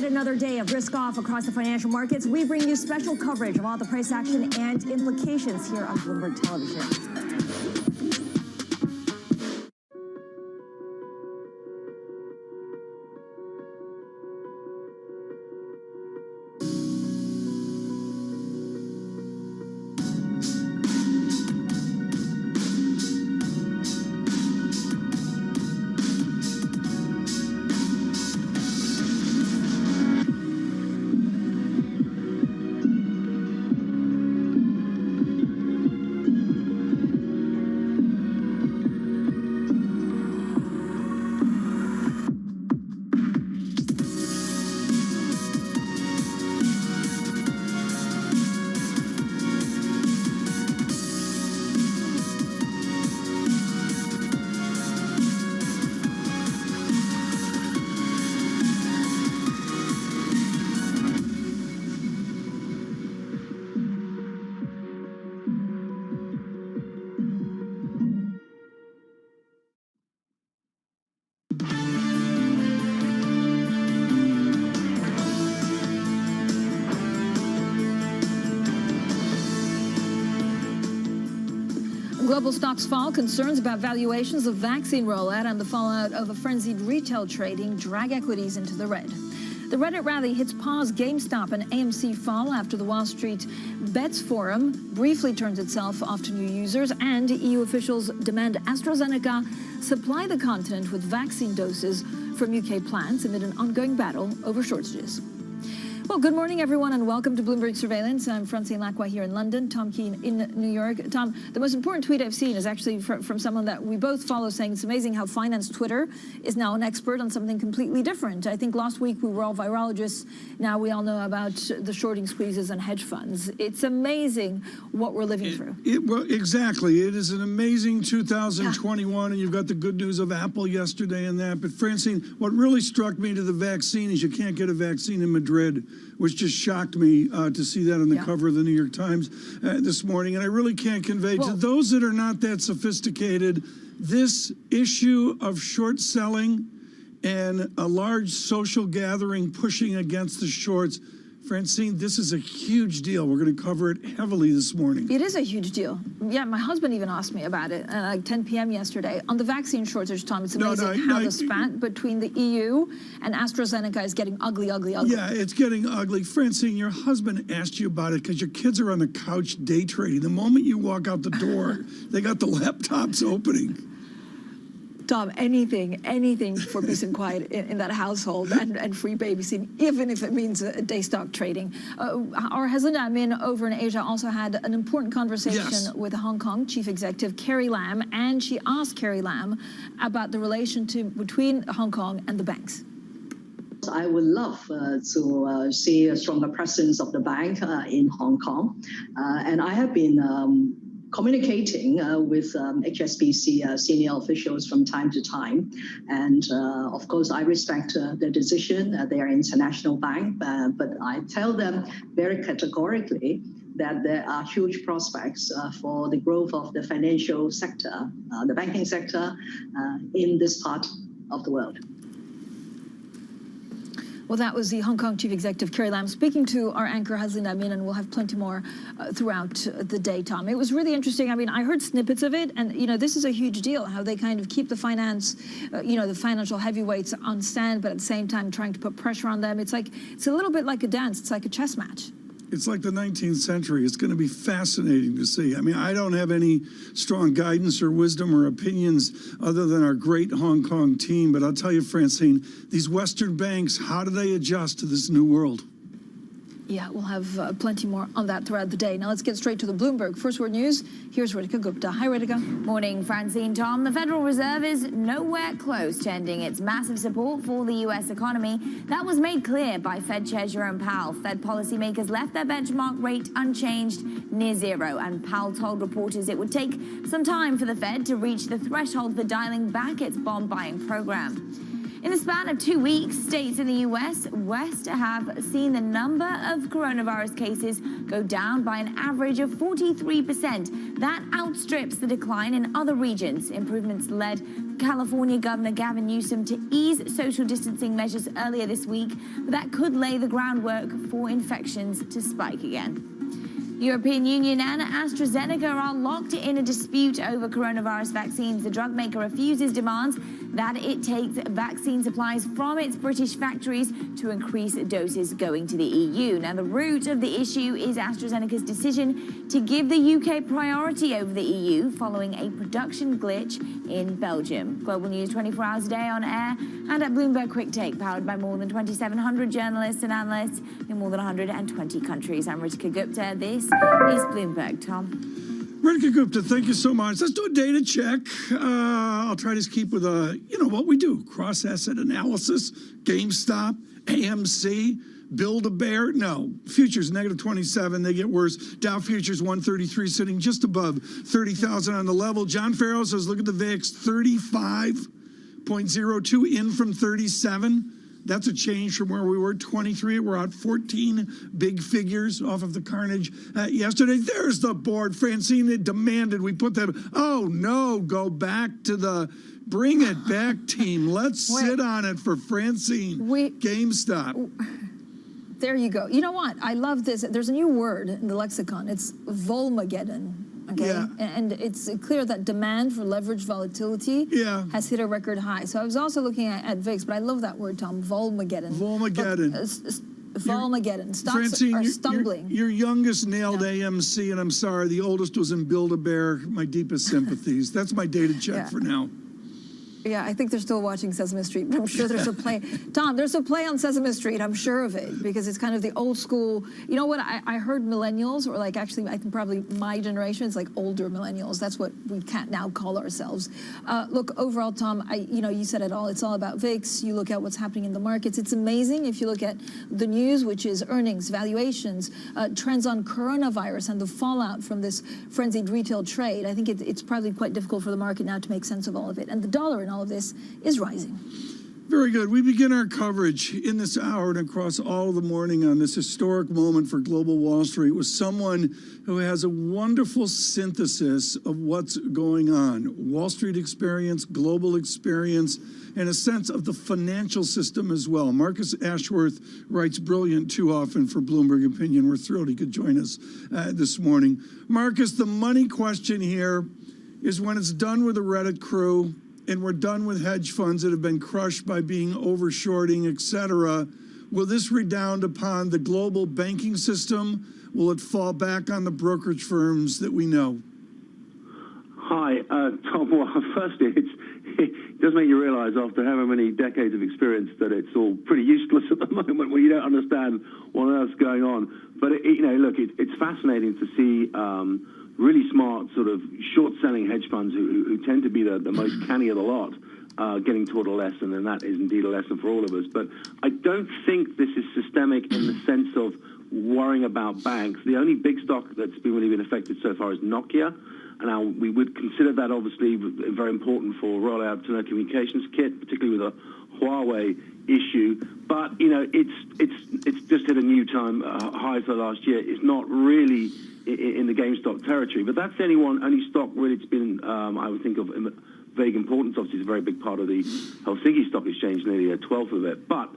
Another day of risk off across the financial markets. We bring you special coverage of all the price action and implications here on Bloomberg Television. Global stocks fall. Concerns about valuations of vaccine rollout and the fallout of a frenzied retail trading drag equities into the red. The Reddit rally hits pause. GameStop and AMC fall after the Wall Street Bets Forum briefly turns itself off to new users, and EU officials demand AstraZeneca supply the continent with vaccine doses from UK plants amid an ongoing battle over shortages. Well, good morning, everyone, and welcome to Bloomberg Surveillance. I'm Francine Lacqua here in London, Tom Keene in New York. Tom, the most important tweet I've seen is actually from someone that we both follow, saying it's amazing how finance Twitter is now an expert on something completely different. I think last week we were all virologists. Now we all know about the shorting squeezes and hedge funds. It's amazing what we're living through. Well, exactly. It is an amazing 2021, and you've got the good news of Apple yesterday and that. But Francine, what really struck me to the vaccine is you can't get a vaccine in Madrid, which just shocked me to see that on the cover of the New York Times this morning. And I really can't convey to those that are not that sophisticated, this issue of short selling and a large social gathering pushing against the shorts. Francine, this is a huge deal. We're going to cover it heavily this morning. It is a huge deal. Yeah, my husband even asked me about it at like 10 p.m. yesterday. On the vaccine shortage, Tom, it's amazing how the spat between the EU and AstraZeneca is getting ugly, ugly, ugly. Yeah, it's getting ugly. Francine, your husband asked you about it because your kids are on the couch day trading. The moment you walk out the door, they got the laptops opening. Tom, anything for peace and quiet in that household and free babysitting, even if it means day stock trading. Our Hezbollah admin over in Asia also had an important conversation with Hong Kong Chief Executive Carrie Lam, and she asked Carrie Lam about the relation between Hong Kong and the banks. I would love to see a stronger presence of the bank in Hong Kong. And I have been communicating with HSBC senior officials from time to time. And of course, I respect their decision. They are an international bank, but I tell them very categorically that there are huge prospects for the growth of the financial sector, the banking sector in this part of the world. Well, that was the Hong Kong Chief Executive Carrie Lam speaking to our anchor Hezbollah Amin, and we'll have plenty more throughout the day, Tom. It was really interesting. I mean, I heard snippets of it, and this is a huge deal. How they kind of keep the finance, the financial heavyweights on stand, but at the same time trying to put pressure on them. It's a little bit like a dance. It's like a chess match. It's like the 19th century. It's going to be fascinating to see. I mean, I don't have any strong guidance or wisdom or opinions other than our great Hong Kong team. But I'll tell you, Francine, these Western banks, how do they adjust to this new world? Yeah, we'll have plenty more on that throughout the day. Now let's get straight to the Bloomberg First Word News. Here's Ritika Gupta. Hi, Ritika. Morning, Francine, Tom. The Federal Reserve is nowhere close to ending its massive support for the U.S. economy. That was made clear by Fed Chair Jerome Powell. Fed policymakers left their benchmark rate unchanged, near zero, and Powell told reporters it would take some time for the Fed to reach the threshold for dialing back its bond buying program. In the span of 2 weeks, states in the U.S. West have seen the number of coronavirus cases go down by an average of 43%. That outstrips the decline in other regions. Improvements led California Governor Gavin Newsom to ease social distancing measures earlier this week, but that could lay the groundwork for infections to spike again. European Union and AstraZeneca are locked in a dispute over coronavirus vaccines. The drug maker refuses demands that it takes vaccine supplies from its British factories to increase doses going to the EU. Now, the root of the issue is AstraZeneca's decision to give the UK priority over the EU following a production glitch in Belgium. Global News 24 hours a day on air and at Bloomberg Quick Take, powered by more than 2,700 journalists and analysts in more than 120 countries. I'm Ritika Gupta. This is Bloomberg, Tom. Ritika Gupta, thank you so much. Let's do a data check. I'll try to keep with what we do, cross-asset analysis, GameStop, AMC, Build-A-Bear. No, futures negative 27, they get worse. Dow futures 133, sitting just above 30,000 on the level. John Farrell says, look at the VIX, 35.02 in from 37. That's a change from where we were, 23. We're out 14 big figures off of the carnage yesterday. There's the board. Francine, it demanded we put them. Oh, no, go back to the bring it back team. Let's sit on it for Francine. GameStop. There you go. You know what? I love this. There's a new word in the lexicon. It's Volmageddon. Okay, Yeah. and it's clear that demand for leverage volatility has hit a record high. So I was also looking at VIX, but I love that word, Tom, Volmageddon. Volmageddon. Volmageddon. Stocks Francine, are stumbling. Your youngest nailed AMC, and I'm sorry, the oldest was in Build-A-Bear. My deepest sympathies. That's my dated check for now. Yeah, I think they're still watching Sesame Street, but I'm sure there's a play. Tom, there's a play on Sesame Street, I'm sure of it, because it's kind of the old school. You know what, I heard millennials, or like actually I think probably my generation, it's like older millennials. That's what we can't now call ourselves. Look, overall, Tom, you said it all. It's all about VIX. You look at what's happening in the markets. It's amazing if you look at the news, which is earnings, valuations, trends on coronavirus and the fallout from this frenzied retail trade. I think it's probably quite difficult for the market now to make sense of all of it. And the dollar and all of this is rising. Very good. We begin our coverage in this hour and across all of the morning on this historic moment for global Wall Street with someone who has a wonderful synthesis of what's going on. Wall Street experience, global experience, and a sense of the financial system as well. Marcus Ashworth writes brilliant too often for Bloomberg Opinion. We're thrilled he could join us this morning. Marcus, the money question here is when it's done with the Reddit crew, and we're done with hedge funds that have been crushed by being over-shorting, et cetera, will this redound upon the global banking system? Will it fall back on the brokerage firms that we know? Hi, Tom. Well, firstly, it does make you realize after however many decades of experience that it's all pretty useless at the moment where you don't understand what on earth's going on. But, look, it's fascinating to see really smart sort of short-selling hedge funds who tend to be the most canny of the lot getting taught a lesson, and that is indeed a lesson for all of us. But I don't think this is systemic in the sense of worrying about banks. The only big stock that's really been affected so far is Nokia. And now we would consider that obviously very important for rollout to a communications kit, particularly with a Huawei issue. But it's just hit a new time high for last year. It's not really in the GameStop territory, but that's the only stock really it's been I would think of vague importance. Obviously, it's a very big part of the Helsinki Stock Exchange, nearly a 12th of it. But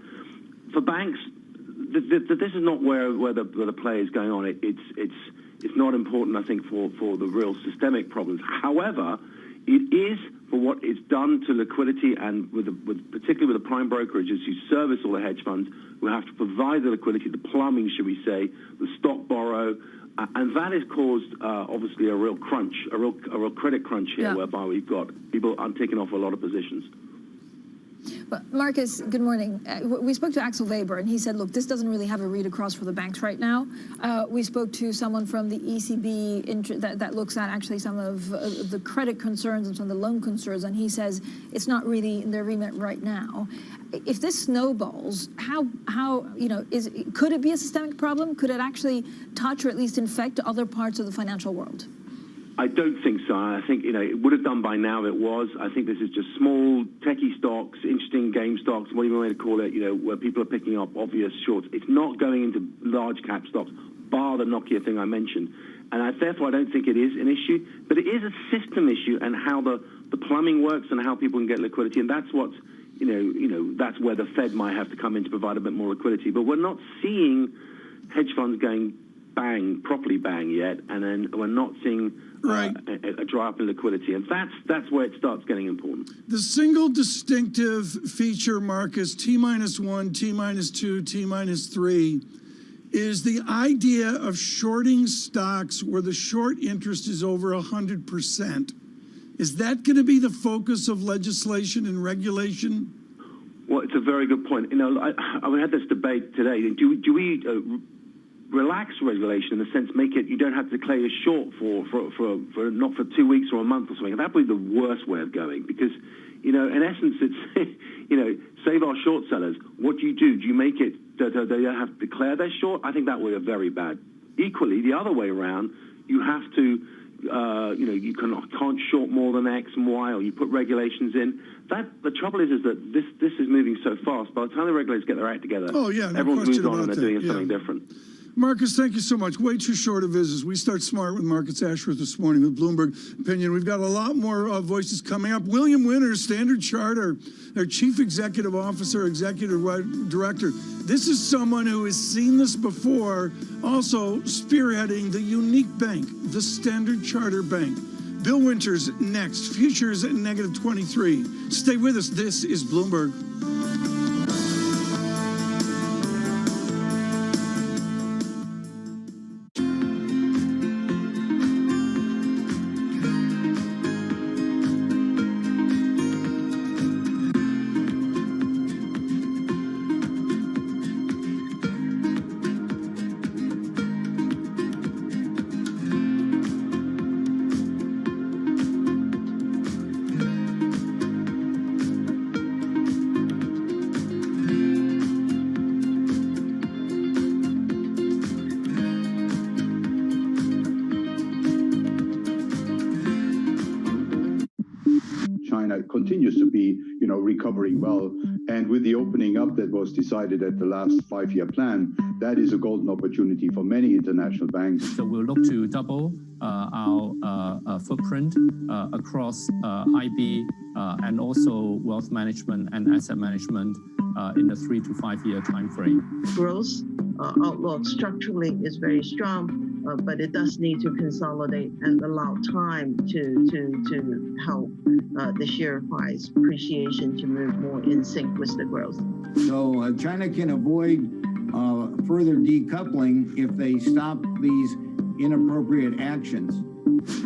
for banks, this is not where the play is going on. It's not important, I think, for the real systemic problems. However, it is for what it's done to liquidity, and particularly with the prime brokerages who service all the hedge funds, who have to provide the liquidity, the plumbing, should we say, the stock borrow, and that has caused obviously a real crunch, a real credit crunch here, whereby we've got people taking off a lot of positions. But Marcus, good morning. We spoke to Axel Weber, and he said, look, this doesn't really have a read across for the banks right now. We spoke to someone from the ECB that looks at actually some of the credit concerns and some of the loan concerns, and he says it's not really in their remit right now. If this snowballs, could it be a systemic problem? Could it actually touch or at least infect other parts of the financial world? I don't think so. I think, it would have done by now if it was. I think this is just small, techie stocks, interesting game stocks, whatever you want to call it, where people are picking up obvious shorts. It's not going into large cap stocks, bar the Nokia thing I mentioned. And therefore, I don't think it is an issue. But it is a system issue and how the plumbing works and how people can get liquidity. And that's what's, that's where the Fed might have to come in to provide a bit more liquidity. But we're not seeing hedge funds going properly bang yet. And then we're not seeing a dry up in liquidity, and that's where it starts getting important. The single distinctive feature, Marcus, T-1, T-2, T-3, is the idea of shorting stocks where the short interest is over 100%. Is that going to be the focus of legislation and regulation? Well, it's a very good point. I had this debate today. Do we relax regulation in the sense make it you don't have to declare your short for not for 2 weeks or a month or something? That would be the worst way of going, because in essence it's save our short sellers. What do? Do you make it that they have to declare their short? I think that would be very bad. Equally, the other way around, you have to you can't short more than X and Y, or you put regulations in. The trouble is that this is moving so fast. By the time the regulators get their act together, everyone's moved on and they're doing something different. Marcus, thank you so much. Way too short of visits. We start smart with Marcus Ashworth this morning with Bloomberg Opinion. We've got a lot more voices coming up. William Winters, Standard Charter, their Chief Executive Officer, Executive Director. This is someone who has seen this before, also spearheading the unique bank, the Standard Charter Bank. Bill Winters next. Futures at -23. Stay with us. This is Bloomberg. Continues to be, recovering well. And with the opening up that was decided at the last 5-year plan, that is a golden opportunity for many international banks. So we'll look to double our footprint across IB and also wealth management and asset management in the 3 to 5 year time frame. Growth outlook structurally is very strong. But it does need to consolidate and allow time to help the share price appreciation to move more in sync with the growth. So China can avoid further decoupling if they stop these inappropriate actions.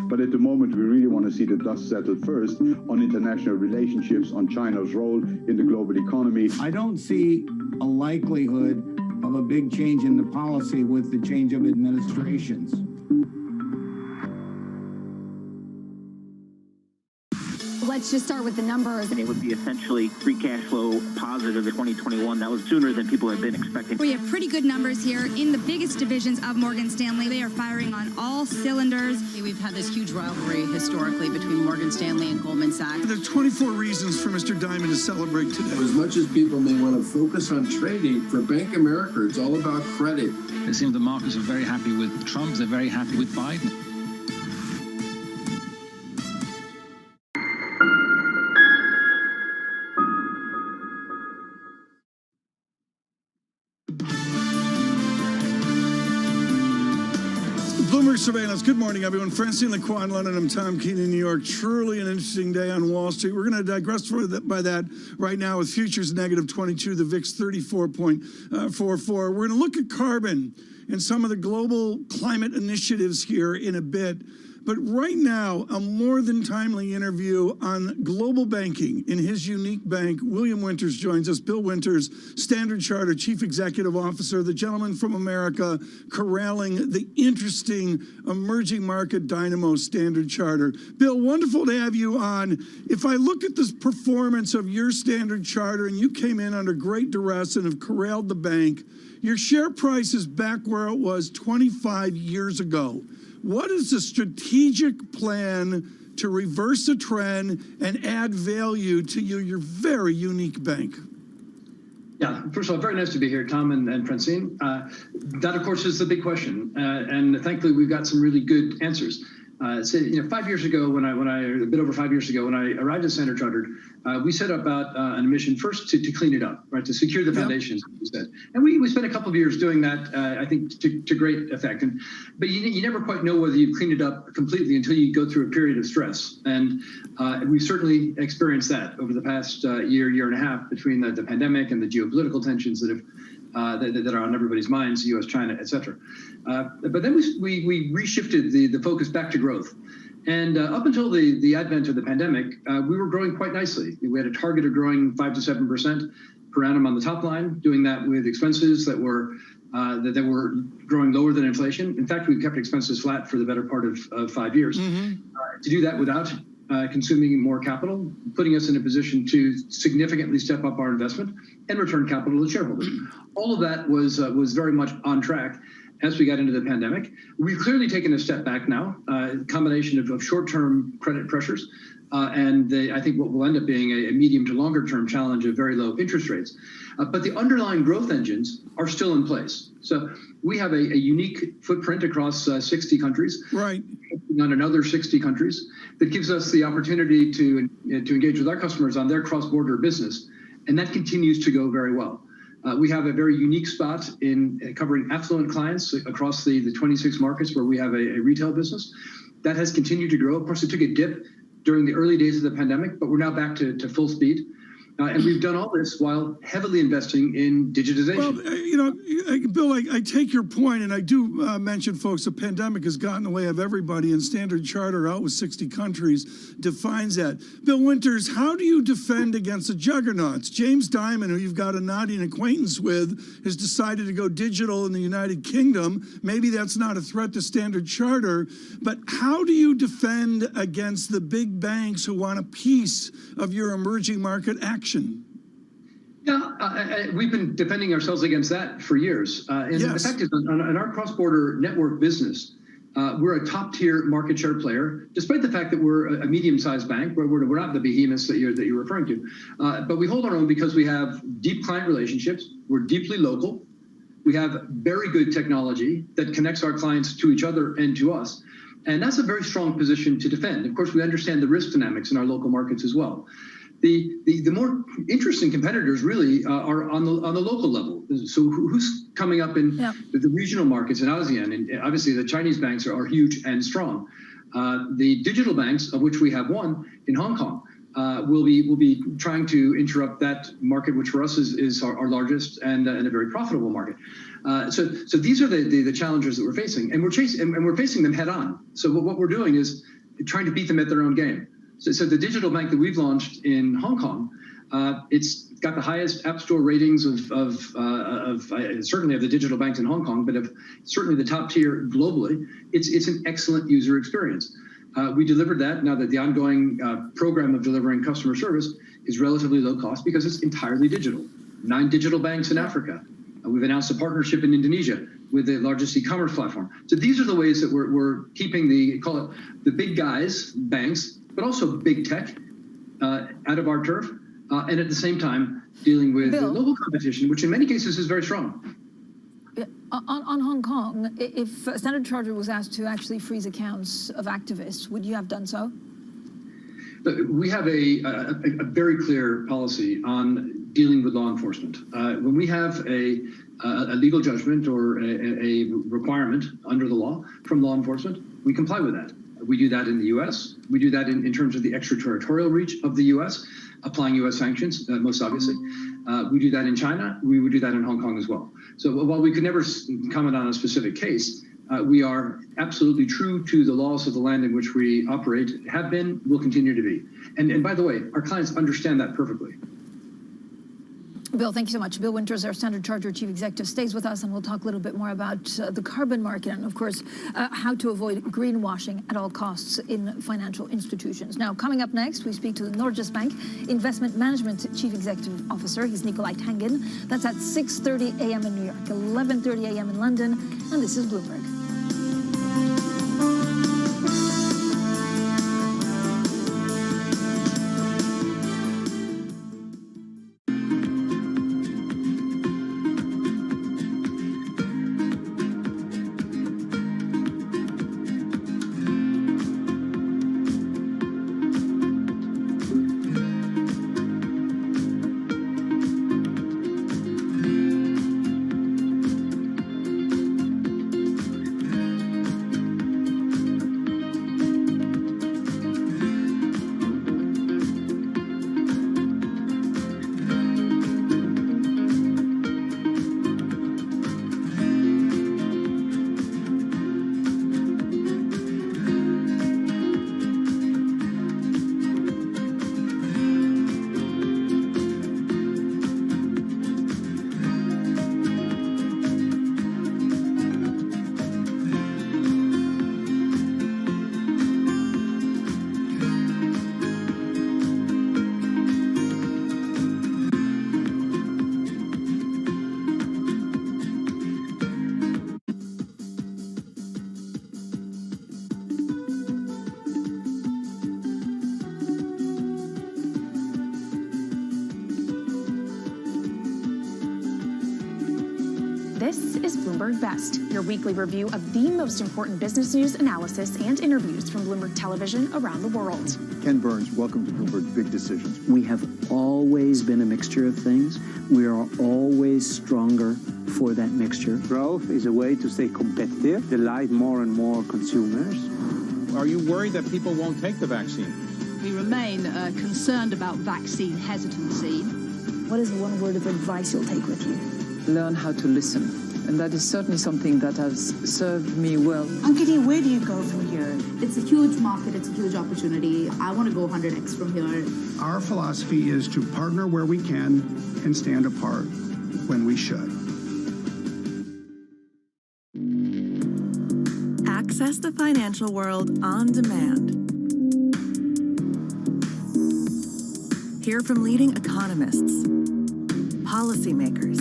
But at the moment, we really want to see the dust settle first on international relationships, on China's role in the global economy. I don't see a likelihood of a big change in the policy with the change of administrations. Let's just start with the numbers. And it would be essentially free cash flow positive in 2021. That was sooner than people had been expecting. We have pretty good numbers here in the biggest divisions of Morgan Stanley. They are firing on all cylinders. We've had this huge rivalry historically between Morgan Stanley and Goldman Sachs. There are 24 reasons for Mr. Diamond to celebrate today. As much as people may want to focus on trading, for Bank of America, it's all about credit. It seems the markets are very happy with Trump. They're very happy with Biden. Bloomberg Surveillance. Good morning, everyone. Francine Lacroix in London. I'm Tom Keene in New York. Truly an interesting day on Wall Street. We're going to digress by that right now with futures -22, the VIX 34.44. We're going to look at carbon and some of the global climate initiatives here in a bit. But right now, a more than timely interview on global banking in his unique bank. William Winters joins us. Bill Winters, Standard Charter Chief Executive Officer, the gentleman from America corralling the interesting emerging market dynamo Standard Charter. Bill, wonderful to have you on. If I look at the performance of your Standard Charter, and you came in under great duress and have corralled the bank, your share price is back where it was 25 years ago. What is the strategic plan to reverse the trend and add value to your very unique bank? Yeah, first of all, very nice to be here, Tom and Francine. That, of course, is the big question. And thankfully, we've got some really good answers. So, 5 years ago, a bit over 5 years ago, when I arrived at Standard Chartered, we set about an mission first to clean it up, right, to secure the foundations, as we said. And we spent a couple of years doing that, I think, to great effect. But you never quite know whether you've cleaned it up completely until you go through a period of stress. And we've certainly experienced that over the past year and a half between the pandemic and the geopolitical tensions that are on everybody's minds, U.S., China, et cetera. But then we reshifted the focus back to growth. And up until the advent of the pandemic, we were growing quite nicely. We had a target of growing 5 to 7% per annum on the top line, doing that with expenses that were growing lower than inflation. In fact, we've kept expenses flat for the better part of 5 years. To do that without consuming more capital, putting us in a position to significantly step up our investment and return capital to shareholders. All of that was very much on track as we got into the pandemic. We've clearly taken a step back now, a combination of short-term credit pressures, I think what will end up being a medium to longer term challenge of very low interest rates. But the underlying growth engines are still in place. So we have a unique footprint across 60 countries, right, on another 60 countries, that gives us the opportunity to engage with our customers on their cross-border business, and that continues to go very well. We have a very unique spot in covering affluent clients across the 26 markets where we have a retail business. That has continued to grow. Of course, it took a dip during the early days of the pandemic, but we're now back to full speed. And we've done all this while heavily investing in digitization. Well, you know, Bill, I take your point, and I do mention, folks, the pandemic has gotten in the way of everybody, and Standard Charter, out with 60 countries, defines that. Bill Winters, how do you defend against the juggernauts? James Dimon, who you've got a nodding acquaintance with, has decided to go digital in the United Kingdom. Maybe that's not a threat to Standard Charter, but how do you defend against the big banks who want a piece of your emerging market action? Yeah, we've been defending ourselves against that for years. And yes, the fact is, on our cross-border network business, we're a top-tier market share player, despite the fact that we're a medium-sized bank, where we're not the behemoths that you're referring to. But we hold our own because we have deep client relationships. We're deeply local. We have very good technology that connects our clients to each other and to us. And that's a very strong position to defend. Of course, we understand the risk dynamics in our local markets as well. The more interesting competitors really are on the local level. So who's coming up in the regional markets in ASEAN? And obviously the Chinese banks are huge and strong. The digital banks, of which we have one in Hong Kong, will be trying to interrupt that market, which for us is our largest and a very profitable market. So these are the challenges that we're facing, and we're facing them head on. So what we're doing is trying to beat them at their own game. So the digital bank that we've launched in Hong Kong, it's got the highest app store ratings of certainly of the digital banks in Hong Kong, but of certainly the top tier globally. It's an excellent user experience. We delivered that. Now that the ongoing program of delivering customer service is relatively low cost because it's entirely digital. 9 digital banks in Africa. We've announced a partnership in Indonesia with the largest e-commerce platform. So these are the ways that we're keeping call it the big guys, banks, but also big tech out of our turf, and at the same time dealing with the local competition, which in many cases is very strong. On Hong Kong, if Standard Chartered was asked to actually freeze accounts of activists, would you have done so? We have a very clear policy on dealing with law enforcement. When we have a legal judgment or a requirement under the law from law enforcement, we comply with that. We do that in the U.S. We do that in terms of the extraterritorial reach of the U.S., applying U.S. sanctions, most obviously. We do that in China. We would do that in Hong Kong as well. So while we could never comment on a specific case, we are absolutely true to the laws of the land in which we operate, have been, will continue to be. And by the way, our clients understand that perfectly. Bill, thank you so much. Bill Winters, our Standard Chartered Chief Executive, stays with us, and we'll talk a little bit more about the carbon market and, of course, how to avoid greenwashing at all costs in financial institutions. Now, coming up next, we speak to the Norges Bank Investment Management Chief Executive Officer. He's Nicolai Tangen. That's at 6:30 a.m. in New York, 11:30 a.m. in London, and this is Bloomberg. This is Bloomberg Best, your weekly review of the most important business news, analysis, and interviews from Bloomberg Television around the world. Ken Burns, welcome to Bloomberg Big Decisions. We have always been a mixture of things. We are always stronger for that mixture. Growth is a way to stay competitive, delight more and more consumers. Are you worried that people won't take the vaccine? We remain concerned about vaccine hesitancy. What is one word of advice you'll take with you? Learn how to listen. And that is certainly something that has served me well. Ankiti, where do you go from here? It's a huge market. It's a huge opportunity. I want to go 100x from here. Our philosophy is to partner where we can and stand apart when we should. Access the financial world on demand. Hear from leading economists, policymakers,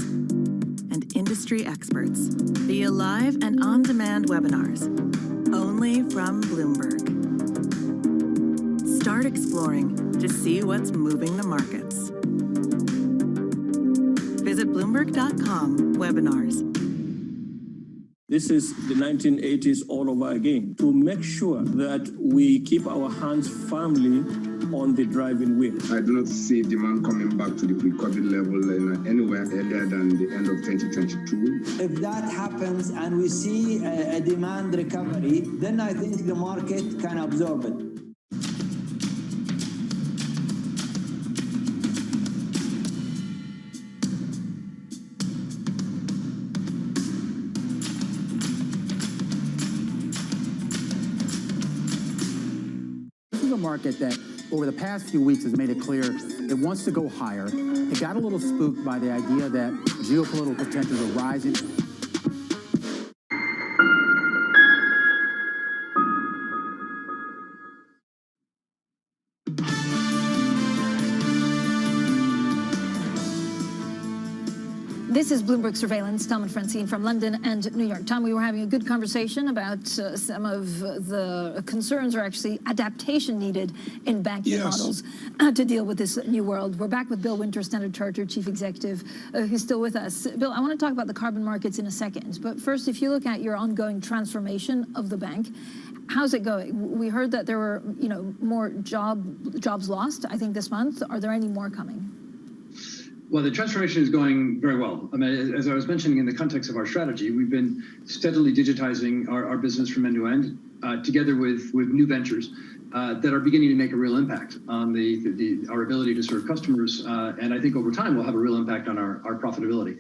and industry experts via live and on-demand webinars, only from Bloomberg. Start exploring to see what's moving the markets. Visit Bloomberg.com/webinars. This is the 1980s all over again, to make sure that we keep our hands firmly on the driving wheel. I do not see demand coming back to the pre-COVID level anywhere earlier than the end of 2022. If that happens and we see a demand recovery, then I think the market can absorb it. This is a market that over the past few weeks has made it clear it wants to go higher. It got a little spooked by the idea that geopolitical tensions are rising. This is Bloomberg Surveillance. Tom and Francine from London and New York. Tom, we were having a good conversation about some of the concerns, or actually adaptation needed in banking models to deal with this new world. We're back with Bill Winter, Standard Chartered Chief Executive, who's still with us. Bill, I want to talk about the carbon markets in a second. But first, if you look at your ongoing transformation of the bank, how's it going? We heard that there were, more jobs lost, I think, this month. Are there any more coming? Well, the transformation is going very well. I mean, as I was mentioning in the context of our strategy, we've been steadily digitizing our business from end to end, together with new ventures that are beginning to make a real impact on our ability to serve customers. And I think over time, we'll have a real impact on our profitability.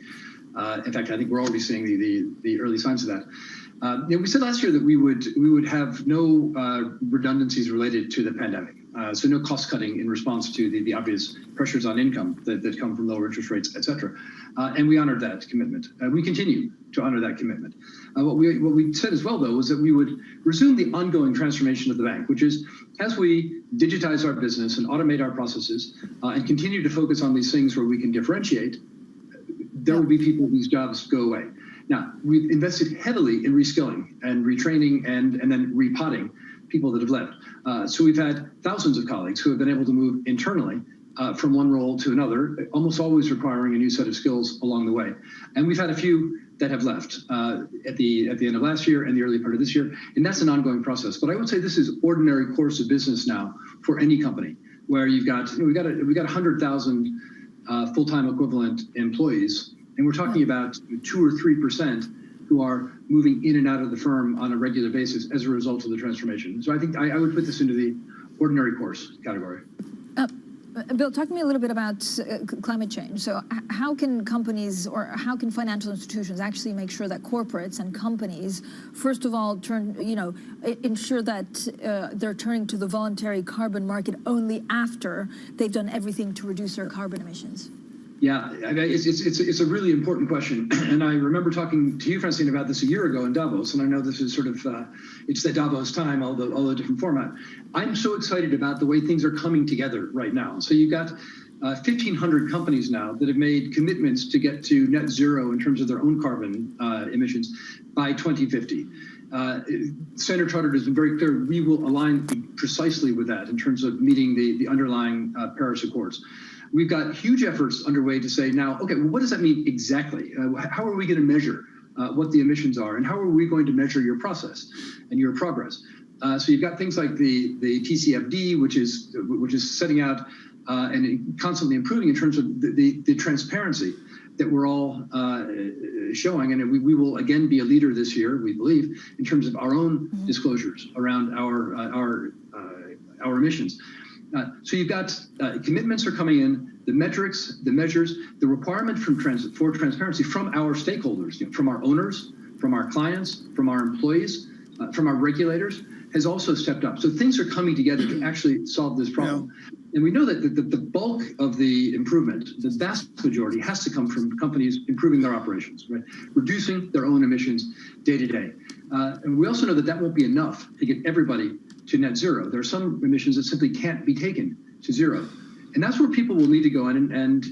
In fact, I think we're already seeing the early signs of that. We said last year that we would have no redundancies related to the pandemic. So no cost cutting in response to the obvious pressures on income that come from lower interest rates, et cetera. And we honored that commitment. We continue to honor that commitment. What we said as well, though, was that we would resume the ongoing transformation of the bank, which is as we digitize our business and automate our processes and continue to focus on these things where we can differentiate, there will be people whose jobs go away. Now, we've invested heavily in reskilling and retraining and then repotting people that have left. So we've had thousands of colleagues who have been able to move internally from one role to another, almost always requiring a new set of skills along the way. And we've had a few that have left at the end of last year and the early part of this year, and that's an ongoing process. But I would say this is ordinary course of business now for any company, where we got 100,000 full-time equivalent employees, and we're talking about 2 or 3% who are moving in and out of the firm on a regular basis as a result of the transformation. So I think I would put this into the ordinary course category. Bill, talk to me a little bit about climate change. So how can companies, or how can financial institutions actually make sure that corporates and companies, first of all, ensure that they're turning to the voluntary carbon market only after they've done everything to reduce their carbon emissions? Yeah, it's a really important question. And I remember talking to you, Francine, about this a year ago in Davos. And I know this is sort of, it's the Davos time, although a different format. I'm so excited about the way things are coming together right now. So you've got 1,500 companies now that have made commitments to get to net zero in terms of their own carbon emissions by 2050. Standard Chartered has been very clear. We will align precisely with that in terms of meeting the underlying Paris Accords. We've got huge efforts underway to say now, okay, well, what does that mean exactly? How are we going to measure what the emissions are, and how are we going to measure your process and your progress? So you've got things like the TCFD, which is setting out and constantly improving in terms of the transparency that we're all showing, and we will again be a leader this year, we believe, in terms of our own disclosures around our emissions. So you've got commitments are coming in, the metrics, the measures, the requirement for transparency from our stakeholders, from our owners, from our clients, from our employees, from our regulators, has also stepped up. So things are coming together to actually solve this problem. Yeah. And we know that the bulk of the improvement, the vast majority, has to come from companies improving their operations, right? Reducing their own emissions day to day. And we also know that won't be enough to get everybody to net zero. There are some emissions that simply can't be taken to zero. And that's where people will need to go in and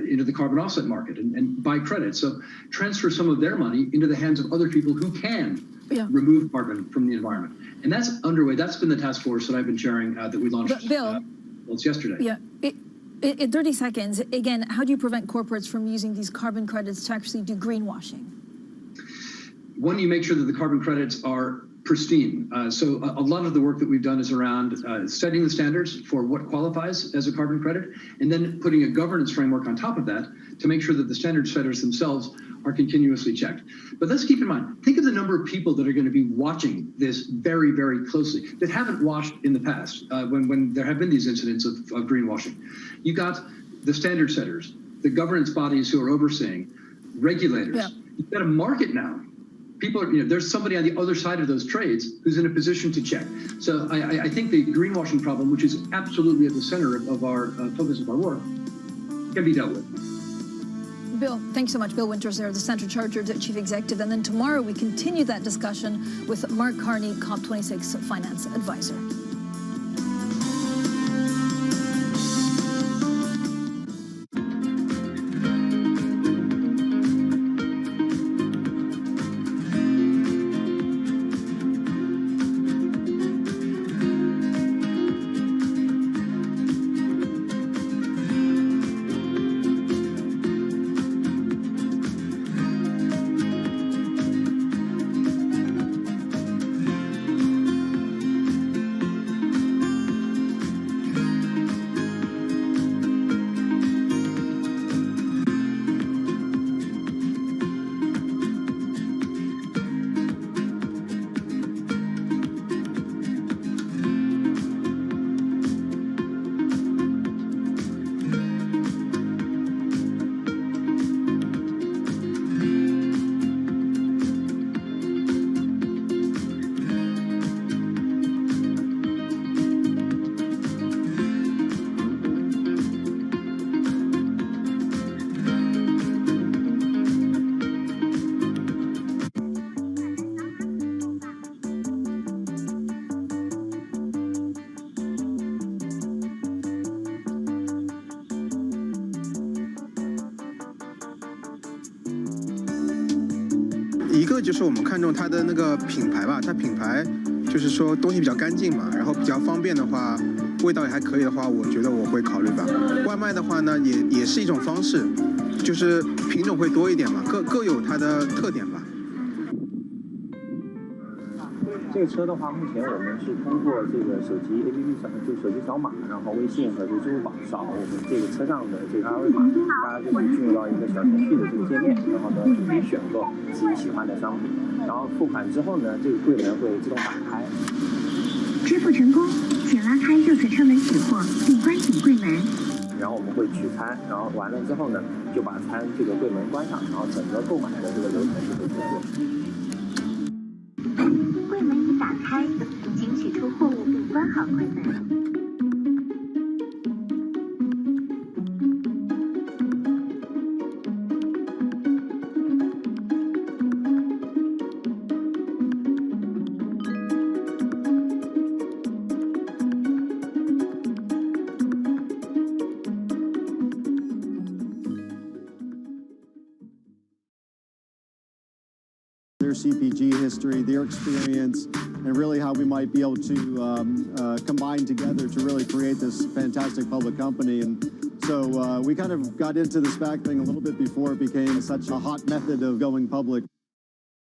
into the carbon offset market and buy credits. So transfer some of their money into the hands of other people who can remove carbon from the environment. And that's underway. That's been the task force that I've been chairing that we launched yesterday. Yeah. In 30 seconds, again, how do you prevent corporates from using these carbon credits to actually do greenwashing? One, you make sure that the carbon credits are pristine. So a lot of the work that we've done is around setting the standards for what qualifies as a carbon credit, and then putting a governance framework on top of that to make sure that the standard setters themselves are continuously checked. But let's keep in mind, think of the number of people that are going to be watching this very, very closely that haven't watched in the past when there have been these incidents of greenwashing. You got the standard setters, the governance bodies who are overseeing, regulators. Yeah. You've got a market now. People are, there's somebody on the other side of those trades who's in a position to check. So I think the greenwashing problem, which is absolutely at the center of our focus of our work, can be dealt with. Bill, thanks so much. Bill Winters there, the Standard Chartered Chief Executive. And then tomorrow we continue that discussion with Mark Carney, COP26 Finance Advisor.一个就是我们看中它的那个品牌吧，它品牌就是说东西比较干净嘛，然后比较方便的话，味道也还可以的话，我觉得我会考虑吧。外卖的话呢，也是一种方式，就是品种会多一点嘛，各有它的特点吧。这个车的话，目前我们是通过这个手机 APP 上，就手机扫码，然后微信和这个支付宝扫我们这个车上的这个二维码，大家就会进入到一个小程序的这个界面，然后呢就可以选购自己喜欢的商品，然后付款之后呢，这个柜门会自动打开。支付成功，请拉开右侧车门取货，并关紧柜门。然后我们会取餐，然后完了之后呢，就把餐这个柜门关上，然后整个购买的这个流程就会结束。柜门已打开，请取出货物并关好柜门。their CPG history, their experience, and really how we might be able to combine together to really create this fantastic public company. And so we kind of got into the SPAC thing a little bit before it became such a hot method of going public.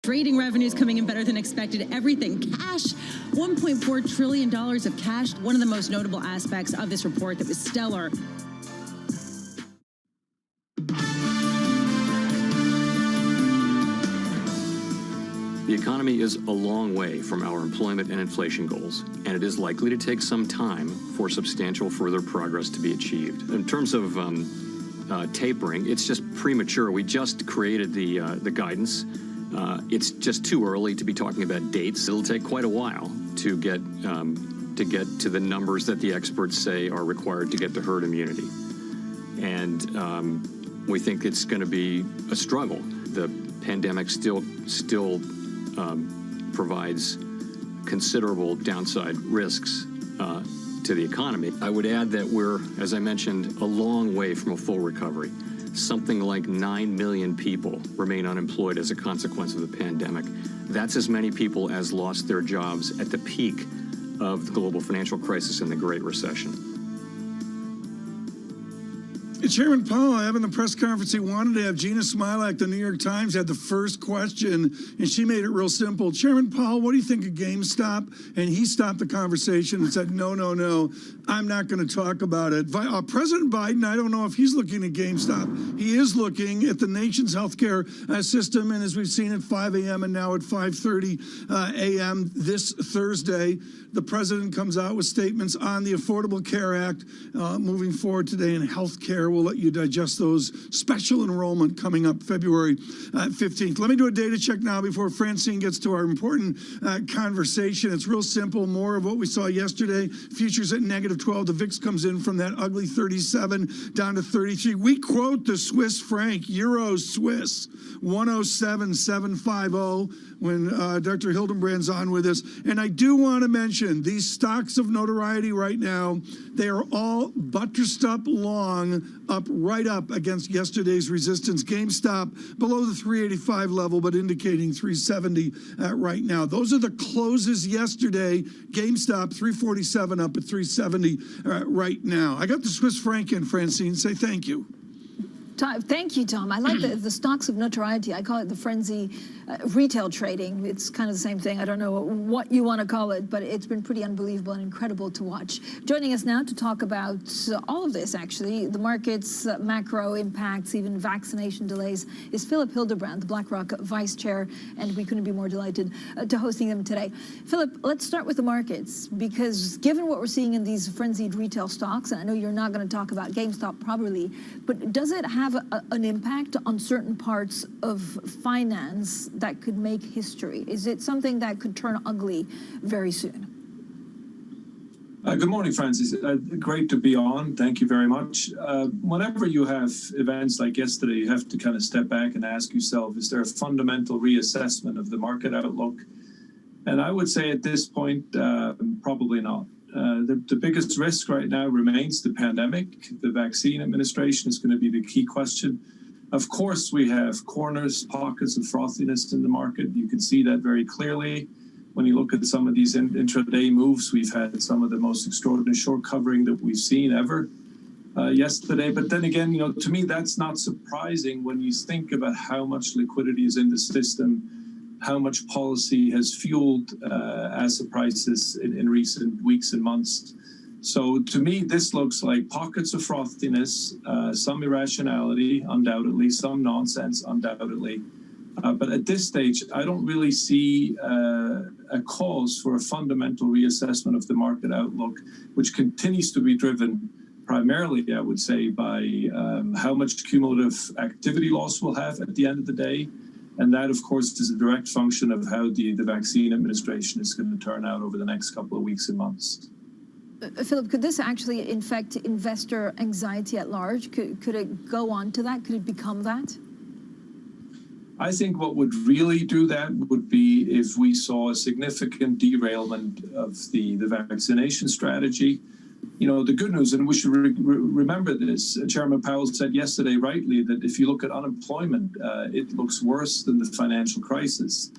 Trading revenues coming in better than expected. Everything cash, $1.4 trillion of cash. One of the most notable aspects of this report that was stellar. The economy is a long way from our employment and inflation goals, and it is likely to take some time for substantial further progress to be achieved. In terms of tapering, it's just premature. We just created the guidance. It's just too early to be talking about dates. It'll take quite a while to get to the numbers that the experts say are required to get to herd immunity. And we think it's going to be a struggle. The pandemic still provides considerable downside risks to the economy. I would add that we're, as I mentioned, a long way from a full recovery. Something like 9 million people remain unemployed as a consequence of the pandemic. That's as many people as lost their jobs at the peak of the global financial crisis and the Great Recession. Chairman Powell, having the press conference he wanted to have, Gina Smilak, the New York Times, had the first question, and she made it real simple. Chairman Powell, what do you think of GameStop? And he stopped the conversation and said, no, I'm not going to talk about it. President Biden, I don't know if he's looking at GameStop. He is looking at the nation's healthcare system, and as we've seen at 5 a.m. and now at 5:30 a.m. this Thursday, the president comes out with statements on the Affordable Care Act moving forward today in healthcare. We'll let you digest those. Special enrollment coming up February 15th. Let me do a data check now before Francine gets to our important conversation. It's real simple. More of what we saw yesterday. Futures at -12. The VIX comes in from that ugly 37 down to 33. We quote the Swiss franc, Euro Swiss, 107.750 when Dr. Hildenbrand's on with us. And I do want to mention these stocks of notoriety right now, they are all buttressed up long, right up against yesterday's resistance. GameStop below the 385 level, but indicating 370 right now. Those are the closes yesterday. GameStop 347 up at 370 right now. I got the Swiss franc in, Francine. Say thank you. Thank you, Tom. I like the stocks of notoriety. I call it the frenzy retail trading. It's kind of the same thing. I don't know what you want to call it, but it's been pretty unbelievable and incredible to watch. Joining us now to talk about all of this, actually, the market's macro impacts, even vaccination delays, is Philip Hildebrand, the BlackRock Vice Chair, and we couldn't be more delighted to hosting them today. Philip, let's start with the markets, because given what we're seeing in these frenzied retail stocks, and I know you're not going to talk about GameStop probably, but does it have an impact on certain parts of finance that could make history? Is it something that could turn ugly very soon? Good morning, Francis. Great to be on. Thank you very much. Whenever you have events like yesterday, you have to kind of step back and ask yourself, is there a fundamental reassessment of the market outlook? And I would say at this point, probably not. The biggest risk right now remains the pandemic. The vaccine administration is going to be the key question. Of course, we have corners, pockets of frothiness in the market. You can see that very clearly. When you look at some of these intraday moves, we've had some of the most extraordinary short covering that we've seen ever yesterday. But then again, to me, that's not surprising when you think about how much liquidity is in the system, how much policy has fueled asset prices in recent weeks and months. So to me, this looks like pockets of frothiness, some irrationality, undoubtedly, some nonsense, undoubtedly. But at this stage, I don't really see a cause for a fundamental reassessment of the market outlook, which continues to be driven primarily, I would say, by how much cumulative activity loss we'll have at the end of the day. And that, of course, is a direct function of how the vaccine administration is going to turn out over the next couple of weeks and months. Philip, could this actually infect investor anxiety at large? Could it go on to that? Could it become that? I think what would really do that would be if we saw a significant derailment of the vaccination strategy. the good news, and we should remember this, Chairman Powell said yesterday rightly that if you look at unemployment, it looks worse than the financial crisis.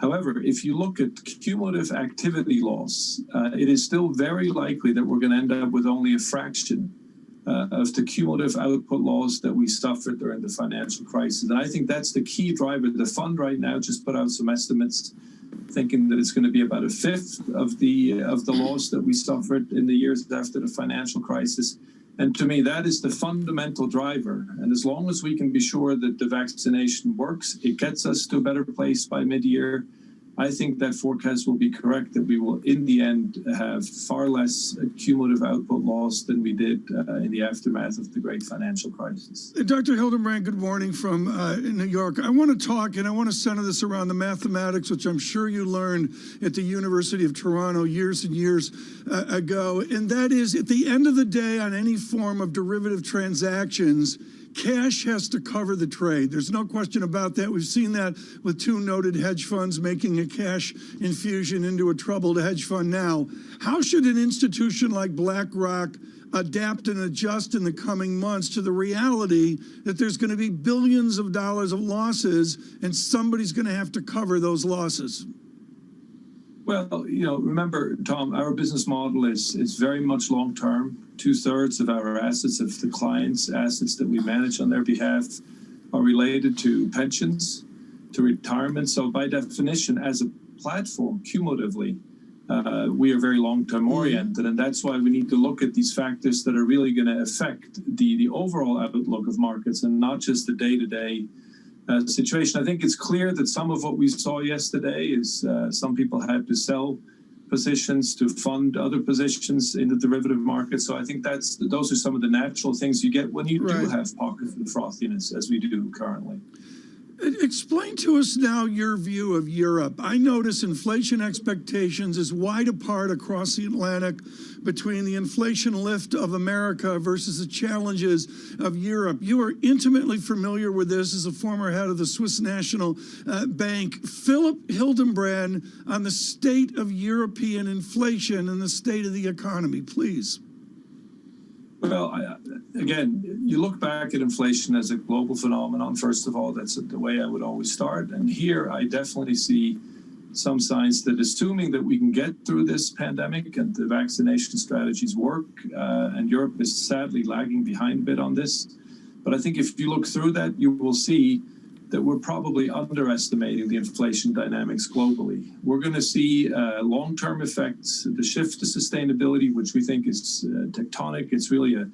However, if you look at cumulative activity loss, it is still very likely that we're going to end up with only a fraction of the cumulative output loss that we suffered during the financial crisis. And I think that's the key driver. The fund right now just put out some estimates thinking that it's going to be about a fifth of the loss that we suffered in the years after the financial crisis. And to me, that is the fundamental driver. And as long as we can be sure that the vaccination works, it gets us to a better place by mid-year, I think that forecast will be correct, that we will, in the end, have far less cumulative output loss than we did in the aftermath of the great financial crisis. Dr. Hildenbrand, good morning from New York. I want to talk, and I want to center this around the mathematics, which I'm sure you learned at the University of Toronto years and years ago. And that is, at the end of the day, on any form of derivative transactions, cash has to cover the trade. There's no question about that. We've seen that with two noted hedge funds making a cash infusion into a troubled hedge fund now. How should an institution like BlackRock adapt and adjust in the coming months to the reality that there's going to be billions of dollars of losses and somebody's going to have to cover those losses? Well, remember, Tom, our business model is very much long-term. 2/3 of our assets, of the clients' assets that we manage on their behalf, are related to pensions, to retirement. So by definition, as a platform, cumulatively, we are very long-term oriented. And that's why we need to look at these factors that are really going to affect the overall outlook of markets and not just the day-to-day situation. I think it's clear that some of what we saw yesterday is some people had to sell positions to fund other positions in the derivative market. So I think those are some of the natural things you get when you do have pockets of frothiness, as we do currently. Explain to us now your view of Europe. I notice inflation expectations is wide apart across the Atlantic between the inflation lift of America versus the challenges of Europe. You are intimately familiar with this as a former head of the Swiss National Bank. Philip Hildenbrand, on the state of European inflation and the state of the economy, please. Well, again, you look back at inflation as a global phenomenon. First of all, that's the way I would always start. And here I definitely see some signs that, assuming that we can get through this pandemic and the vaccination strategies work, and Europe is sadly lagging behind a bit on this. But I think if you look through that, you will see that we're probably underestimating the inflation dynamics globally. We're going to see long-term effects, the shift to sustainability, which we think is tectonic. It's really a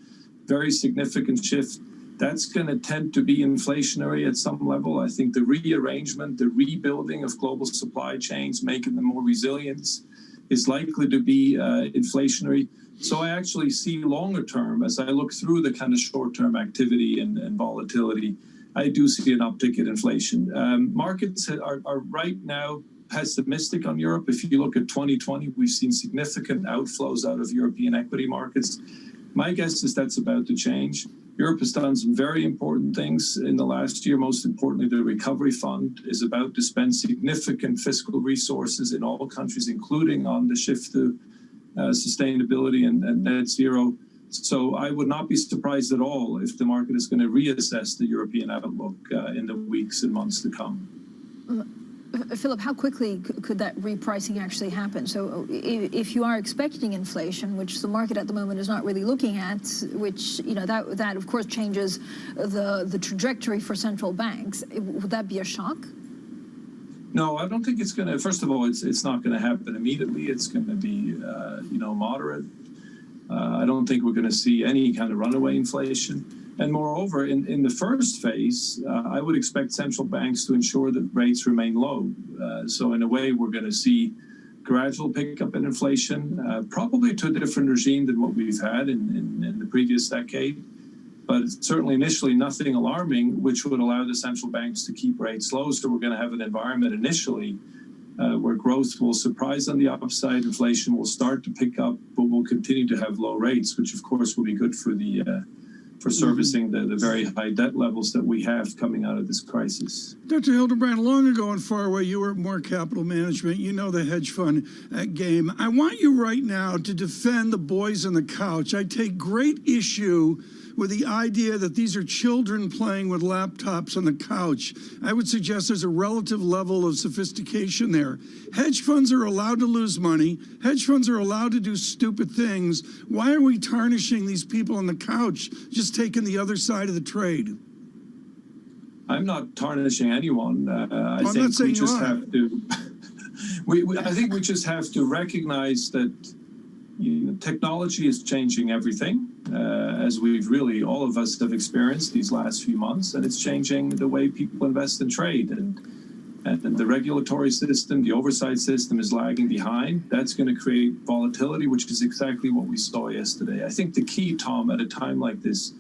very significant shift. That's going to tend to be inflationary at some level. I think the rearrangement, the rebuilding of global supply chains, making them more resilient, is likely to be inflationary. So I actually see longer term, as I look through the kind of short-term activity and volatility, I do see an uptick in inflation. Markets are right now pessimistic on Europe. If you look at 2020, we've seen significant outflows out of European equity markets. My guess is that's about to change. Europe has done some very important things in the last year. Most importantly, the Recovery Fund is about to spend significant fiscal resources in all countries, including on the shift to sustainability and net zero. So I would not be surprised at all if the market is going to reassess the European outlook in the weeks and months to come. Philip, how quickly could that repricing actually happen? So if you are expecting inflation, which the market at the moment is not really looking at, which, that of course changes the trajectory for central banks, would that be a shock? No, I don't think it's going to. First of all, it's not going to happen immediately. It's going to be, moderate. I don't think we're going to see any kind of runaway inflation. And moreover, in the first phase, I would expect central banks to ensure that rates remain low. So in a way, we're going to see gradual pickup in inflation, probably to a different regime than what we've had in the previous decade. But certainly initially nothing alarming, which would allow the central banks to keep rates low. So we're going to have an environment initially where growth will surprise on the upside, inflation will start to pick up, but we'll continue to have low rates, which of course will be good for the for servicing the very high debt levels that we have coming out of this crisis. Dr. Hildebrand, long ago and far away, you were at More Capital Management. You know the hedge fund game. I want you right now to defend the boys on the couch. I take great issue with the idea that these are children playing with laptops on the couch. I would suggest there's a relative level of sophistication there. Hedge funds are allowed to lose money. Hedge funds are allowed to do stupid things. Why are we tarnishing these people on the couch, just taking the other side of the trade? I'm not tarnishing anyone. I think we just have to. I think we just have to recognize that technology is changing everything, as we've really, all of us have experienced these last few months, and it's changing the way people invest and trade. And the regulatory system, the oversight system is lagging behind. That's going to create volatility, which is exactly what we saw yesterday. I think the key, Tom, at a time like this,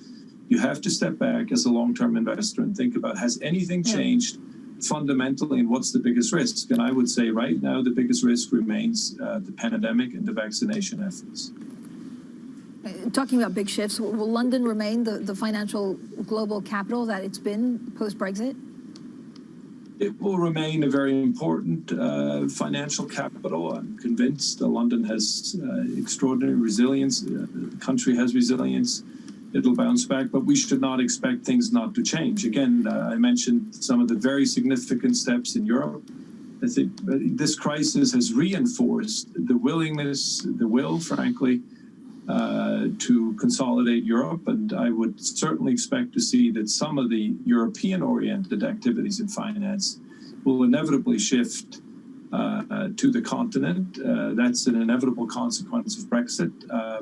you have to step back as a long-term investor and think about, has anything changed fundamentally, and what's the biggest risk? And I would say right now the biggest risk remains the pandemic and the vaccination efforts. Talking about big shifts, will London remain the financial global capital that it's been post-Brexit? It will remain a very important financial capital. I'm convinced London has extraordinary resilience. The country has resilience. It'll bounce back, but we should not expect things not to change. Again, I mentioned some of the very significant steps in Europe. I think this crisis has reinforced the willingness, the will, frankly, to consolidate Europe. And I would certainly expect to see that some of the European-oriented activities in finance will inevitably shift to the continent. That's an inevitable consequence of Brexit.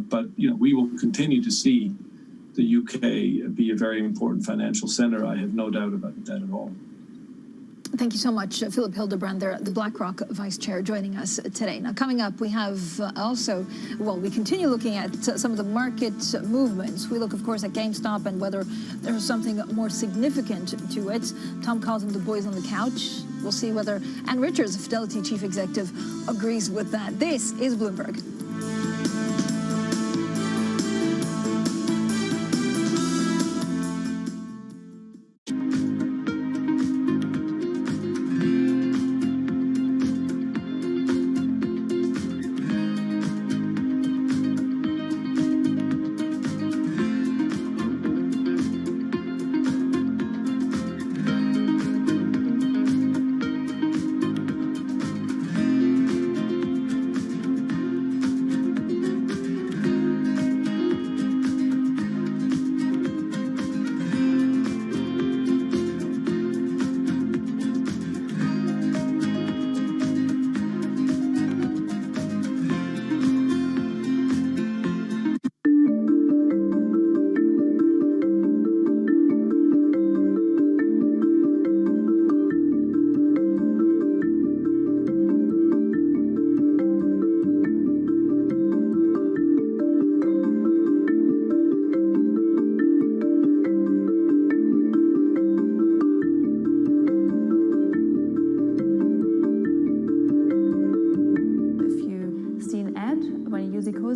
But we will continue to see the UK be a very important financial center. I have no doubt about that at all. Thank you so much, Philip Hildebrand, the BlackRock Vice Chair, joining us today. Now, coming up, we have we continue looking at some of the market movements. We look, of course, at GameStop and whether there's something more significant to it. Tom calls them the boys on the couch. We'll see whether Ann Richards, the Fidelity Chief Executive, agrees with that. This is Bloomberg.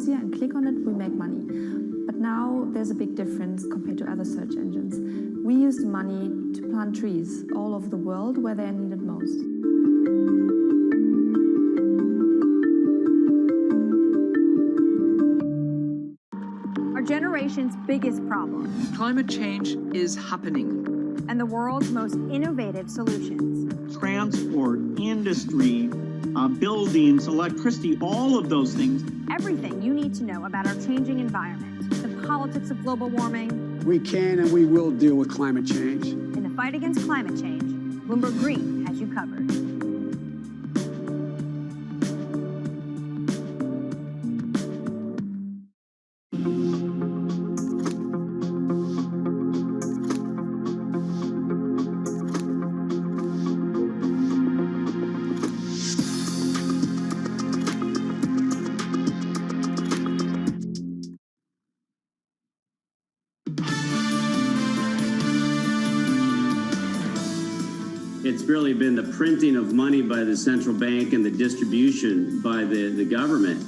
And click on it, we make money. But now there's a big difference compared to other search engines. We use the money to plant trees all over the world where they are needed most. Our generation's biggest problem. Climate change is happening. And the world's most innovative solutions. Transport, industry, buildings, electricity, all of those things. Everything you need to know about our changing environment, the politics of global warming. We can and we will deal with climate change. In the fight against climate change, Bloomberg Green has you covered. It's really been the printing of money by the central bank and the distribution by the government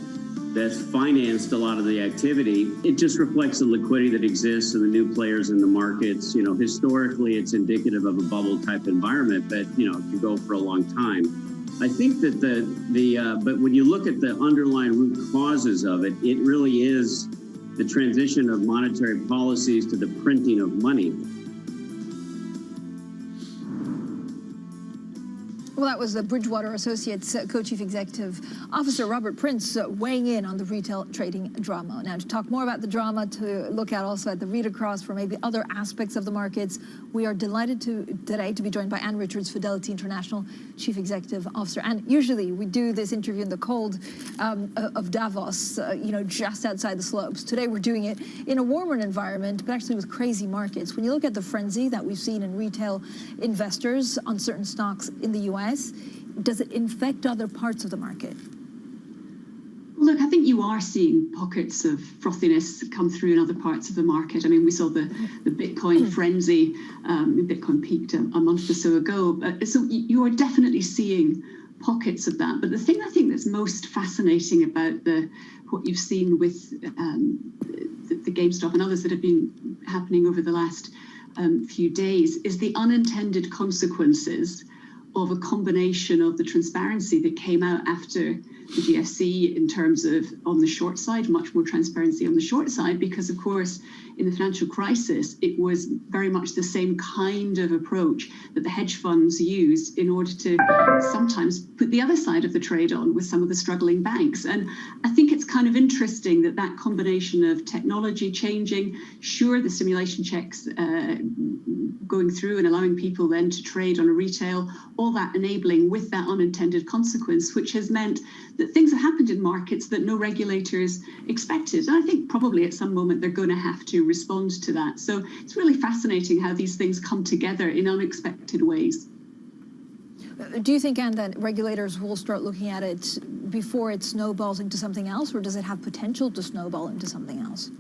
that's financed a lot of the activity. It just reflects the liquidity that exists and the new players in the markets. You know, historically, it's indicative of a bubble type environment, but, you know, it can go for a long time. I think that but when you look at the underlying root causes of it, it really is the transition of monetary policies to the printing of money. Well, that was the Bridgewater Associates Co-Chief Executive Officer Robert Prince weighing in on the retail trading drama. Now, to talk more about the drama, to look at also at the read across for maybe other aspects of the markets, we are delighted today to be joined by Anne Richards, Fidelity International Chief Executive Officer. And usually we do this interview in the cold of Davos, you know, just outside the slopes. Today we're doing it in a warmer environment, but actually with crazy markets. When you look at the frenzy that we've seen in retail investors on certain stocks in the U.S., does it infect other parts of the market? Look, I think you are seeing pockets of frothiness come through in other parts of the market. I mean, we saw the Bitcoin frenzy. Bitcoin peaked a month or so ago. So you are definitely seeing pockets of that. But the thing I think that's most fascinating about what you've seen with the GameStop and others that have been happening over the last few days is the unintended consequences of a combination of the transparency that came out after the GFC in terms of, on the short side, much more transparency on the short side, because of course in the financial crisis it was very much the same kind of approach that the hedge funds used in order to sometimes put the other side of the trade on with some of the struggling banks. And I think it's kind of interesting that that combination of technology changing, sure, the simulation checks going through and allowing people then to trade on a retail, all that enabling with that unintended consequence, which has meant that things have happened in markets that no regulators expected. And I think probably at some moment they're going to have to respond to that. So it's really fascinating how these things come together in unexpected ways. Do you think, Anne, that regulators will start looking at it before it snowballs into something else, or does it have potential to snowball into something else?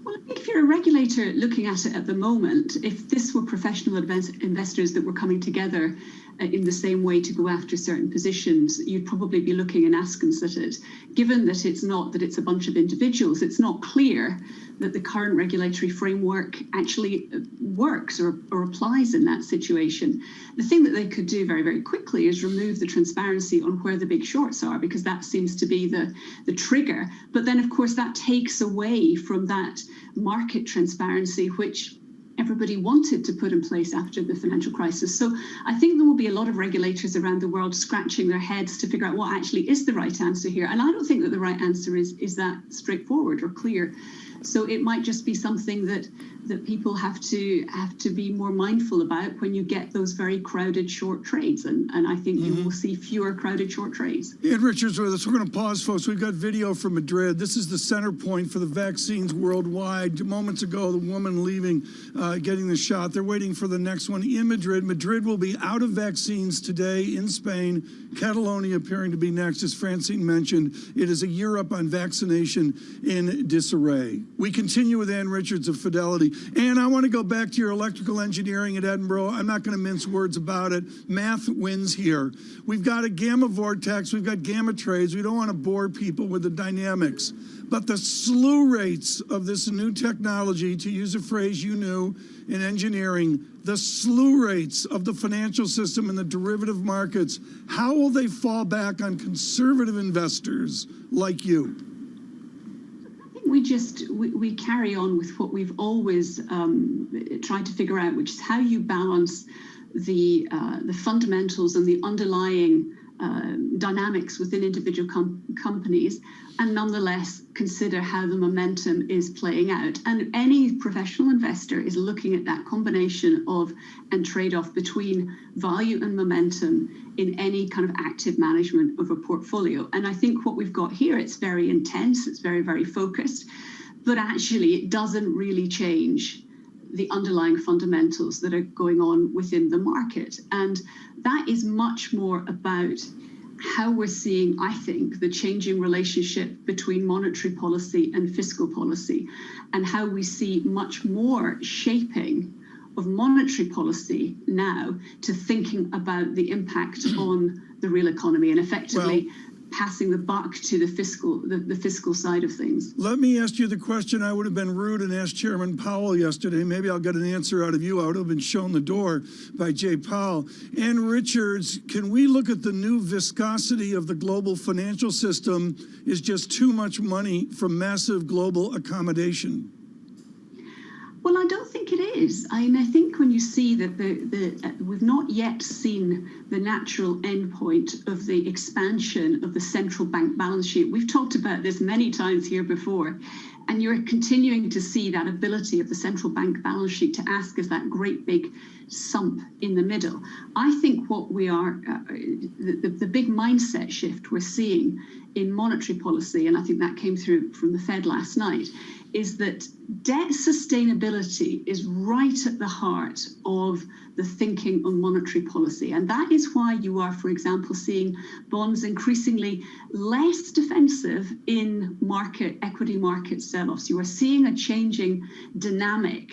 Well, I think if you're a regulator looking at it at the moment, if this were professional investors that were coming together in the same way to go after certain positions, you'd probably be looking and askance at it. Given that it's not that it's a bunch of individuals, it's not clear that the current regulatory framework actually works or applies in that situation. The thing that they could do very, very quickly is remove the transparency on where the big shorts are, because that seems to be the trigger. But then, of course, that takes away from that market transparency, which everybody wanted to put in place after the financial crisis. So I think there will be a lot of regulators around the world scratching their heads to figure out what actually is the right answer here. And I don't think that the right answer is that straightforward or clear. So it might just be something that people have to be more mindful about when you get those very crowded short trades. And I think you will see fewer crowded short trades. Anne Richards with us. We're going to pause, folks. We've got video from Madrid. This is the center point for the vaccines worldwide. Moments ago, the woman leaving, getting the shot. They're waiting for the next one in Madrid. Madrid will be out of vaccines today in Spain. Catalonia appearing to be next. As Francine mentioned, it is a year up on vaccination in disarray. We continue with Anne Richards of Fidelity. Anne, I want to go back to your electrical engineering at Edinburgh. I'm not going to mince words about it. Math wins here. We've got a gamma vortex. We've got gamma trades. We don't want to bore people with the dynamics. But the slew rates of this new technology, to use a phrase you knew in engineering, the slew rates of the financial system and the derivative markets, how will they fall back on conservative investors like you? We carry on with what we've always tried to figure out, which is how you balance the fundamentals and the underlying dynamics within individual companies, and nonetheless consider how the momentum is playing out. And any professional investor is looking at that combination of and trade-off between value and momentum in any kind of active management of a portfolio. And I think what we've got here, it's very intense, it's very, very focused, but actually it doesn't really change the underlying fundamentals that are going on within the market. And that is much more about how we're seeing, I think, the changing relationship between monetary policy and fiscal policy, and how we see much more shaping of monetary policy now to thinking about the impact on the real economy. And effectively, passing the buck to the fiscal side of things. Let me ask you the question. I would have been rude and asked Chairman Powell yesterday. Maybe I'll get an answer out of you. I would have been shown the door by Jay Powell. Ann Richards, can we look at the new viscosity of the global financial system is just too much money from massive global accommodation? Well, I don't think it is. I mean, I think when you see that we've not yet seen the natural endpoint of the expansion of the central bank balance sheet. We've talked about this many times here before, and you're continuing to see that ability of the central bank balance sheet to ask us that great big sump in the middle. I think what we are, the big mindset shift we're seeing in monetary policy, and I think that came through from the Fed last night, is that debt sustainability is right at the heart of the thinking on monetary policy. And that is why you are, for example, seeing bonds increasingly less defensive in equity market sell-offs. You are seeing a changing dynamic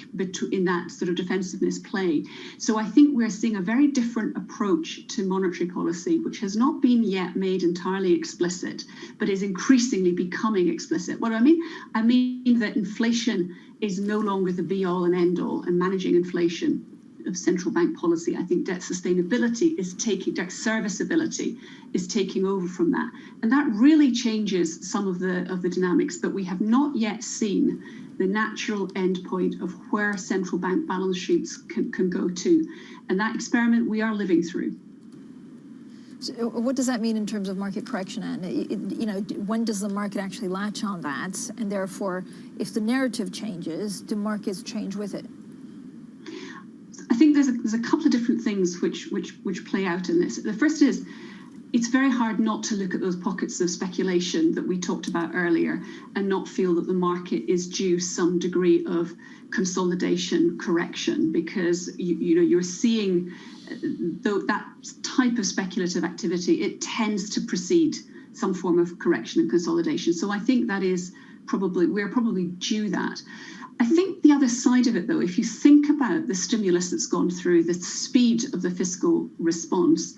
in that sort of defensiveness play. So I think we're seeing a very different approach to monetary policy, which has not been yet made entirely explicit, but is increasingly becoming explicit. What do I mean? I mean that inflation is no longer the be-all and end-all, and managing inflation of central bank policy. I think debt sustainability is debt serviceability is taking over from that. And that really changes some of the dynamics, but we have not yet seen the natural endpoint of where central bank balance sheets can go to. And that experiment we are living through. So what does that mean in terms of market correction? And when does the market actually latch on that? And therefore, if the narrative changes, do markets change with it? I think there's a couple of different things which play out in this. The first is, it's very hard not to look at those pockets of speculation that we talked about earlier and not feel that the market is due some degree of consolidation correction, because you're seeing though that type of speculative activity, it tends to precede some form of correction and consolidation. So I think that is we're probably due that. I think the other side of it, though, if you think about the stimulus that's gone through, the speed of the fiscal response,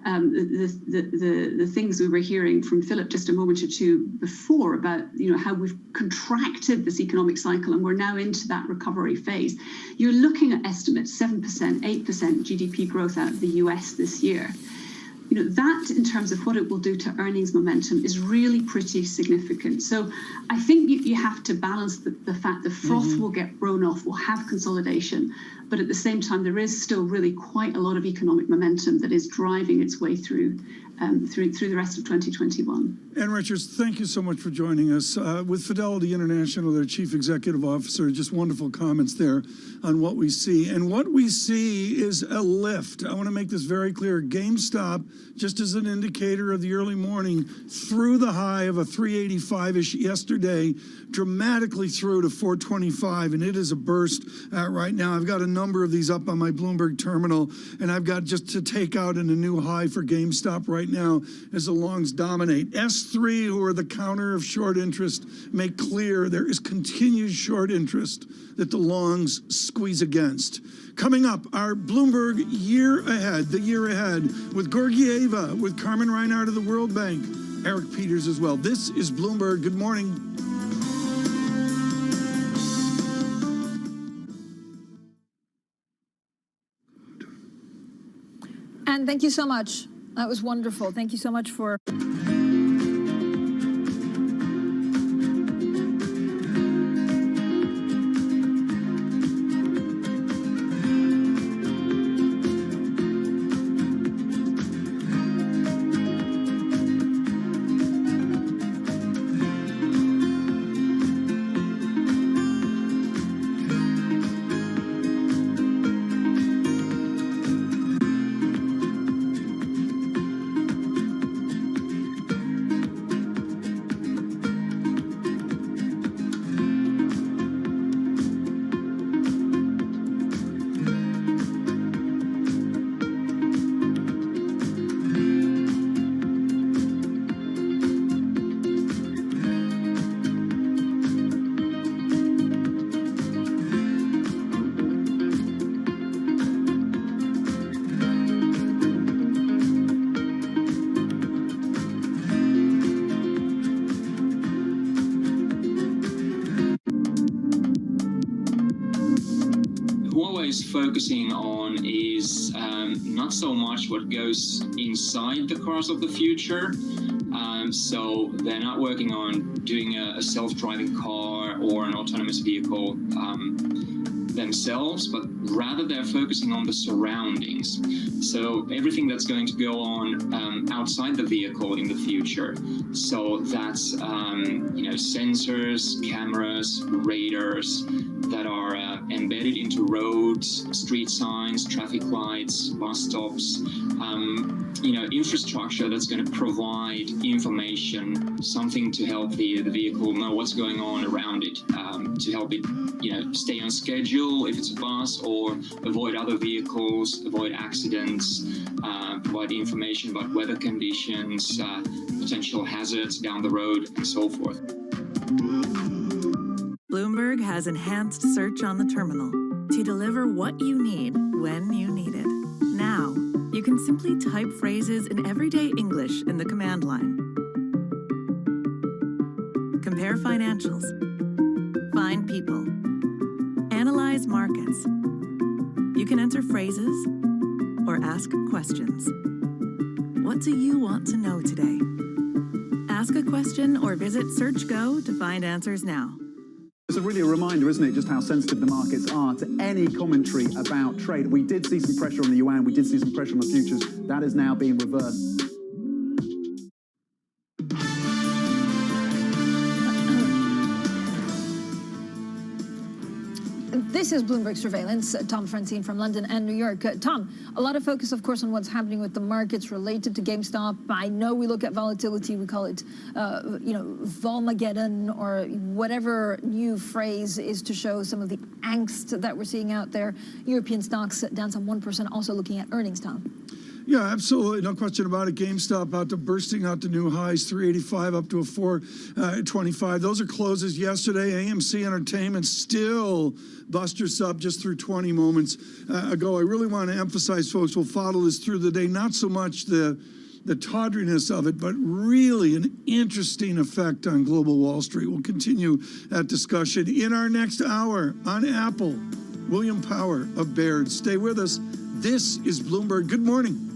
the things we were hearing from Philip just a moment or two before about how we've contracted this economic cycle and we're now into that recovery phase. You're looking at estimates 7%, 8% GDP growth out of the US this year. That in terms of what it will do to earnings momentum is really pretty significant. So I think you have to balance the fact the froth will get thrown off, we'll have consolidation, but at the same time, there is still really quite a lot of economic momentum that is driving its way through the rest of 2021. Ann Richards, thank you so much for joining us. With Fidelity International, their Chief Executive Officer, just wonderful comments there on what we see. And what we see is a lift. I want to make this very clear. GameStop, just as an indicator of the early morning, through the high of a 385-ish yesterday, dramatically through to 425, and it is a burst right now. I've got a number of these up on my Bloomberg terminal, and I've got just to take out in a new high for GameStop right now as the longs dominate. S3, who are the counter of short interest, make clear there is continued short interest that the longs squeeze against. Coming up, our Bloomberg year ahead, the year ahead, with Georgieva, with Carmen Reinhardt of the World Bank, Eric Peters as well. This is Bloomberg. Good morning. And thank you so much. That was wonderful. Thank you so much for... focusing on is not so much what goes inside the cars of the future. So they're not working on doing a self-driving car or an autonomous vehicle themselves, but rather they're focusing on the surroundings. So everything that's going to go on outside the vehicle in the future. So that's sensors, cameras, radars that are embedded into roads, street signs, traffic lights, bus stops. Infrastructure that's going to provide information, something to help the vehicle know what's going on around it, to help it, stay on schedule if it's a bus, or avoid other vehicles, avoid accidents, provide information about weather conditions, potential hazards down the road, and so forth. Bloomberg has enhanced search on the terminal to deliver what you need when you need it. Now, you can simply type phrases in everyday English in the command line. Compare financials. Find people. Analyze markets. You can enter phrases or ask questions. What do you want to know today? Ask a question or visit SearchGo to find answers now. It's really a reminder, isn't it, just how sensitive the markets are to any commentary about trade. We did see some pressure on the yuan, we did see some pressure on the futures. That is now being reversed. This is Bloomberg Surveillance. Tom Francine from London and New York. Tom, a lot of focus, of course, on what's happening with the markets related to GameStop. I know we look at volatility, we call it, Volmageddon, or whatever new phrase is to show some of the angst that we're seeing out there. European stocks down some 1%, also looking at earnings, Tom. Yeah, absolutely. No question about it. GameStop bursting out to new highs, 385 up to a 425. Those are closes yesterday. AMC Entertainment still busters up just through 20 moments ago. I really want to emphasize, folks, we'll follow this through the day. Not so much the tawdriness of it, but really an interesting effect on global Wall Street. We'll continue that discussion in our next hour on Apple. William Power of Baird. Stay with us. This is Bloomberg. Good morning.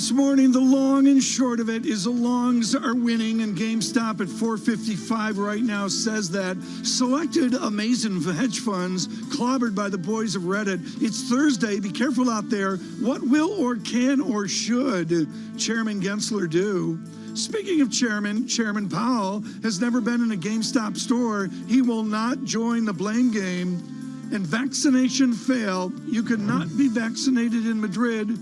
this morning, the long and short of it is the longs are winning, and GameStop at 455 right now says that. Selected amazing hedge funds clobbered by the boys of Reddit. It's Thursday. Be careful out there. What will or can or should Chairman Gensler do? Speaking of Chairman Powell has never been in a GameStop store. He will not join the blame game. And vaccination fail. You could not be vaccinated in Madrid.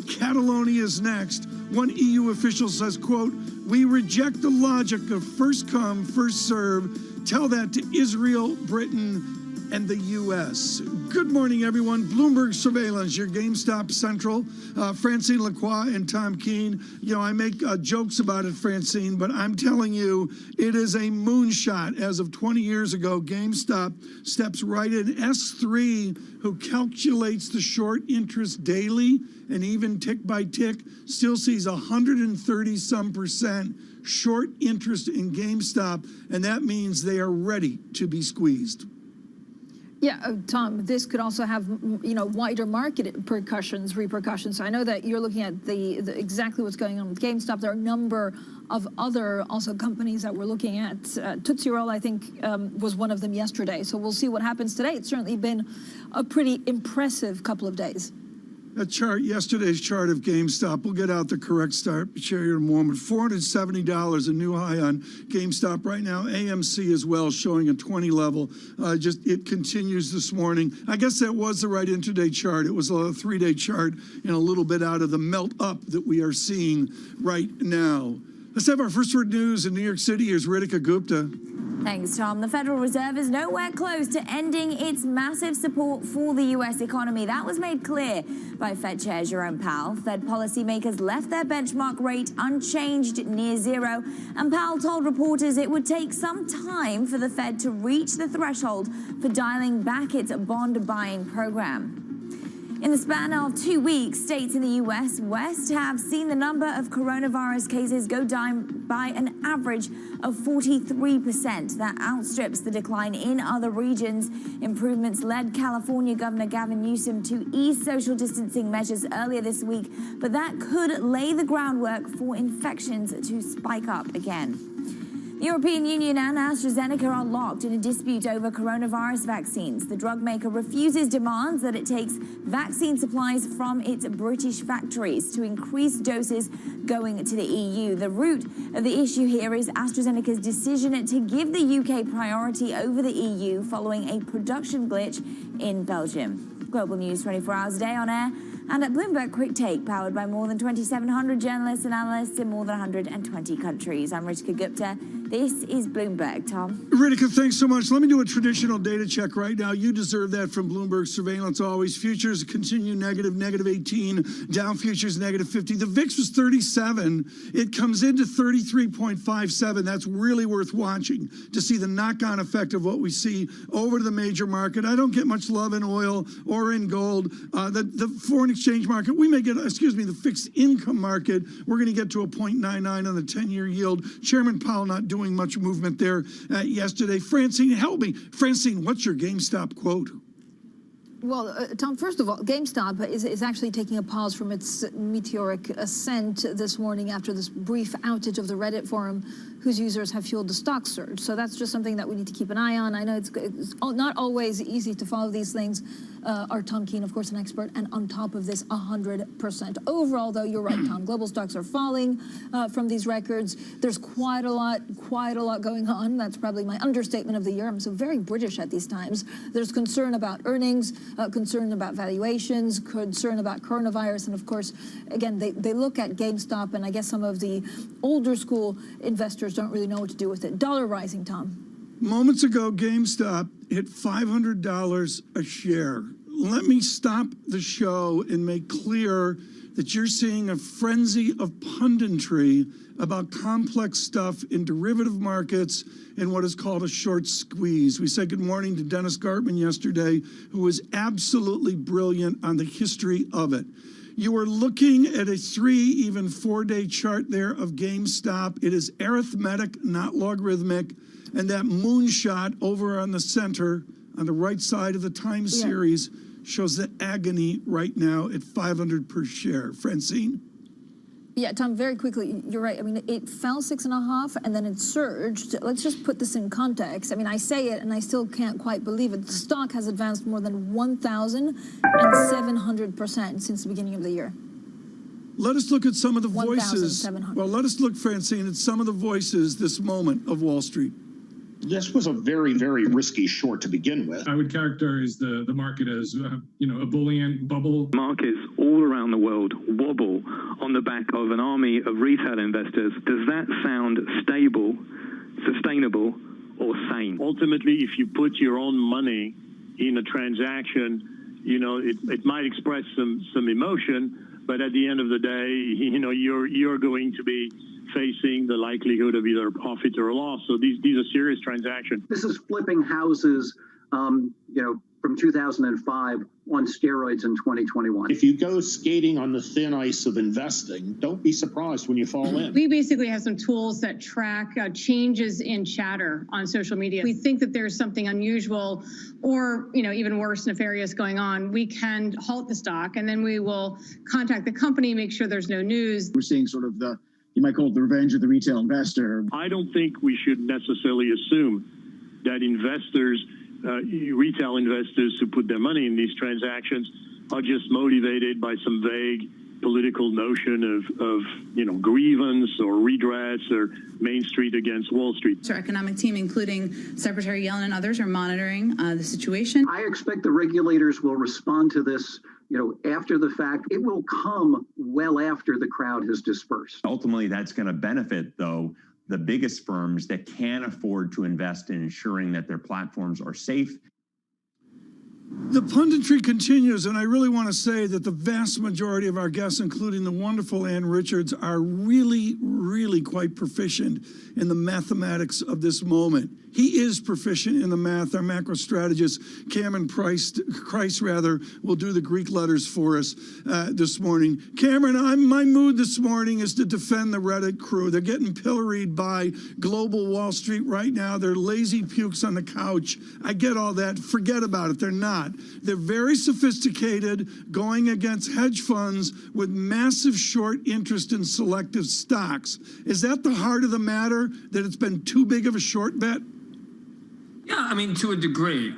Catalonia is next. One EU official says, quote, "We reject the logic of first come, first serve. Tell that to Israel, Britain, and the U.S." Good morning, everyone. Bloomberg Surveillance, your GameStop Central. Francine Lacroix and Tom Keene. You know, I make jokes about it, Francine, but I'm telling you, it is a moonshot. As of 20 years ago, GameStop steps right in. S3, who calculates the short interest daily and even tick by tick, still sees 130-some% short interest in GameStop, and that means they are ready to be squeezed. Yeah, Tom, this could also have, you know, wider market repercussions. I know that you're looking at the exactly what's going on with GameStop. There are a number of other also companies that we're looking at. Tootsie Roll, I think, was one of them yesterday. So we'll see what happens today. It's certainly been a pretty impressive couple of days. That chart, yesterday's chart of GameStop, we'll get out the correct share here in a moment. $470, a new high on GameStop right now. AMC as well, showing a 20 level. It continues this morning. I guess that was the right intraday chart. It was a 3-day chart and a little bit out of the melt up that we are seeing right now. Let's have our first word news in New York City. Here's Ritika Gupta. Thanks, Tom. The Federal Reserve is nowhere close to ending its massive support for the U.S. economy. That was made clear by Fed Chair Jerome Powell. Fed policymakers left their benchmark rate unchanged near zero, and Powell told reporters it would take some time for the Fed to reach the threshold for dialing back its bond buying program. In the span of 2 weeks, states in the U.S. West have seen the number of coronavirus cases go down by an average of 43%. That outstrips the decline in other regions. Improvements led California Governor Gavin Newsom to ease social distancing measures earlier this week, but that could lay the groundwork for infections to spike up again. The European Union and AstraZeneca are locked in a dispute over coronavirus vaccines. The drug maker refuses demands that it takes vaccine supplies from its British factories to increase doses going to the EU. The root of the issue here is AstraZeneca's decision to give the UK priority over the EU following a production glitch in Belgium. Global news 24 hours a day on air and at Bloomberg Quick Take, powered by more than 2,700 journalists and analysts in more than 120 countries. I'm Ritika Gupta. This is Bloomberg, Tom. Ritika, thanks so much. Let me do a traditional data check right now. You deserve that from Bloomberg Surveillance always. Futures continue negative, negative 18. Dow futures negative 50. The VIX was 37. It comes into 33.57. That's really worth watching to see the knock-on effect of what we see over to the major market. I don't get much love in oil or in gold. The foreign exchange market, we may get, the fixed income market, we're going to get to a 0.99 on the 10-year yield. Chairman Powell not doing much movement there yesterday. Francine, help me. Francine, what's your GameStop quote? Well, Tom, first of all, GameStop is actually taking a pause from its meteoric ascent this morning after this brief outage of the Reddit forum, whose users have fueled the stock surge. So that's just something that we need to keep an eye on. I know it's not always easy to follow these things. Our Tom Keene, of course, an expert, and on top of this, 100%. Overall, though, you're right, Tom. Global stocks are falling from these records. There's quite a lot going on. That's probably my understatement of the year. I'm so very British at these times. There's concern about earnings, concern about valuations, concern about coronavirus, and of course, again, they look at GameStop, and I guess some of the older school investors don't really know what to do with it. Dollar rising, Tom. Moments ago, GameStop hit $500 a share. Let me stop the show and make clear that you're seeing a frenzy of punditry about complex stuff in derivative markets in what is called a short squeeze. We said good morning to Dennis Gartman yesterday, who was absolutely brilliant on the history of it. You are looking at a 3, even 4-day chart there of GameStop. It is arithmetic, not logarithmic. And that moonshot over on the center, on the right side of the time series, shows the agony right now at $500 per share. Francine? Yeah, Tom, very quickly, you're right. I mean, it fell 6.5 and then it surged. Let's just put this in context. I mean, I say it and I still can't quite believe it. The stock has advanced more than 1,700% since the beginning of the year. Let us look at some of the voices. Well, let us look, Francine, at some of the voices this moment of Wall Street. This was a very, very risky short to begin with. I would characterize the market as, a bullion bubble. Markets all around the world wobble on the back of an army of retail investors. Does that sound stable, sustainable, or sane? Ultimately, if you put your own money in a transaction, it might express some emotion, but at the end of the day, you're going to be facing the likelihood of either a profit or a loss. So these are serious transactions. This is flipping houses, from 2005 on steroids in 2021. If you go skating on the thin ice of investing, don't be surprised when you fall in. We basically have some tools that track changes in chatter on social media. We think that there's something unusual or, even worse, nefarious going on. We can halt the stock and then we will contact the company, make sure there's no news. We're seeing sort of you might call it the revenge of the retail investor. I don't think we should necessarily assume that investors, retail investors who put their money in these transactions are just motivated by some vague political notion of grievance or redress or Main Street against Wall Street. Our economic team, including Secretary Yellen and others, are monitoring the situation. I expect the regulators will respond to this after the fact. It will come well after the crowd has dispersed. Ultimately, that's going to benefit, though, the biggest firms that can afford to invest in ensuring that their platforms are safe. The punditry continues, and I really want to say that the vast majority of our guests, including the wonderful Ann Richards, are really, really quite proficient in the mathematics of this moment. He is proficient in the math. Our macro strategist, Cameron Price, will do the Greek letters for us this morning. Cameron, my mood this morning is to defend the Reddit crew. They're getting pilloried by global Wall Street right now. They're lazy pukes on the couch. I get all that. Forget about it. They're not. They're very sophisticated, going against hedge funds with massive short interest in selective stocks. Is that the heart of the matter, that it's been too big of a short bet? Yeah, I mean, to a degree.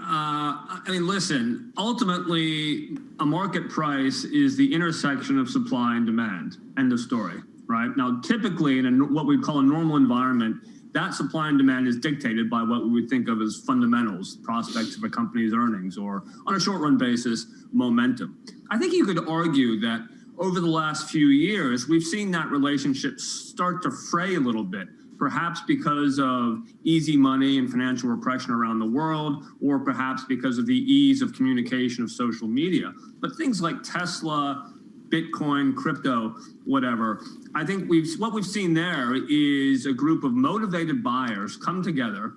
Listen, ultimately, a market price is the intersection of supply and demand. End of story, right? Now, typically, in what we call a normal environment, that supply and demand is dictated by what we would think of as fundamentals, prospects of a company's earnings, or on a short-run basis, momentum. I think you could argue that over the last few years, we've seen that relationship start to fray a little bit, perhaps because of easy money and financial repression around the world, or perhaps because of the ease of communication of social media. But things like Tesla, Bitcoin, crypto, whatever, I think what we've seen there is a group of motivated buyers come together,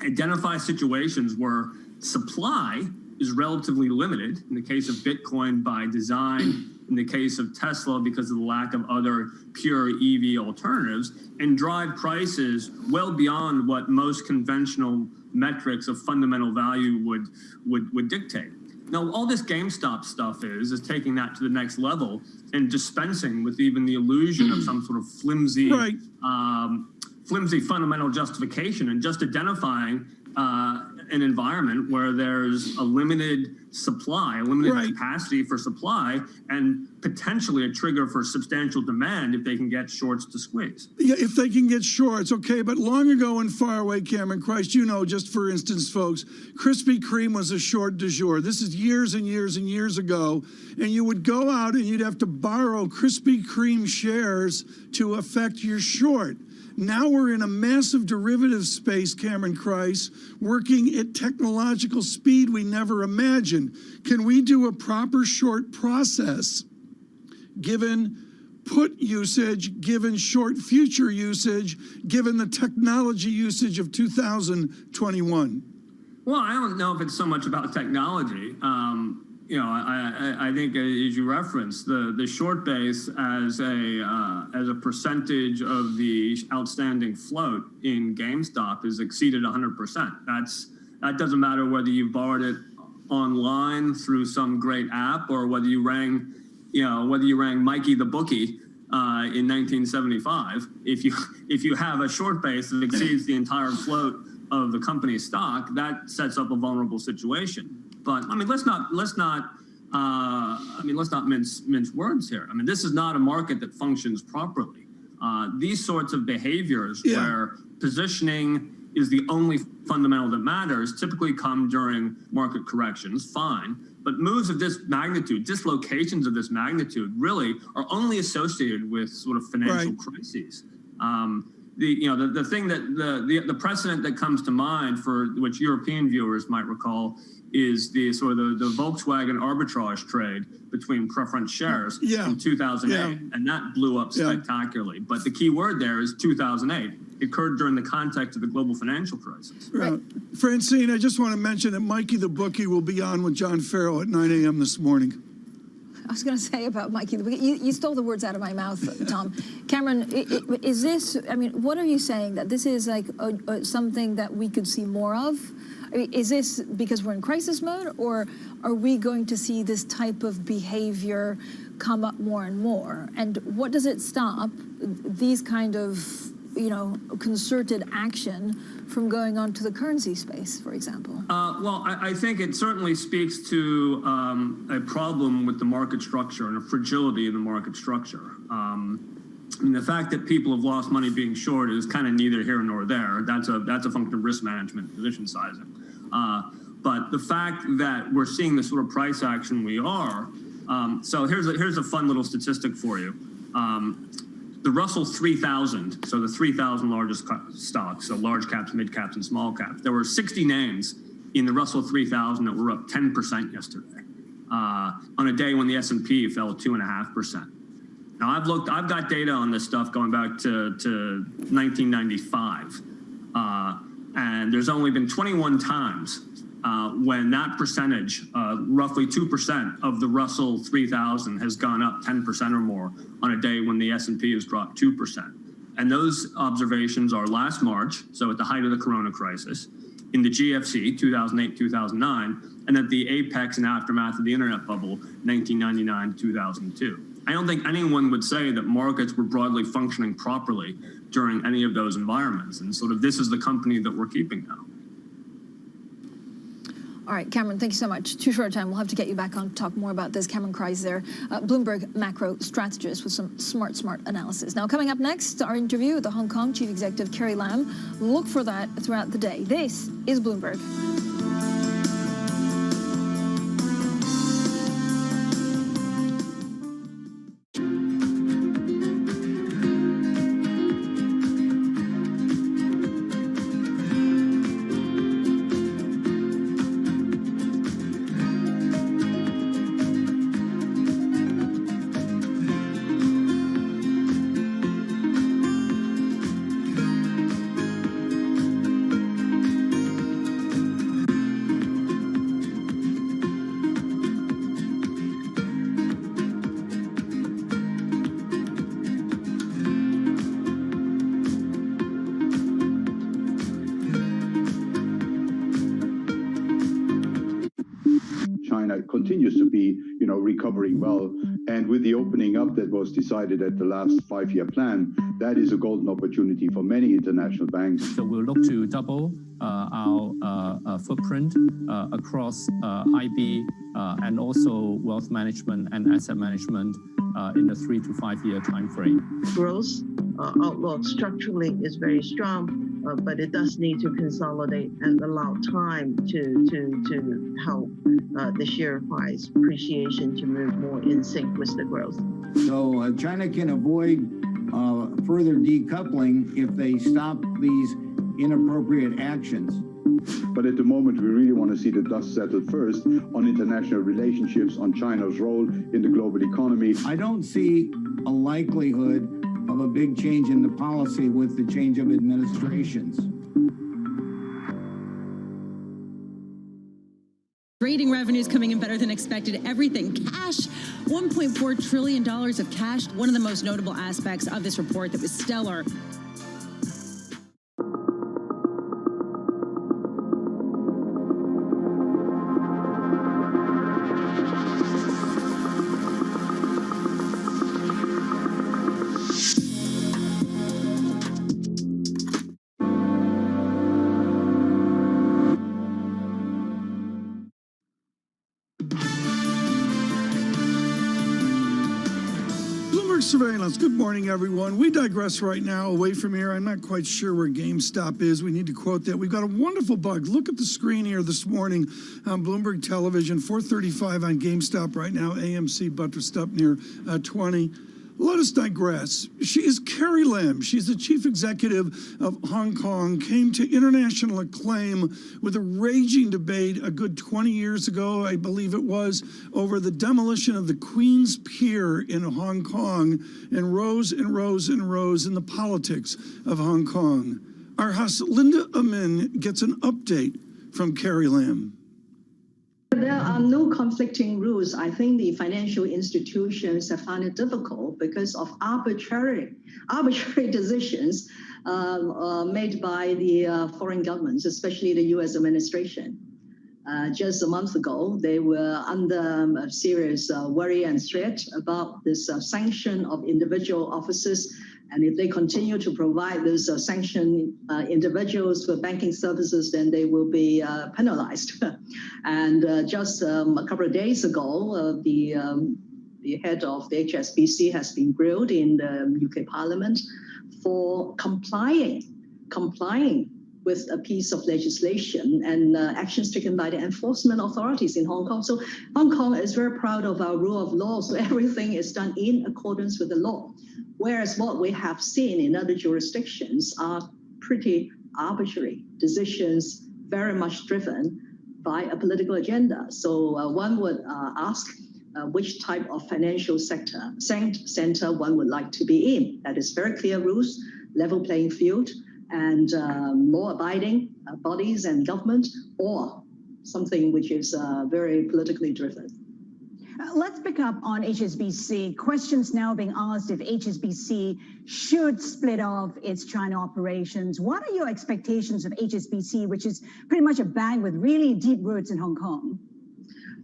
identify situations where supply is relatively limited, in the case of Bitcoin by design, in the case of Tesla because of the lack of other pure EV alternatives, and drive prices well beyond what most conventional metrics of fundamental value would dictate. Now, all this GameStop stuff is taking that to the next level and dispensing with even the illusion of some sort of flimsy fundamental justification, and just identifying an environment where there's a limited supply, a limited capacity for supply, and potentially a trigger for substantial demand if they can get shorts to squeeze. Yeah, if they can get shorts, okay. But long ago and far away, Cameron Christ, just for instance, folks, Krispy Kreme was a short du jour. This is years and years and years ago. And you would go out and you'd have to borrow Krispy Kreme shares to affect your short. Now we're in a massive derivative space, Cameron Christ, working at technological speed we never imagined. Can we do a proper short process, given put usage, given short future usage, given the technology usage of 2021? Well, I don't know if it's so much about technology. I think, as you referenced, the short base as a percentage of the outstanding float in GameStop is exceeded 100%. That doesn't matter whether you borrowed it online through some great app, or whether you rang Mikey the bookie in 1975. If you have a short base that exceeds the entire float of the company's stock, that sets up a vulnerable situation. But I mean, let's not mince words here. I mean, this is not a market that functions properly. These sorts of behaviors where positioning is the only fundamental that matters typically come during market corrections, fine. But moves of this magnitude, dislocations of this magnitude, really are only associated with sort of financial crises. The thing that the precedent that comes to mind for which European viewers might recall is the Volkswagen arbitrage trade between preference shares in 2008, and that blew up spectacularly. But the key word there is 2008. It occurred during the context of the global financial crisis. Francine, I just want to mention that Mikey the Bookie will be on with John Farrell at 9 a.m. this morning. I was going to say about Mikey the Bookie. You stole the words out of my mouth, Tom. Cameron, is this, I mean, what are you saying? That this is like something that we could see more of? I mean, is this because we're in crisis mode, or are we going to see this type of behavior come up more and more? And what does it stop these kind of, concerted action from going on to the currency space, for example? Well, I think it certainly speaks to a problem with the market structure and a fragility in the market structure. And the fact that people have lost money being short is kind of neither here nor there. That's a function of risk management, position sizing. But the fact that we're seeing the sort of price action we are, so here's a fun little statistic for you. The Russell 3000, so the 3,000 largest stocks, so large caps, mid caps, and small caps. There were 60 names in the Russell 3000 that were up 10% yesterday, on a day when the S&P fell 2.5%. Now I've got data on this stuff going back to 1995, and there's only been 21 times when that percentage, roughly 2% of the Russell 3000 has gone up 10% or more on a day when the S&P has dropped 2%. And those observations are last March, so at the height of the Corona crisis, in the GFC, 2008, 2009, and at the apex and aftermath of the internet bubble, 1999, 2002. I don't think anyone would say that markets were broadly functioning properly during any of those environments. And sort of this is the company that we're keeping now. All right, Cameron, thank you so much. Too short a time. We'll have to get you back on to talk more about this. Cameron Kreis there, Bloomberg macro strategist with some smart analysis. Now, coming up next, our interview with the Hong Kong Chief Executive Carrie Lam. Look for that throughout the day. This is Bloomberg. Continues to be, recovering well. And with the opening up that was decided at the last 5-year plan, that is a golden opportunity for many international banks. So we'll look to double our footprint across IB and also wealth management and asset management in the 3 to 5 year time frame. Growth outlook structurally is very strong. But it does need to consolidate and allow time to help the share price appreciation to move more in sync with the growth. So China can avoid further decoupling if they stop these inappropriate actions. But at the moment, we really want to see the dust settle first on international relationships, on China's role in the global economy. I don't see a likelihood of a big change in the policy with the change of administrations. Trading revenues coming in better than expected. Everything. Cash, $1.4 trillion of cash. One of the most notable aspects of this report that was stellar. Surveillance. Good morning, everyone. We digress right now away from here. I'm not quite sure where GameStop is. We need to quote that. We've got a wonderful bug. Look at the screen here this morning on Bloomberg Television, 435 on GameStop right now. AMC buttressed up near 20. Let us digress. She is Carrie Lam. She's the chief executive of Hong Kong, came to international acclaim with a raging debate a good 20 years ago, I believe it was, over the demolition of the Queen's Pier in Hong Kong, and rose and rose and rose in the politics of Hong Kong. Our host, Linda Amin, gets an update from Carrie Lam. There are no conflicting rules. I think the financial institutions have found it difficult because of arbitrary decisions made by the foreign governments, especially the U.S. administration. Just a month ago, they were under serious worry and threat about this sanction of individual officers. And if they continue to provide those sanctioned individuals with banking services, then they will be penalized. And just a couple of days ago, the head of the HSBC has been grilled in the UK Parliament for complying with a piece of legislation and actions taken by the enforcement authorities in Hong Kong. So Hong Kong is very proud of our rule of law, so everything is done in accordance with the law. Whereas what we have seen in other jurisdictions are pretty arbitrary decisions, very much driven by a political agenda. So one would ask which type of financial center one would like to be in. That is very clear rules, level playing field, and law-abiding bodies and government, or something which is very politically driven. Let's pick up on HSBC. Questions now being asked if HSBC should split off its China operations. What are your expectations of HSBC, which is pretty much a bank with really deep roots in Hong Kong?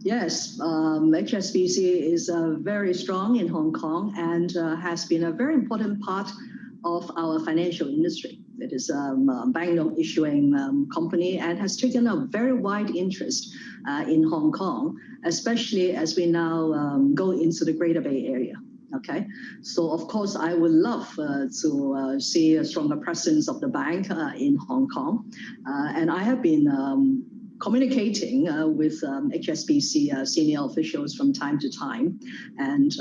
Yes, HSBC is very strong in Hong Kong and has been a very important part of our financial industry. It is a banknote issuing company and has taken a very wide interest in Hong Kong, especially as we now go into the Greater Bay Area. Okay, so of course I would love to see a stronger presence of the bank in Hong Kong, and I have been communicating with HSBC senior officials from time to time. And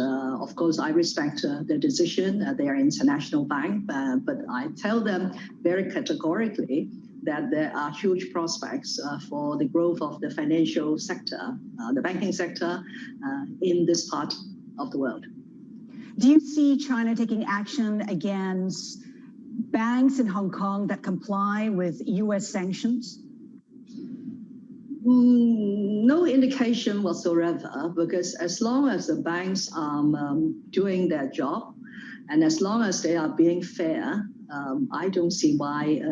of course, I respect their decision. They are an international bank, but I tell them very categorically that there are huge prospects for the growth of the financial sector, the banking sector in this part of the world. Do you see China taking action against banks in Hong Kong that comply with U.S. sanctions? No indication whatsoever, because as long as the banks are doing their job and as long as they are being fair, I don't see why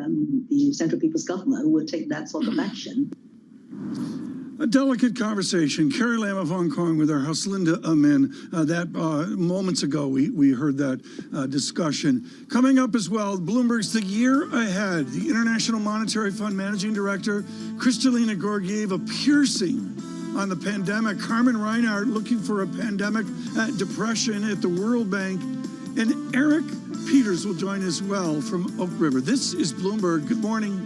the Central People's Government would take that sort of action. A delicate conversation. Carrie Lam of Hong Kong with our host, Linda Amin. Moments ago, we heard that discussion. Coming up as well, Bloomberg's The Year Ahead. The International Monetary Fund Managing Director, Kristalina Georgieva, piercing on the pandemic. Carmen Reinhardt looking for a pandemic depression at the World Bank. And Eric Peters will join as well from Oak River. This is Bloomberg. Good morning.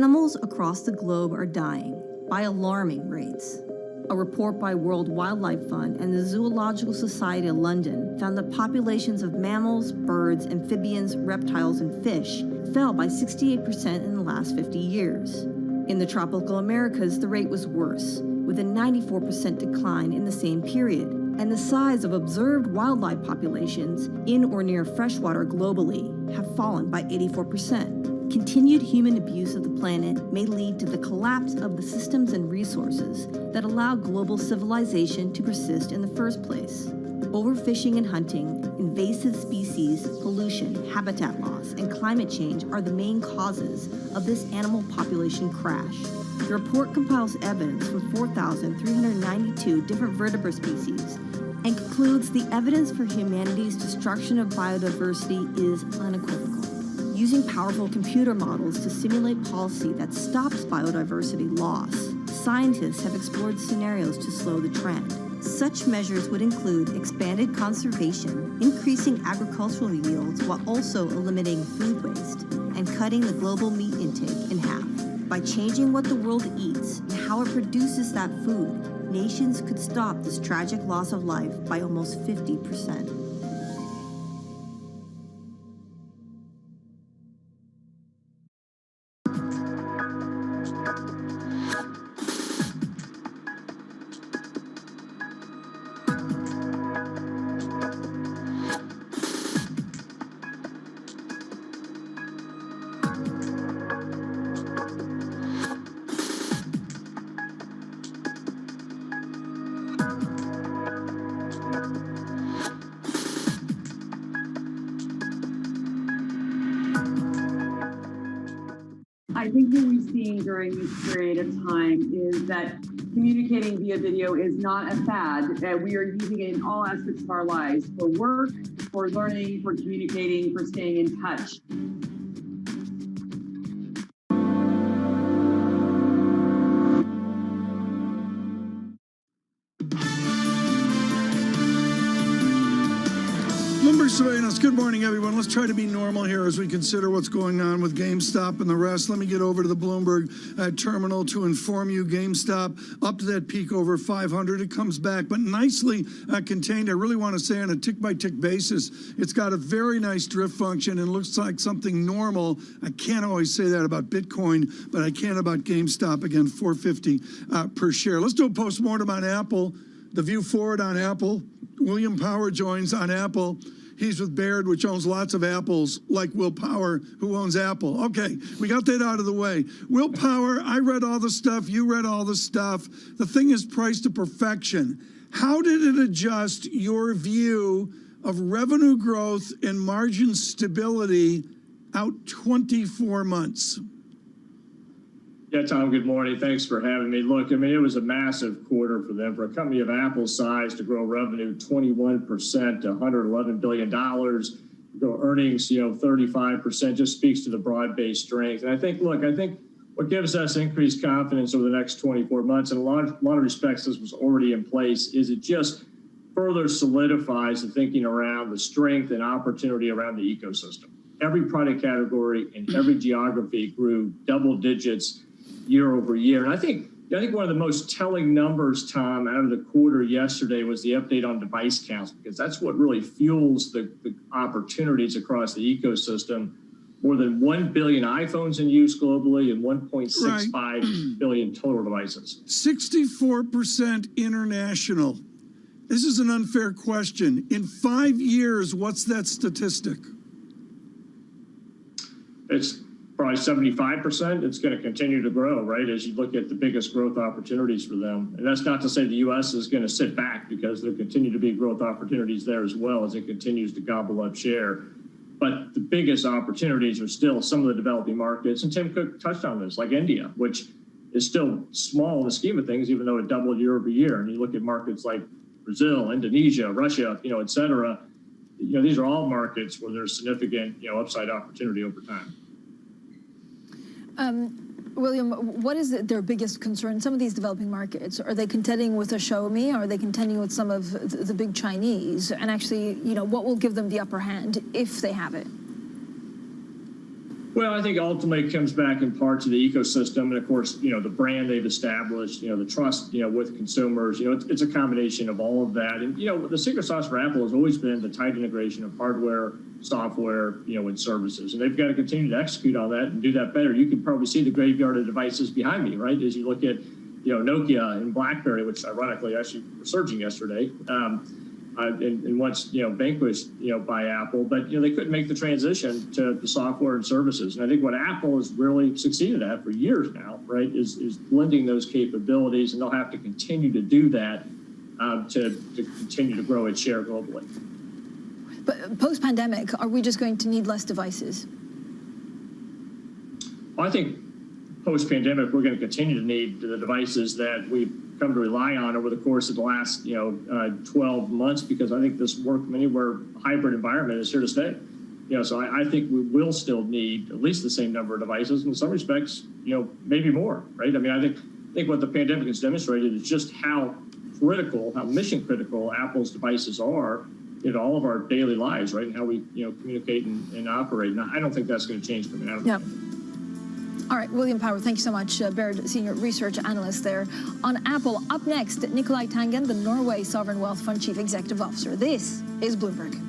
animals across the globe are dying by alarming rates. A report by World Wildlife Fund and the Zoological Society of London found that populations of mammals, birds, amphibians, reptiles, and fish fell by 68% in the last 50 years. In the tropical Americas, the rate was worse, with a 94% decline in the same period, and the size of observed wildlife populations in or near freshwater globally have fallen by 84%. Continued human abuse of the planet may lead to the collapse of the systems and resources that allow global civilization to persist in the first place. Overfishing and hunting, invasive species, pollution, habitat loss, and climate change are the main causes of this animal population crash. The report compiles evidence from 4,392 different vertebrate species and concludes the evidence for humanity's destruction of biodiversity is unequivocal. Using powerful computer models to simulate policy that stops biodiversity loss, scientists have explored scenarios to slow the trend. Such measures would include expanded conservation, increasing agricultural yields while also eliminating food waste, and cutting the global meat intake in half. By changing what the world eats and how it produces that food, nations could stop this tragic loss of life by almost 50%. I think what we've seen during this period of time is that communicating via video is not a fad. We are using it in all aspects of our lives, for work, for learning, for communicating, for staying in touch. Surveillance. Good morning, everyone. Let's try to be normal here as we consider what's going on with GameStop and the rest. Let me get over to the Bloomberg terminal to inform you. GameStop up to that peak over 500. It comes back, but nicely contained. I really want to say on a tick-by-tick basis, it's got a very nice drift function and looks like something normal. I can't always say that about Bitcoin, but I can about GameStop. Again, $4.50 per share. Let's do a postmortem on Apple. The view forward on Apple. William Power joins on Apple. He's with Baird, which owns lots of apples, like Will Power, who owns Apple. Okay, we got that out of the way. Will Power, I read all the stuff, you read all the stuff. The thing is priced to perfection. How did it adjust your view of revenue growth and margin stability out 24 months? Yeah, Tom, good morning. Thanks for having me. Look, I mean, it was a massive quarter for them. For a company of Apple's size to grow revenue 21% to $111 billion, grow earnings, 35%, just speaks to the broad-based strength. And I think what gives us increased confidence over the next 24 months, in a lot of respects this was already in place, is it just further solidifies the thinking around the strength and opportunity around the ecosystem. Every product category in every geography grew double digits year over year. And I think one of the most telling numbers, Tom, out of the quarter yesterday was the update on device counts, because that's what really fuels the opportunities across the ecosystem. More than 1 billion iPhones in use globally and 1.65 billion total devices. 64% international. This is an unfair question. In 5 years, what's that statistic? It's probably 75%. It's going to continue to grow, right, as you look at the biggest growth opportunities for them. And that's not to say the U.S. is going to sit back, because there continue to be growth opportunities there as well as it continues to gobble up share. But the biggest opportunities are still some of the developing markets, and Tim Cook touched on this, like India, which is still small in the scheme of things, even though it doubled year over year. And you look at markets like Brazil, Indonesia, Russia, et cetera. These are all markets where there's significant, upside opportunity over time. William, what is their biggest concern? Some of these developing markets, are they contending with a Xiaomi? Are they contending with some of the big Chinese? And actually, what will give them the upper hand if they have it? Well, I think ultimately it comes back in part to the ecosystem, and of course, the brand they've established, the trust, with consumers. It's a combination of all of that. And the secret sauce for Apple has always been the tight integration of hardware, software, and services, and they've got to continue to execute on that and do that better. You can probably see the graveyard of devices behind me, right? As you look at, Nokia and BlackBerry, which ironically actually were surging yesterday. And once vanquished by Apple, but they couldn't make the transition to the software and services. And I think what Apple has really succeeded at for years now, right, is blending those capabilities, and they'll have to continue to do that to continue to grow its share globally. But post-pandemic, are we just going to need less devices? Well, I think post-pandemic, we're going to continue to need the devices that we've come to rely on over the course of the last 12 months, because I think this work from anywhere hybrid environment is here to stay. So I think we will still need at least the same number of devices. In some respects, maybe more, right? I mean, I think what the pandemic has demonstrated is just how critical, how mission critical Apple's devices are in all of our daily lives, right? And how we communicate and operate. And I don't think that's going to change coming out of it. All right, William Power, thank you so much, Baird Senior Research Analyst there. On Apple, up next, Nikolai Tangen, the Norway Sovereign Wealth Fund Chief Executive Officer. This is Bloomberg.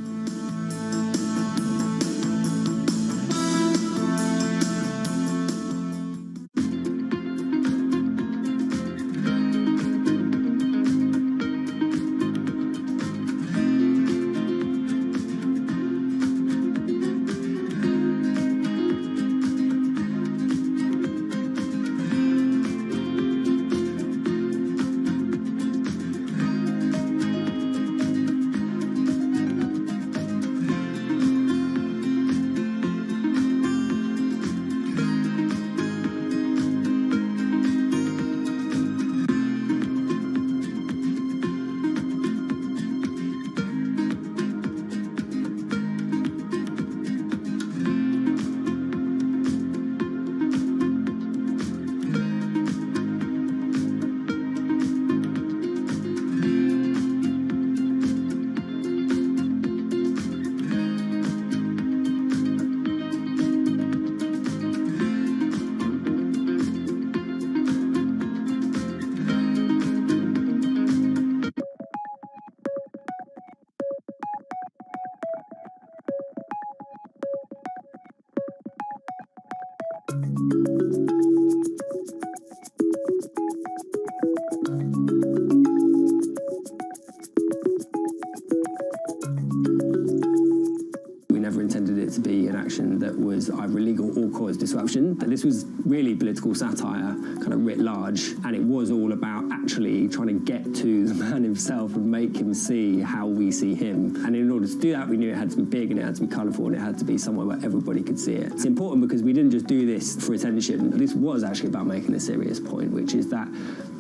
That was either illegal or caused disruption. This was really political satire, kind of writ large, and it was all about actually trying to get to the man himself and make him see how we see him. And in order to do that, we knew it had to be big and it had to be colourful and it had to be somewhere where everybody could see it. It's important because we didn't just do this for attention. This was actually about making a serious point, which is that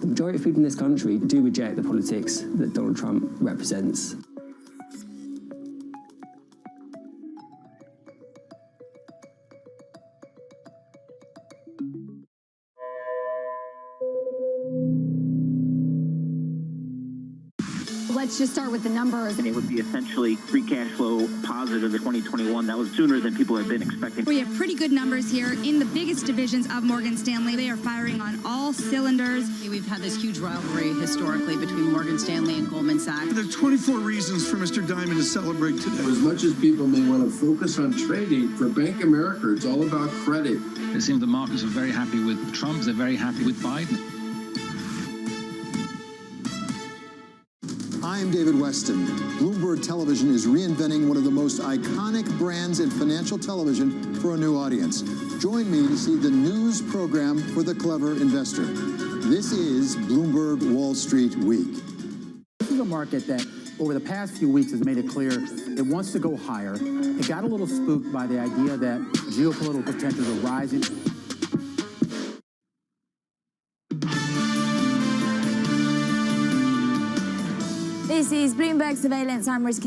the majority of people in this country do reject the politics that Donald Trump represents. Let's just start with the numbers. And it would be essentially free cash flow positive in 2021. That was sooner than people had been expecting. We have pretty good numbers here in the biggest divisions of Morgan Stanley. They are firing on all cylinders. We've had this huge rivalry historically between Morgan Stanley and Goldman Sachs. There are 24 reasons for Mr. Diamond to celebrate today. As much as people may want to focus on trading, for Bank of America, it's all about credit. It seems the markets are very happy with Trump. They're very happy with Biden. I am David Weston. Bloomberg Television is reinventing one of the most iconic brands in financial television for a new audience. Join me to see the news program for the clever investor. This is Bloomberg Wall Street Week. This is a market that over the past few weeks has made it clear it wants to go higher. It got a little spooked by the idea that geopolitical tensions are rising. This is Bloomberg Surveillance. I'm Rizky